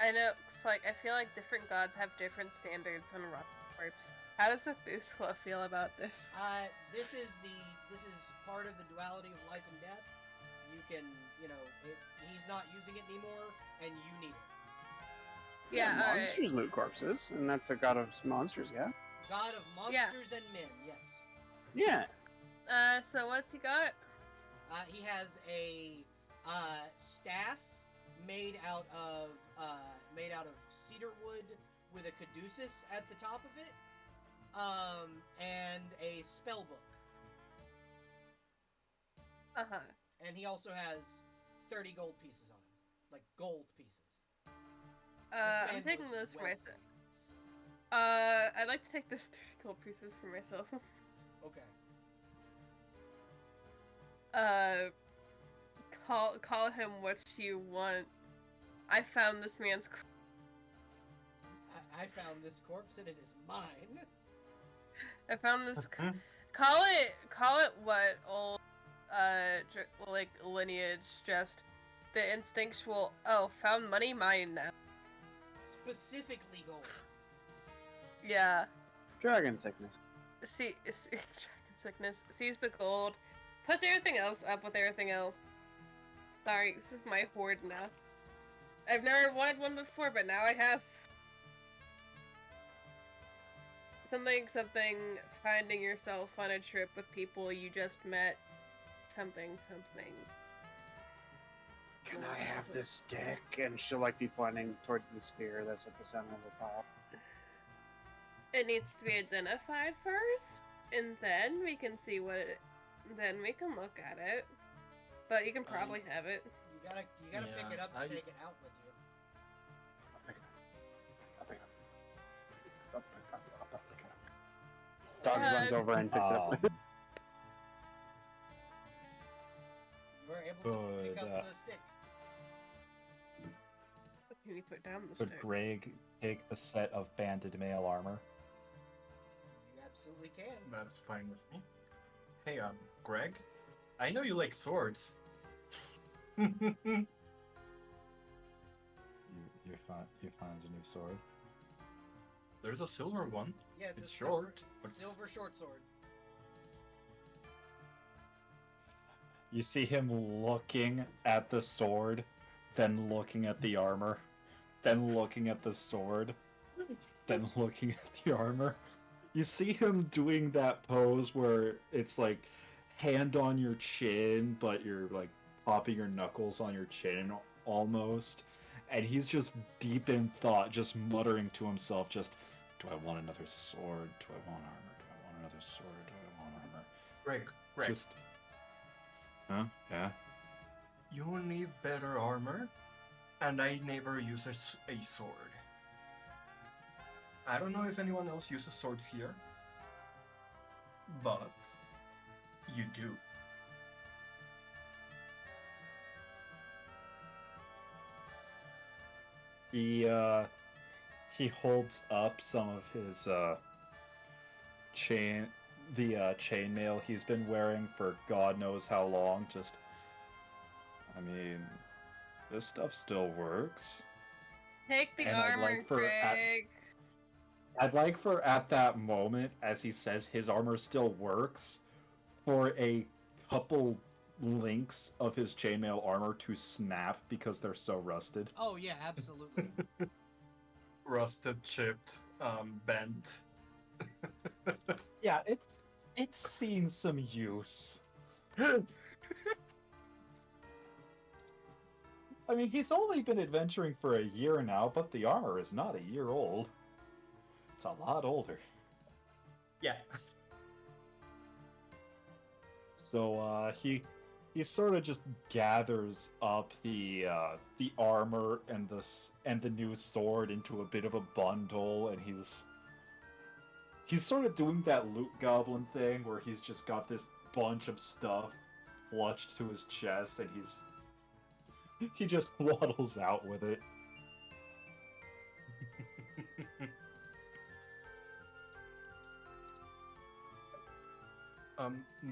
I know, it's like I feel like different gods have different standards on rock corpse. How does Methuselah feel about this? This is part of the duality of life and death. You can, he's not using it anymore, and you need it. Yeah, monsters loot corpses, and that's the god of monsters, yeah? God of monsters and men, yes. Yeah. So what's he got? He has a staff made out of cedar wood with a caduceus at the top of it, and a spell book. Uh-huh. And he also has 30 gold pieces on him, like gold pieces. This I'm man taking was this for wealthy. myself. I'd like to take this 30 gold pieces for myself. Okay. Call him what you want. I found this man's. I found this corpse and it is mine. I found this. Call it what old like lineage, just the instinctual. Oh, found money, mine now. Specifically gold. Yeah. Dragon sickness. See, dragon sickness. Sees the gold. Puts everything else up with everything else. Sorry, this is my hoard now. I've never wanted one before, but now I have. Something, finding yourself on a trip with people you just met. Something. Can I have this stick? And she'll like be pointing towards the spear that's at the center of the pile. It needs to be identified first, and then we can see what it. Then we can look at it. But you can probably have it. You gotta pick Yeah, it up and I- take it out with you. I'll pick it up. I'll pick it up. Dog runs over and picks it up. You were able to pick Good, up the stick. Can you put down the Could stick? Greg take the set of banded mail armor? You absolutely can. That's fine with me. Hey, Greg, I know you like swords. You found a new sword. There's a silver one. Yeah, It's a short, but it's- silver short sword. You see him looking at the sword, then looking at the armor, then looking at the sword, then looking at the armor. You see him doing that pose where it's like hand on your chin, but you're like popping your knuckles on your chin almost. And he's just deep in thought, just muttering to himself, just, do I want another sword? Do I want armor? Do I want another sword? Do I want armor? Greg, Just... Huh? Yeah? you need better armor, and I never use a sword. I don't know if anyone else uses swords here, but you do. He holds up some of his chainmail he's been wearing for God knows how long. Just, I mean, this stuff still works. Take the And I'd armor, like for Greg. I'd like for at that moment, as he says his armor still works, for a couple links of his chainmail armor to snap because they're so rusted. Oh yeah, absolutely. Rusted, chipped, bent. Yeah, it's seen some use. I mean, he's only been adventuring for a year now, but the armor is not a year old. It's a lot older. Yeah. So he sort of just gathers up the armor and the new sword into a bit of a bundle, and he's sort of doing that loot goblin thing where he's just got this bunch of stuff clutched to his chest, and he just waddles out with it.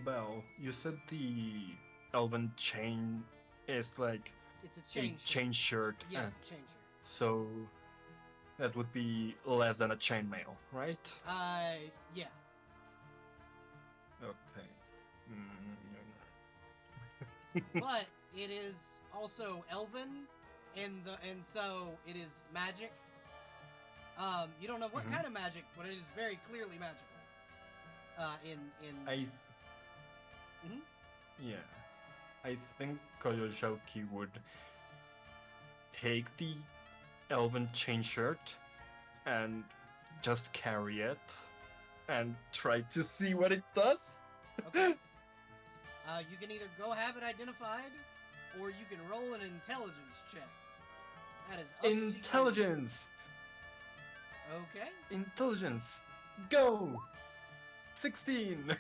Belle, you said the elven chain is like It's a a chain shirt. chain shirt, Yeah, and it's a chain shirt. so that would be less than a chainmail, right? Yeah. Okay. But it is also elven, and so it is magic. You don't know what Mhm. kind of magic, but it is very clearly magical. In I Mhm. Yeah. I think Koyoshoki would take the elven chain shirt and just carry it and try to see what it does. Okay. You can either go have it identified, or you can roll an intelligence check. That is up to you. Intelligence! Okay. Intelligence! Go! 16!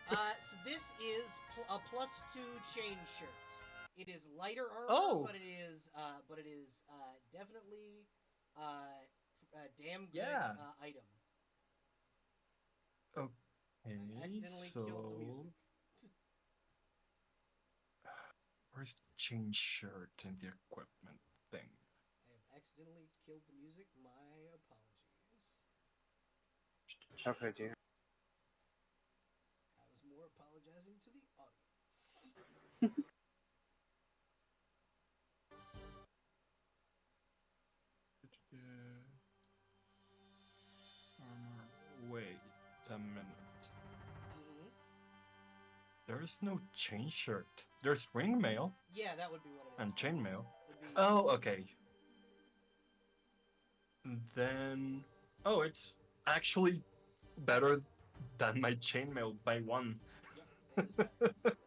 So this is a +2 chain shirt. It is lighter armor, Oh. but it is definitely a damn good Yeah. item. Okay, I accidentally killed the music. Where's the chain shirt in the equipment thing? I have accidentally killed the music. My apologies. Okay, dear. I was more apologizing to the audience. Armor. Wait a minute. Mhm. There's no chain shirt. There's ring mail Yeah, that would be what it is. and chain mail. Would be- Oh, okay. Then, oh, it's actually better than my chainmail by 1. Yep, it is better.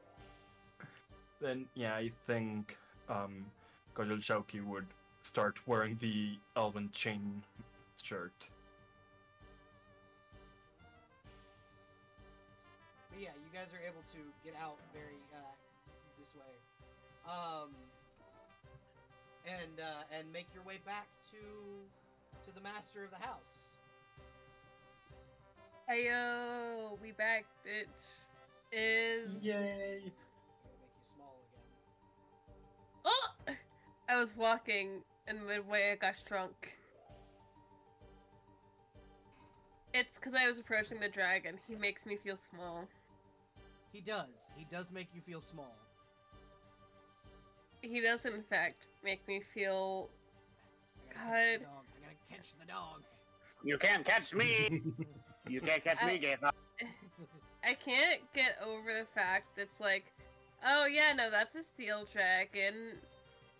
Then, yeah, I think Kajal Shauki would start wearing the elven chain shirt. But yeah, you guys are able to get out very this way, and make your way back to the master of the house. Ayo, we back, bitch. Is Yay! I'm gonna make you small again. Oh! I was walking, and midway I got shrunk. It's because I was approaching the dragon. He makes me feel small. He does. He does make you feel small. He does, in fact, make me feel. I gotta catch the God. dog. I gotta catch the dog. You can't catch me! You can't catch me, Gaither. I can't get over the fact that's like, oh yeah, no, that's a steel dragon,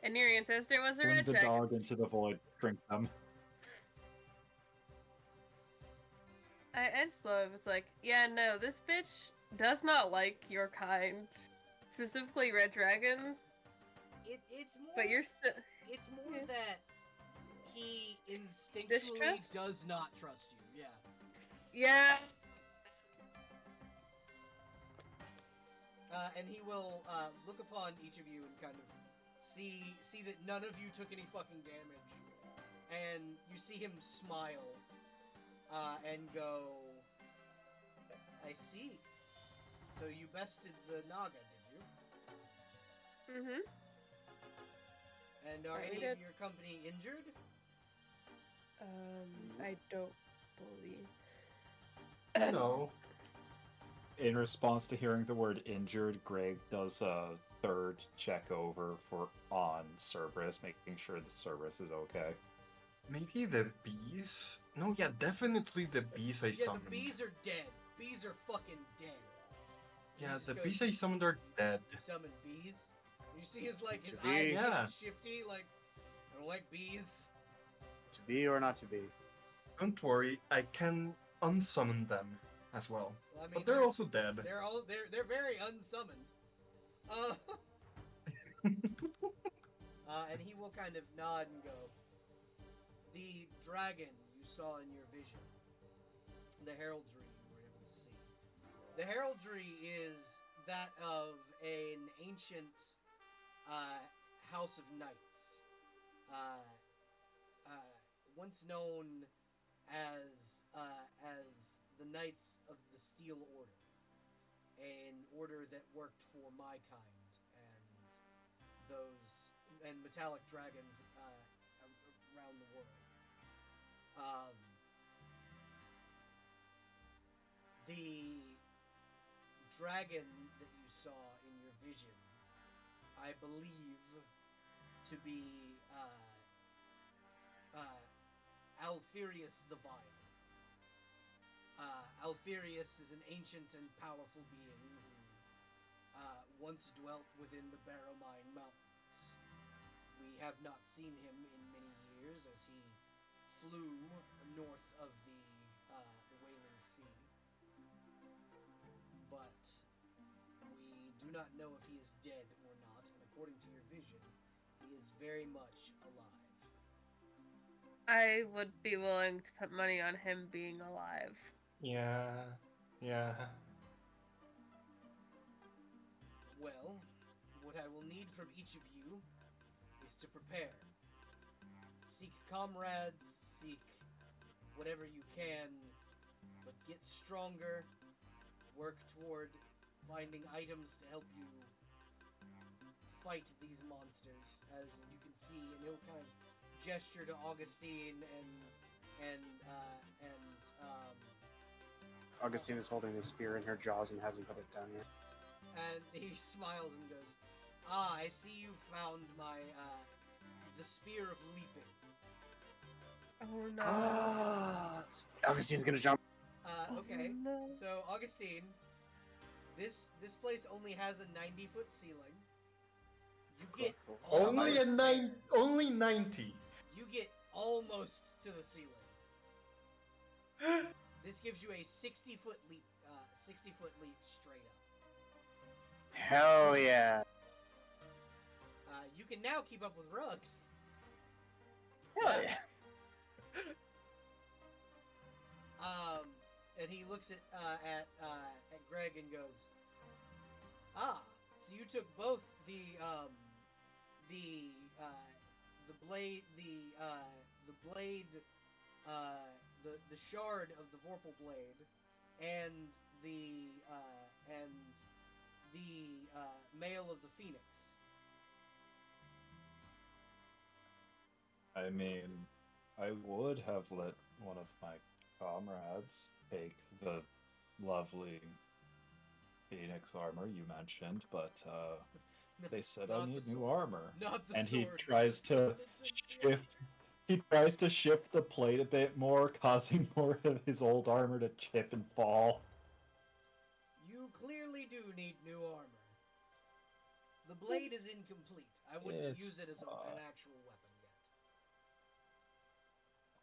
and your ancestor was a Fling red the dragon. dog into the void, drink them. I just love it's like, yeah, no, this bitch does not like your kind, specifically red dragon. It's more. But you're still. It's more Yeah. that he instinctually Distrust? does not trust you. Yeah. Yeah. And he will look upon each of you and kind of see that none of you took any fucking damage, and you see him smile, and go, "I see. So you bested the Naga, did you? Mhm. And are Yeah, we any did. of your company injured?" I don't believe. No. In response to hearing the word injured, Greg does a third check over on Cerberus, making sure that Cerberus is okay. Maybe the bees? No, yeah, definitely the bees I Yeah, summoned. the bees are dead. Bees are fucking dead. And Yeah, he the just bees goes, I summoned are dead. "You summon bees?" You see his like his To be. eyes Yeah. get shifty, like, "I don't like bees." To be or not to be? Don't worry, I can unsummon them as well. Well, I mean, But they're also dead. they're very unsummoned. And he will kind of nod and go, "The dragon you saw in your vision, the heraldry you were able to see. The heraldry is that of an ancient house of knights, once known as the Knights of the Steel Order, an order that worked for my kind and metallic dragons around the world. The dragon that you saw in your vision, I believe to be Alfirius the Vile. Alfirius is an ancient and powerful being who once dwelt within the Barrowmine Mountains. We have not seen him in many years as he flew north of the Wailing Sea. But we do not know if he is dead or not, and according to your vision, he is very much alive. I would be willing to put money on him being alive. Yeah. Yeah. Well, what I will need from each of you is to prepare. Seek comrades, seek whatever you can, but get stronger. Work toward finding items to help you fight these monsters. As you can see, and he'll kind of gesture to Augustine and Augustine is holding the spear in her jaws and hasn't put it down yet. and he smiles and goes, "Ah, I see you found my the spear of leaping." Oh no. Ah, Augustine's gonna jump. Okay. Oh, no. So Augustine, this place only has a 90-foot ceiling. You get Only almost- only 90. You get almost to the ceiling. This gives you a 60-foot leap. 60-foot leap straight up. Hell yeah. You can now keep up with Rugs. Hell yeah. And he looks at Greg and goes, "Ah, so you took both the blade, the shard of the Vorpal blade, and the mail of the Phoenix." I mean, I would have let one of my comrades take the lovely Phoenix armor you mentioned, but they said I Not the need new sword. armor. Not the And sword. he tries to shift the plate a bit more, causing more of his old armor to chip and fall. You clearly do need new armor. The blade is incomplete. I wouldn't It's use it as fine. an actual weapon yet.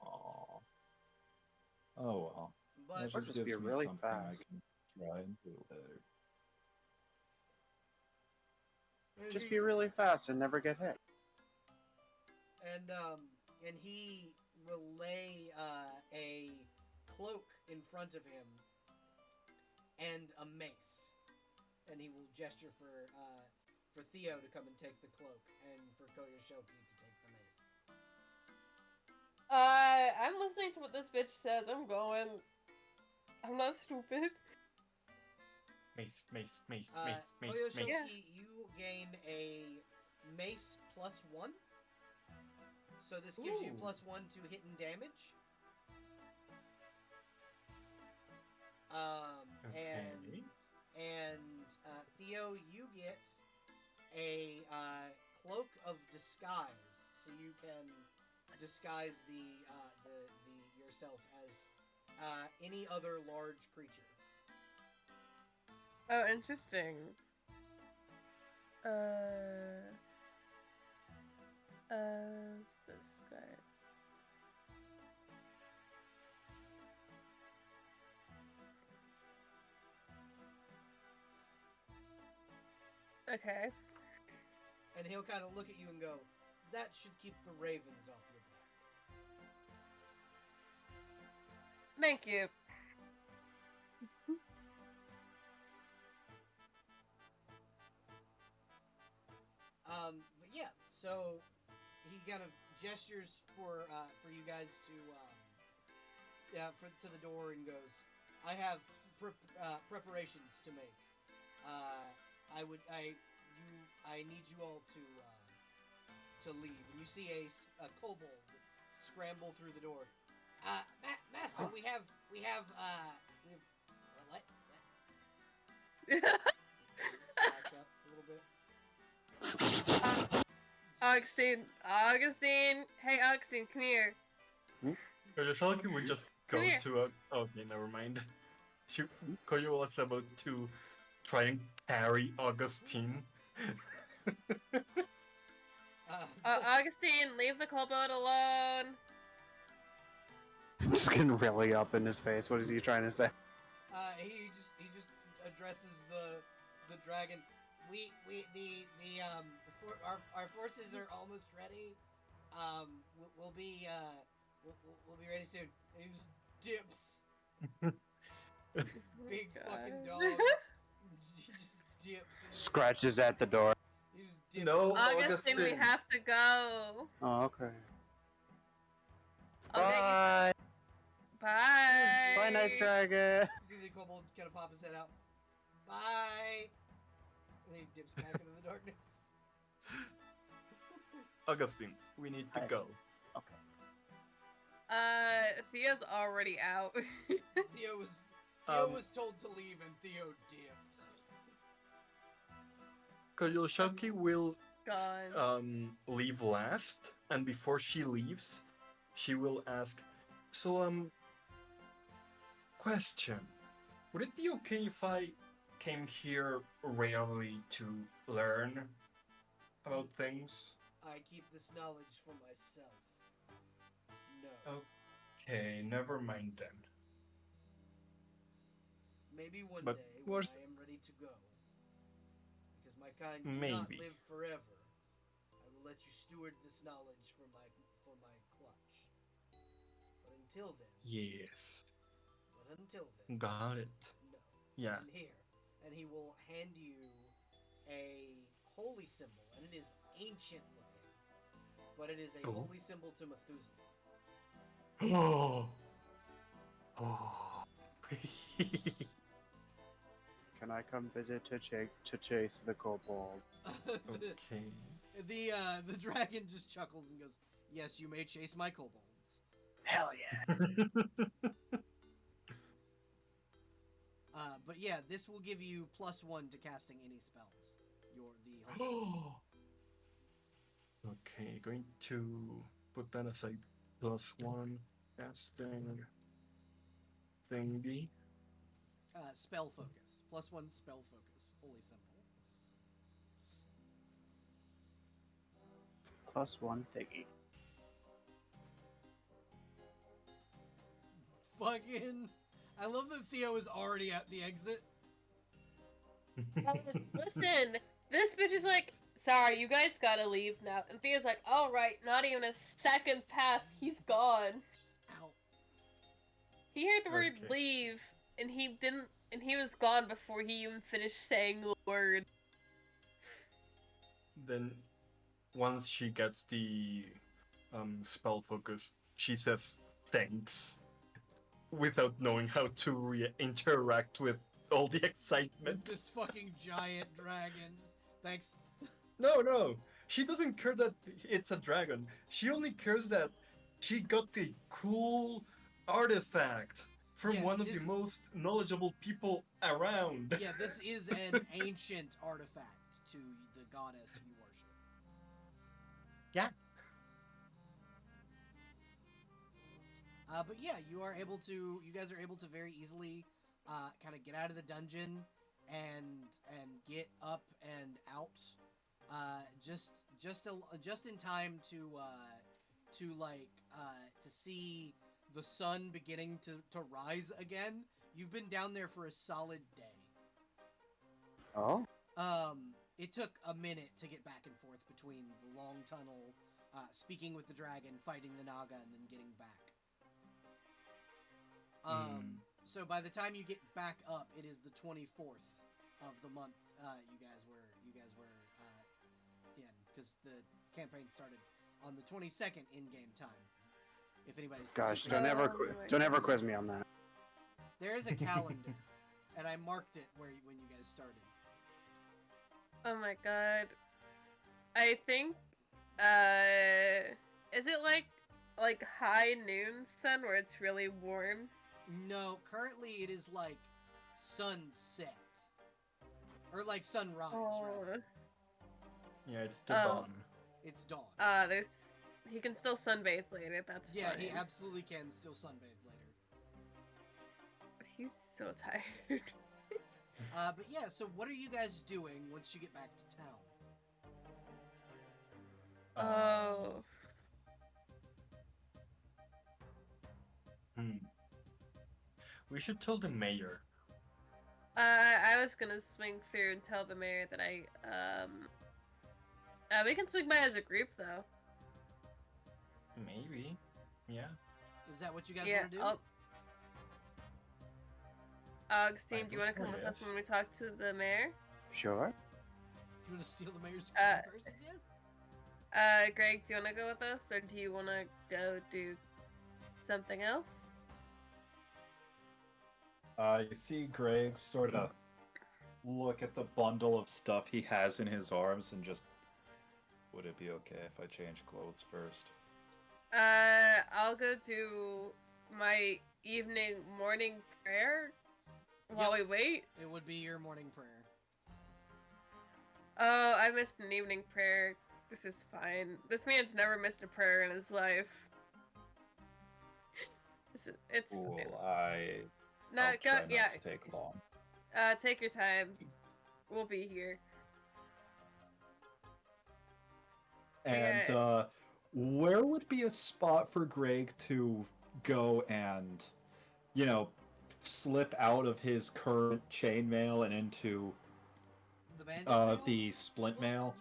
Aww. Oh well. But That Or just just gives be me really something fast. I can try and do later. Just be really fast and never get hit. and he will lay a cloak in front of him and a mace, and he will gesture for Theo to come and take the cloak, and for Koyoshoki to take the mace. I'm listening to what this bitch says. I'm going. I'm not stupid. Mace, mace, mace, Uh, mace, mace, Koyoshoki, mace. Yeah. you gain a mace +1. So this gives you Ooh. +1 to hit and damage. Okay. And Theo, you get a cloak of disguise, so you can disguise the yourself as any other large creature. Oh, interesting. Those guys. Okay. And he'll kind of look at you and go, "That should keep the ravens off your back." Thank you. But yeah, so he kind of gestures for you guys to to the door and goes, "I have preparations to make. I need you all to leave." And you see a kobold scramble through the door. Master, we have what? Backs up a little bit. Augustine. Hey, Augustine, come here. Koyoshaki would just go Come here. to a. Okay, never mind. Koyo was about to try and carry Augustine. Augustine, leave the kobold alone. I'm just getting really up in his face. What is he trying to say? He just addresses the dragon. Our forces are almost ready. We'll be ready soon. And he just dips. Big fucking dog. He just dips. Scratches at the door. He just dips. No, Augustine, we Augustine. have to go. Oh, okay. I'll get Bye. you. Bye. Bye, nice dragon. You see the kobold kind of pop his head out. Bye. And he dips back into the darkness. Augustine, we need to go. Theo's already out. Theo was told to leave, and Theo dipped. Koyoshaki will Gone. leave last, and before she leaves, she will ask, so, question. Would it be okay if I came here rarely to learn about things? I keep this knowledge for myself. No. Okay, never mind then. Maybe one But day when what's- I am ready to go. Because my kind do not Maybe. live forever. I will let you steward this knowledge for my clutch. But until then. Yes. But until then. Got it. No. Yeah. And here. And he will hand you a holy symbol. And it is ancient looking. But it is a Oh. holy symbol to Methuselah. Oh. Oh. Can I come visit to chase the kobold? Okay. The dragon just chuckles and goes, "Yes, you may chase my kobolds." Hell yeah! But yeah, this will give you +1 to casting any spells. The Okay, going to put that aside. +1 casting thingy. spell focus. +1 spell focus. Holy symbol. +1 thingy. Fucking. I love that Theo is already at the exit. Listen, this bitch is like, sorry, you guys gotta leave now. And Theo's like, alright, not even a second past, he's gone. Ow. He heard the word Okay. leave, and he was gone before he even finished saying the word. Then, once she gets the spell focus, she says thanks, without knowing how to interact with all the excitement. This fucking giant dragon. Thanks. No, she doesn't care that it's a dragon. She only cares that she got the cool artifact from Yeah, one of this- the most knowledgeable people around. Yeah, this is an ancient artifact to the goddess you worship. Yeah. But yeah, you guys are able to very easily kind of get out of the dungeon and get up and out just in time to see the sun beginning to rise again. You've been down there for a solid day. Oh? It took a minute to get back and forth between the long tunnel, speaking with the dragon, fighting the Naga, and then getting back. So by the time you get back up, it is the 24th of the month. You guys were in, because the campaign started on the 22nd in-game time. If anybody's Gosh, keeping don't track. ever quiz me on that. There is a calendar, and I marked it when you guys started. Oh my god. I think, is it like high noon sun where it's really warm? No, currently it is like sunset. Or like sunrise, rather. Yeah, it's the Oh. dawn. It's dawn. He can still sunbathe later, that's Yeah, fine. he absolutely can still sunbathe later. He's so tired. But yeah, so what are you guys doing once you get back to town? Oh. We should tell the mayor. I was gonna swing through and tell the mayor that we can swing by as a group though. Maybe. Yeah. Is that what you guys Yeah, want to do? Augustine, I do you want to would come say with us yes. when we talk to the mayor? Sure. You want to steal the mayor's Uh, purse again? Greg, do you want to go with us, or do you want to go do something else? You see Greg sort of look at the bundle of stuff he has in his arms and just. Would it be okay if I change clothes first? I'll go do my morning prayer while we wait. It would be your morning prayer. Oh, I missed an evening prayer. This is fine. This man's never missed a prayer in his life. It's Cool. fine. I'll try not Yeah. to take long. Take your time. We'll be here. And Yeah. where would be a spot for Greg to go and, slip out of his current chainmail and into The banded mail? the splint mail?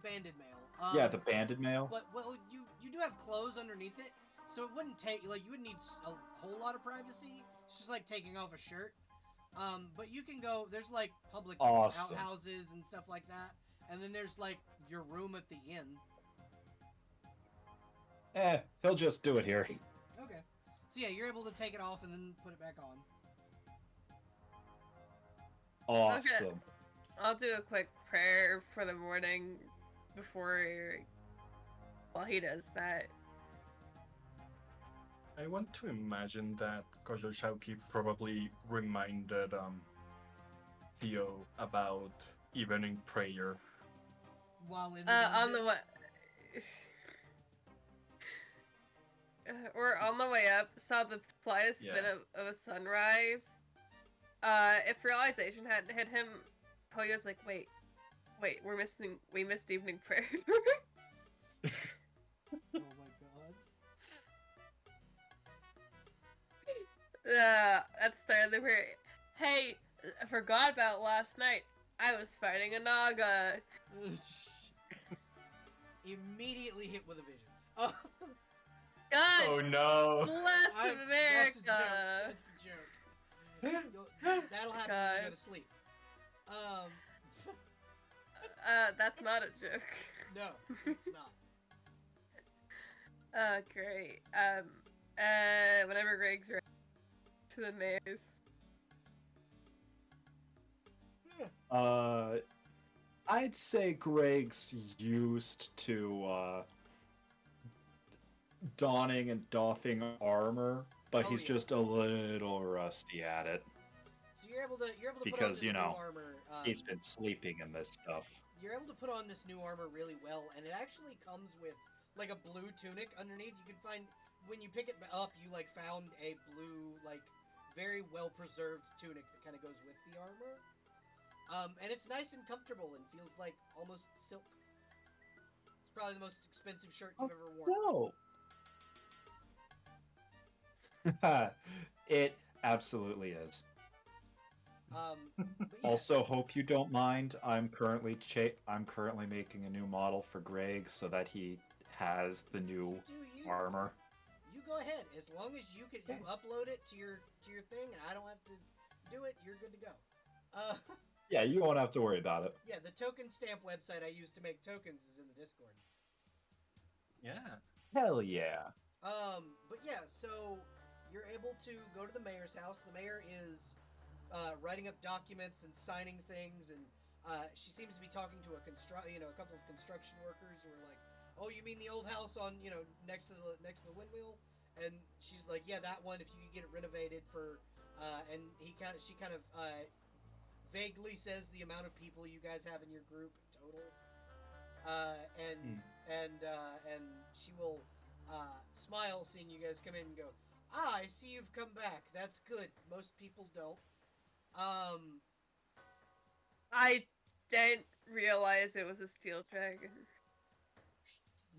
Banded mail. Yeah, the banded mail. But you do have clothes underneath it, so it wouldn't take you wouldn't need a whole lot of privacy. It's just like taking off a shirt. But you can go. There's like public Awesome. outhouses and stuff like that, and then there's like your room at the inn. He'll just do it here. Okay. So yeah, you're able to take it off and then put it back on. Awesome. Okay. I'll do a quick prayer for the morning while he does that. I want to imagine that Kozhorshauki probably reminded Theo about evening prayer. While in the On the dungeon. way. We're on the way up, saw the slightest bit of a sunrise. If realization hadn't hit him, Poyo's like, wait, we missed evening prayer. Oh my god. That's the prayer. Hey, I forgot about last night. I was fighting a Naga. Immediately hit with a vision. Oh, God Oh no! bless America. That's a joke. That'll happen when you go to sleep. That's not a joke. No, it's not. Great. Whenever Greg's ready to the maze. I'd say Greg's used to donning and doffing armor, but Oh, he's yeah. just a little rusty at it. So you're able to put on Because, this new armor. He's been sleeping in this stuff. You're able to put on this new armor really well, and it actually comes with like a blue tunic underneath. You can find when you pick it up, you like found a blue, like very well preserved tunic that kind of goes with the armor. And it's nice and comfortable and feels like almost silk. It's probably the most expensive shirt you've ever worn. No. It absolutely is. But yeah. Also, hope you don't mind. I'm currently making a new model for Greg so that he has the new armor. You go ahead. As long as you upload it to your thing, and I don't have to do it, you're good to go. Yeah, you won't have to worry about it. Yeah, the token stamp website I use to make tokens is in the Discord. Yeah. Hell yeah. But yeah, so you're able to go to the mayor's house. The mayor is writing up documents and signing things, and she seems to be talking to a couple of construction workers who are like, "Oh, you mean the old house on next to the windmill?" And she's like, "Yeah, that one. If you could get it renovated for," and she kind of vaguely says the amount of people you guys have in your group total, and she will smile seeing you guys come in and go, "Ah, I see you've come back. That's good. Most people don't." I didn't realize it was a steel dragon.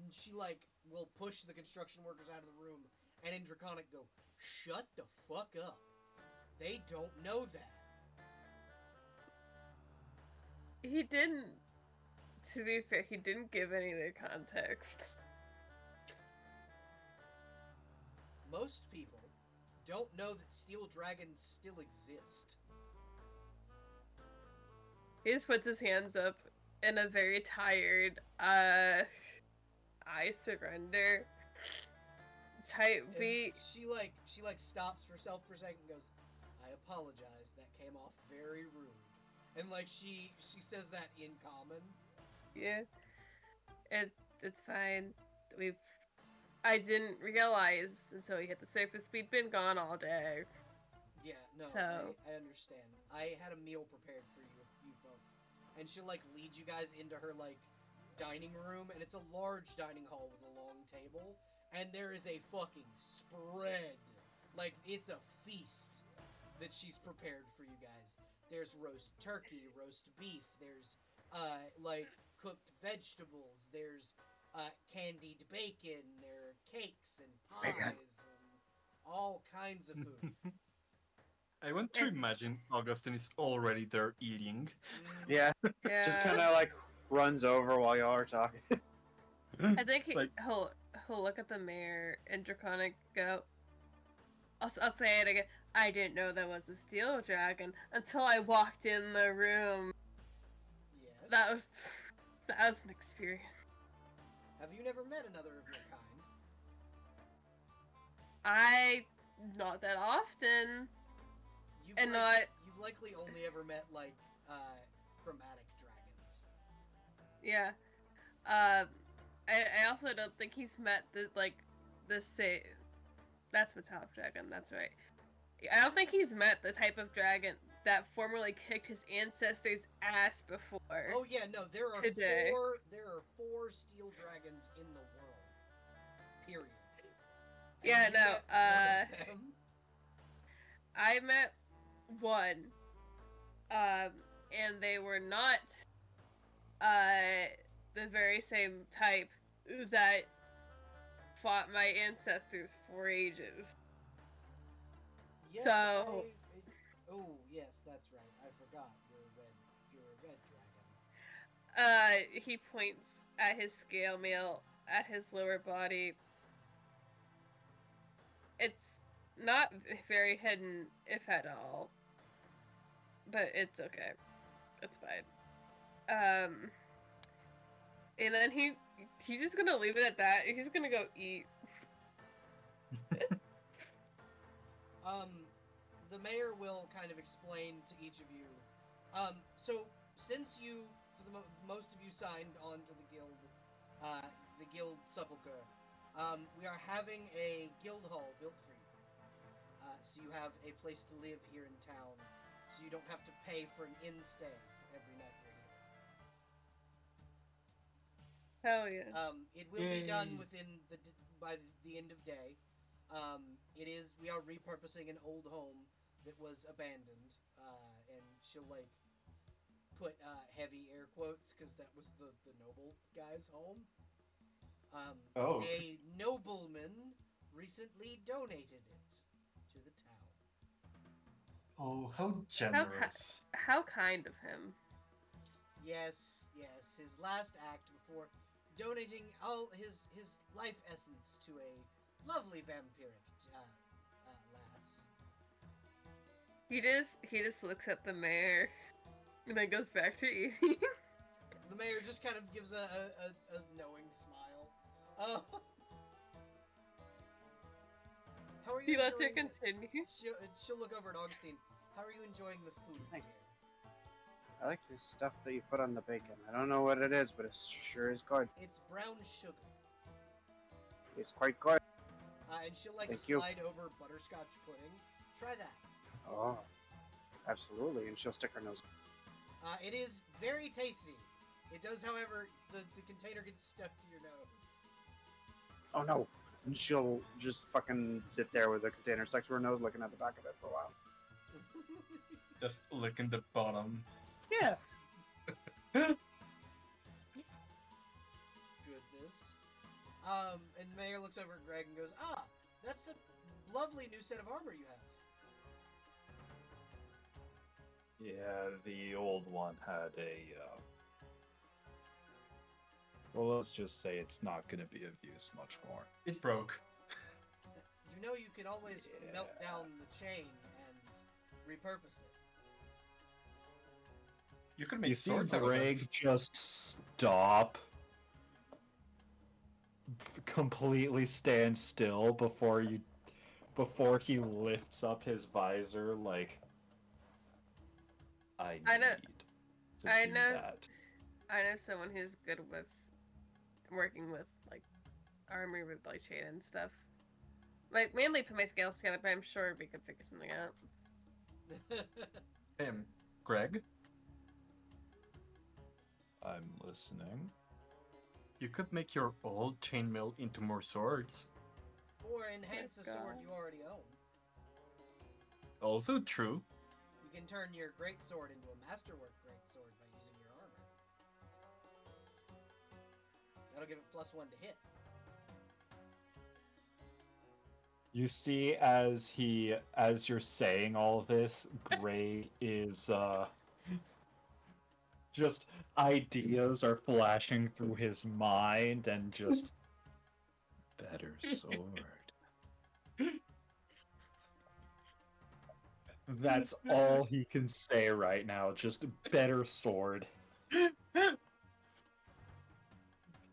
And she like will push the construction workers out of the room, and in Draconic go, "Shut the fuck up! They don't know that." He didn't. To be fair, he didn't give any of the context. Most people don't know that steel dragons still exist. He just puts his hands up in a very tired, I surrender type And beat. she stops herself for a second and goes, "I apologize, that came off very rude." And like she says that in common. Yeah, it's fine. I didn't realize until we hit the surface we'd been gone all day. Yeah, no, So- I understand. I had a meal prepared for you folks. And she'll like lead you guys into her like dining room, and it's a large dining hall with a long table, and there is a fucking spread. Like it's a feast that she's prepared for you guys. There's roast turkey, roast beef, there's like cooked vegetables, there's candied bacon, there are cakes and pies Bacon. and all kinds of food. I want to imagine Augustine is already there eating. Yeah, Yeah, just kind of like runs over while y'all are talking. I think like, he'll look at the mayor and Draconic go. I'll say it again. I didn't know that was a steel dragon until I walked in the room. Yes. That was an experience. Have you never met another of your kind? Not that often. And You've likely only ever met like chromatic dragons. Yeah. I also don't think he's met the same. That's metallic dragon. That's right. I don't think he's met the type of dragon that formerly kicked his ancestors' ass before. Oh yeah, no, there are Today. four steel dragons in the world. Period. And Yeah, you no, met one of them. I met one, and they were not, the very same type that fought my ancestors for ages. Yes, So- oh yes, that's right. I forgot. You're a red dragon. He points at his scale mail at his lower body. It's not very hidden, if at all. But it's okay. It's fine. And then he's just gonna leave it at that. He's gonna go eat. The mayor will kind of explain to each of you. So since you, for the most of you signed on to the guild sepulcher, we are having a guild hall built for you. So you have a place to live here in town, so you don't have to pay for an inn stay for every night you're here. Hell yeah. It will be done Yay. by the end of day. We are repurposing an old home that was abandoned, and she'll like put heavy air quotes because that was the noble guy's home. Oh. A nobleman recently donated it to the town. Oh, how generous. How kind of him. Yes, his last act before donating all his life essence to a lovely vampiric lass. He just looks at the mayor and then goes back to eating. The mayor just kind of gives a knowing smile. How are you He lets her enjoying continue. She'll look over at Augustine. How are you enjoying the food Thank here? I like this stuff that you put on the bacon. I don't know what it is, but it sure is good. It's brown sugar. It's quite good. And she'll like Thank you. slide over butterscotch pudding. Try that. Oh, absolutely. And she'll stick her nose. It is very tasty. It does, however, the container gets stuck to your nose. Oh no. And she'll just fucking sit there with the container stuck to her nose, looking at the back of it for a while. Just licking the bottom. Yeah. Goodness. And the mayor looks over at Greg and goes, "Ah, that's a lovely new set of armor you have." Yeah, the old one had a. Well, let's just say it's not going to be of use much more. It broke. You know you could always melt Yeah. down the chain and repurpose it. You could You make see swords out of Greg it. just stop, completely stand still before he lifts up his visor like I I need know- to I do know- that. I know someone who's good with working with like armor with like chain and stuff. Like mainly put my scales together, but I'm sure we could figure something out. Greg, I'm listening. you could make your old chainmail into more swords. Or enhance a My sword God. you already own. Also true. You can turn your great sword into a masterwork great sword by using your armor. That'll give it +1 to hit. You see, as you're saying all this, Greg is just ideas are flashing through his mind and just better sword. That's all he can say right now, just better sword.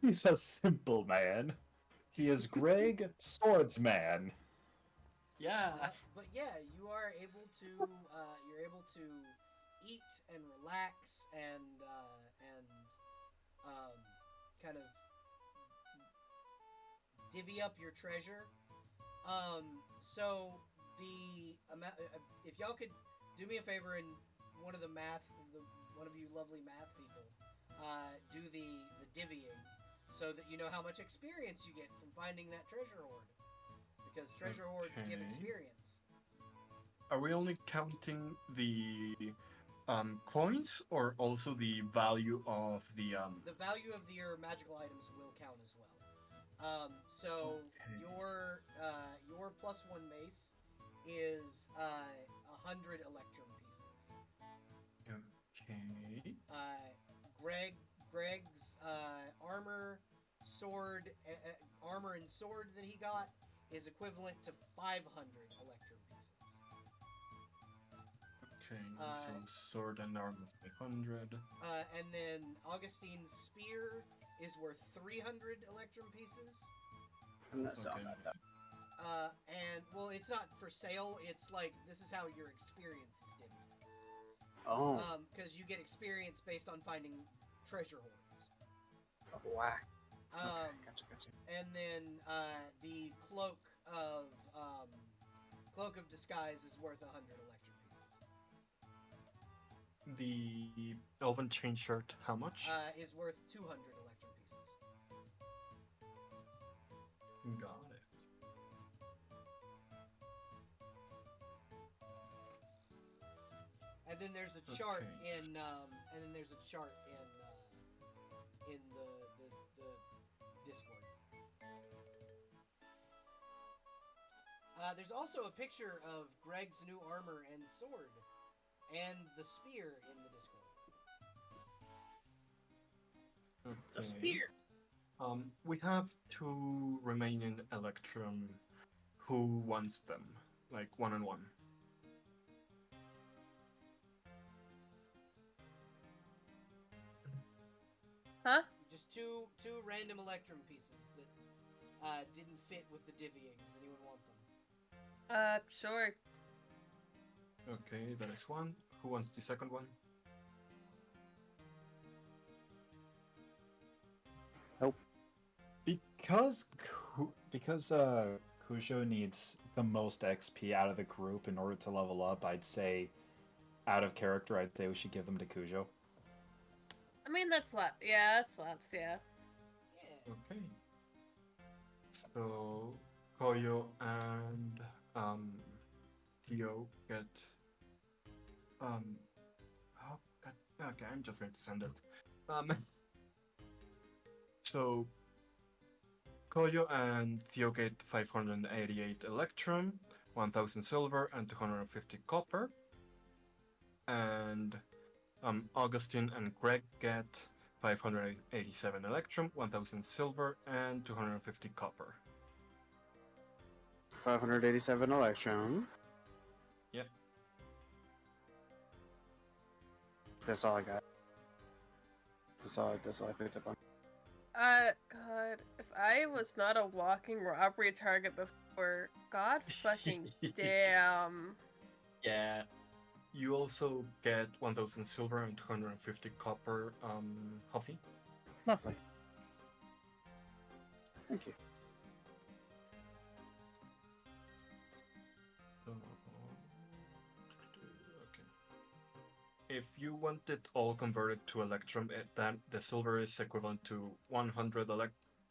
He's a simple man. He is Greg Swordsman. Yeah. But yeah, you are able to you're able to eat and relax and kind of divvy up your treasure. So the amount, if y'all could do me a favor and one of one of you lovely math people, do the divvying so that you know how much experience you get from finding that treasure hoard. Because treasure hoards give Okay. experience. Are we only counting the coins or also the value of the The value of your magical items will count as well. So Okay. your +1 mace is 100 electrum pieces. Okay. Greg's armor, sword, armor and sword that he got is equivalent to 500 electrum pieces. Okay. So sword and armor 500. And then Augustine's spear is worth 300 electrum pieces. I'm not selling Okay. that though. And well, it's not for sale. It's like this is how your experience is divvied. Oh, Because you get experience based on finding treasure hoards. whack. Um, Okay, gotcha. And then the cloak of disguise is worth 100 electrum pieces. The elven chain shirt, how much? Is worth 200 electrum pieces. Got it. And then there's a chart Okay. in the Discord. There's also a picture of Greg's new armor and sword, and the spear in the Discord. The Okay. spear. We have 2 remaining electrum. Who wants them? Like 1-on-1. Huh? Just two random electrum pieces that didn't fit with the divvying. Does anyone want them? Sure. Okay, that is 1. Who wants the second one? Because Cujo needs the most XP out of the group in order to level up, I'd say, out of character, I'd say we should give them to Cujo. I mean, that slaps. Yeah, that slaps. Yeah. Yeah. Okay. So Koyo and Theo get oh God, okay, I'm just going to send it. Um, so Koyo and Theo get 588 electrum, 1000 silver, and 250 copper. And Augustine and Greg get 587 electrum, 1000 silver, and 250 copper. 587 electrum. Yep. That's all I got. That's all I picked up on. God, if I was not a walking robbery target before, god fucking damn. Yeah. You also get 1000 silver and 250 copper, Huffy. Lovely. Thank you. Okay. If you want it all converted to electrum, then the silver is equivalent to 100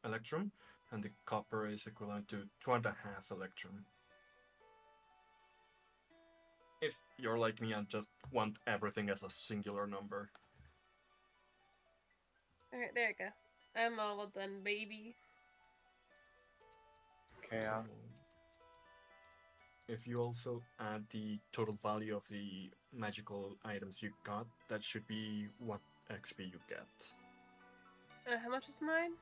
electrum, and the copper is equivalent to 2.5 electrum. If you're like me and just want everything as a singular number. Alright, there you go. I'm all done, baby. Okay. Cool. If you also add the total value of the magical items you got, that should be what XP you get. How much is mine?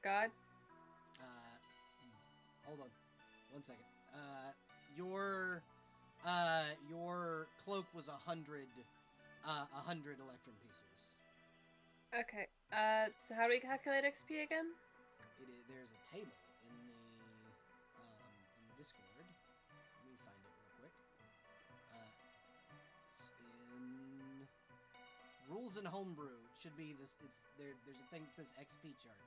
God. Hold on, 1 second. Your cloak was 100 electrum pieces. Okay, so how do we calculate XP again? There's a table in the Discord. Let me find it real quick. It's in rules and homebrew. It should be this. It's there. There's a thing that says XP chart.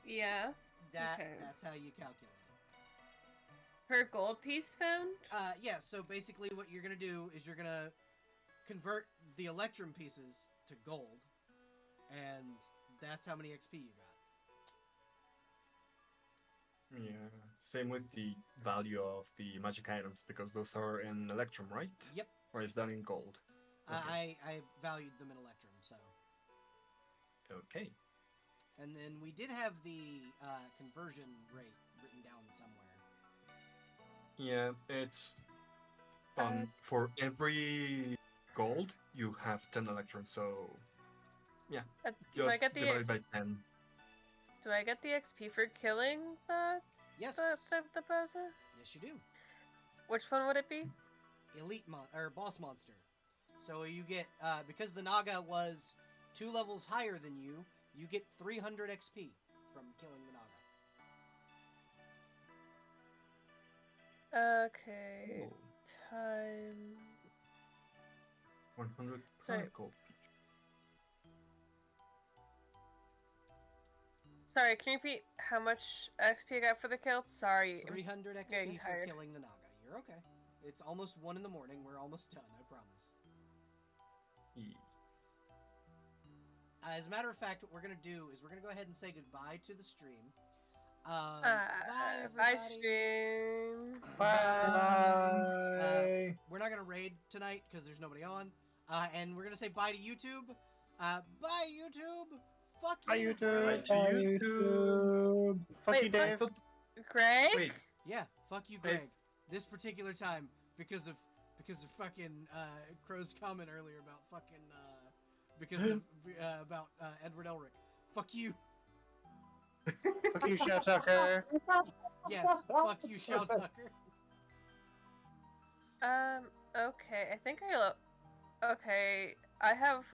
Yeah. That's how you calculate it. Per gold piece found? Yeah. So basically, what you're gonna do is you're gonna convert the electrum pieces to gold, and that's how many XP you got. Yeah, same with the value of the magic items, because those are in electrum, right? Yep. Or is that in gold? Okay. I valued them in electrum, so. Okay. And then we did have the conversion rate written down somewhere. Yeah, it's for every gold you have 10 electrum, so yeah, do I just get the divide by 10. Do I get the XP for killing Yes. the person? Yes, you do. Which one would it be? Elite or boss monster. So you get because the Naga was 2 levels higher than you, you get 300 XP from killing the Naga. Okay. Oh, Time. 100 Sorry. gold. Sorry, can you repeat how much XP I got for the kill? Sorry. 300 getting XP for tired. killing the Naga. You're okay. It's almost 1 in the morning. We're almost done, I promise. As a matter of fact, what we're going to do is we're going to go ahead and say goodbye to the stream. Bye, everybody. Bye, stream. Bye. We're not going to raid tonight because there's nobody on. And we're going to say bye to YouTube. Bye, YouTube. Fuck you. Bye, YouTube. Greg. Bye to YouTube. Fuck Wait, you, Dave. Greg? Wait, Yeah, fuck you, Greg. It's- This particular time because of fucking Crow's comment earlier about fucking because of about Edward Elric. Fuck you. Fuck you, Shout Tucker. Yes, fuck you, Shout Tucker. Okay, I think okay, I have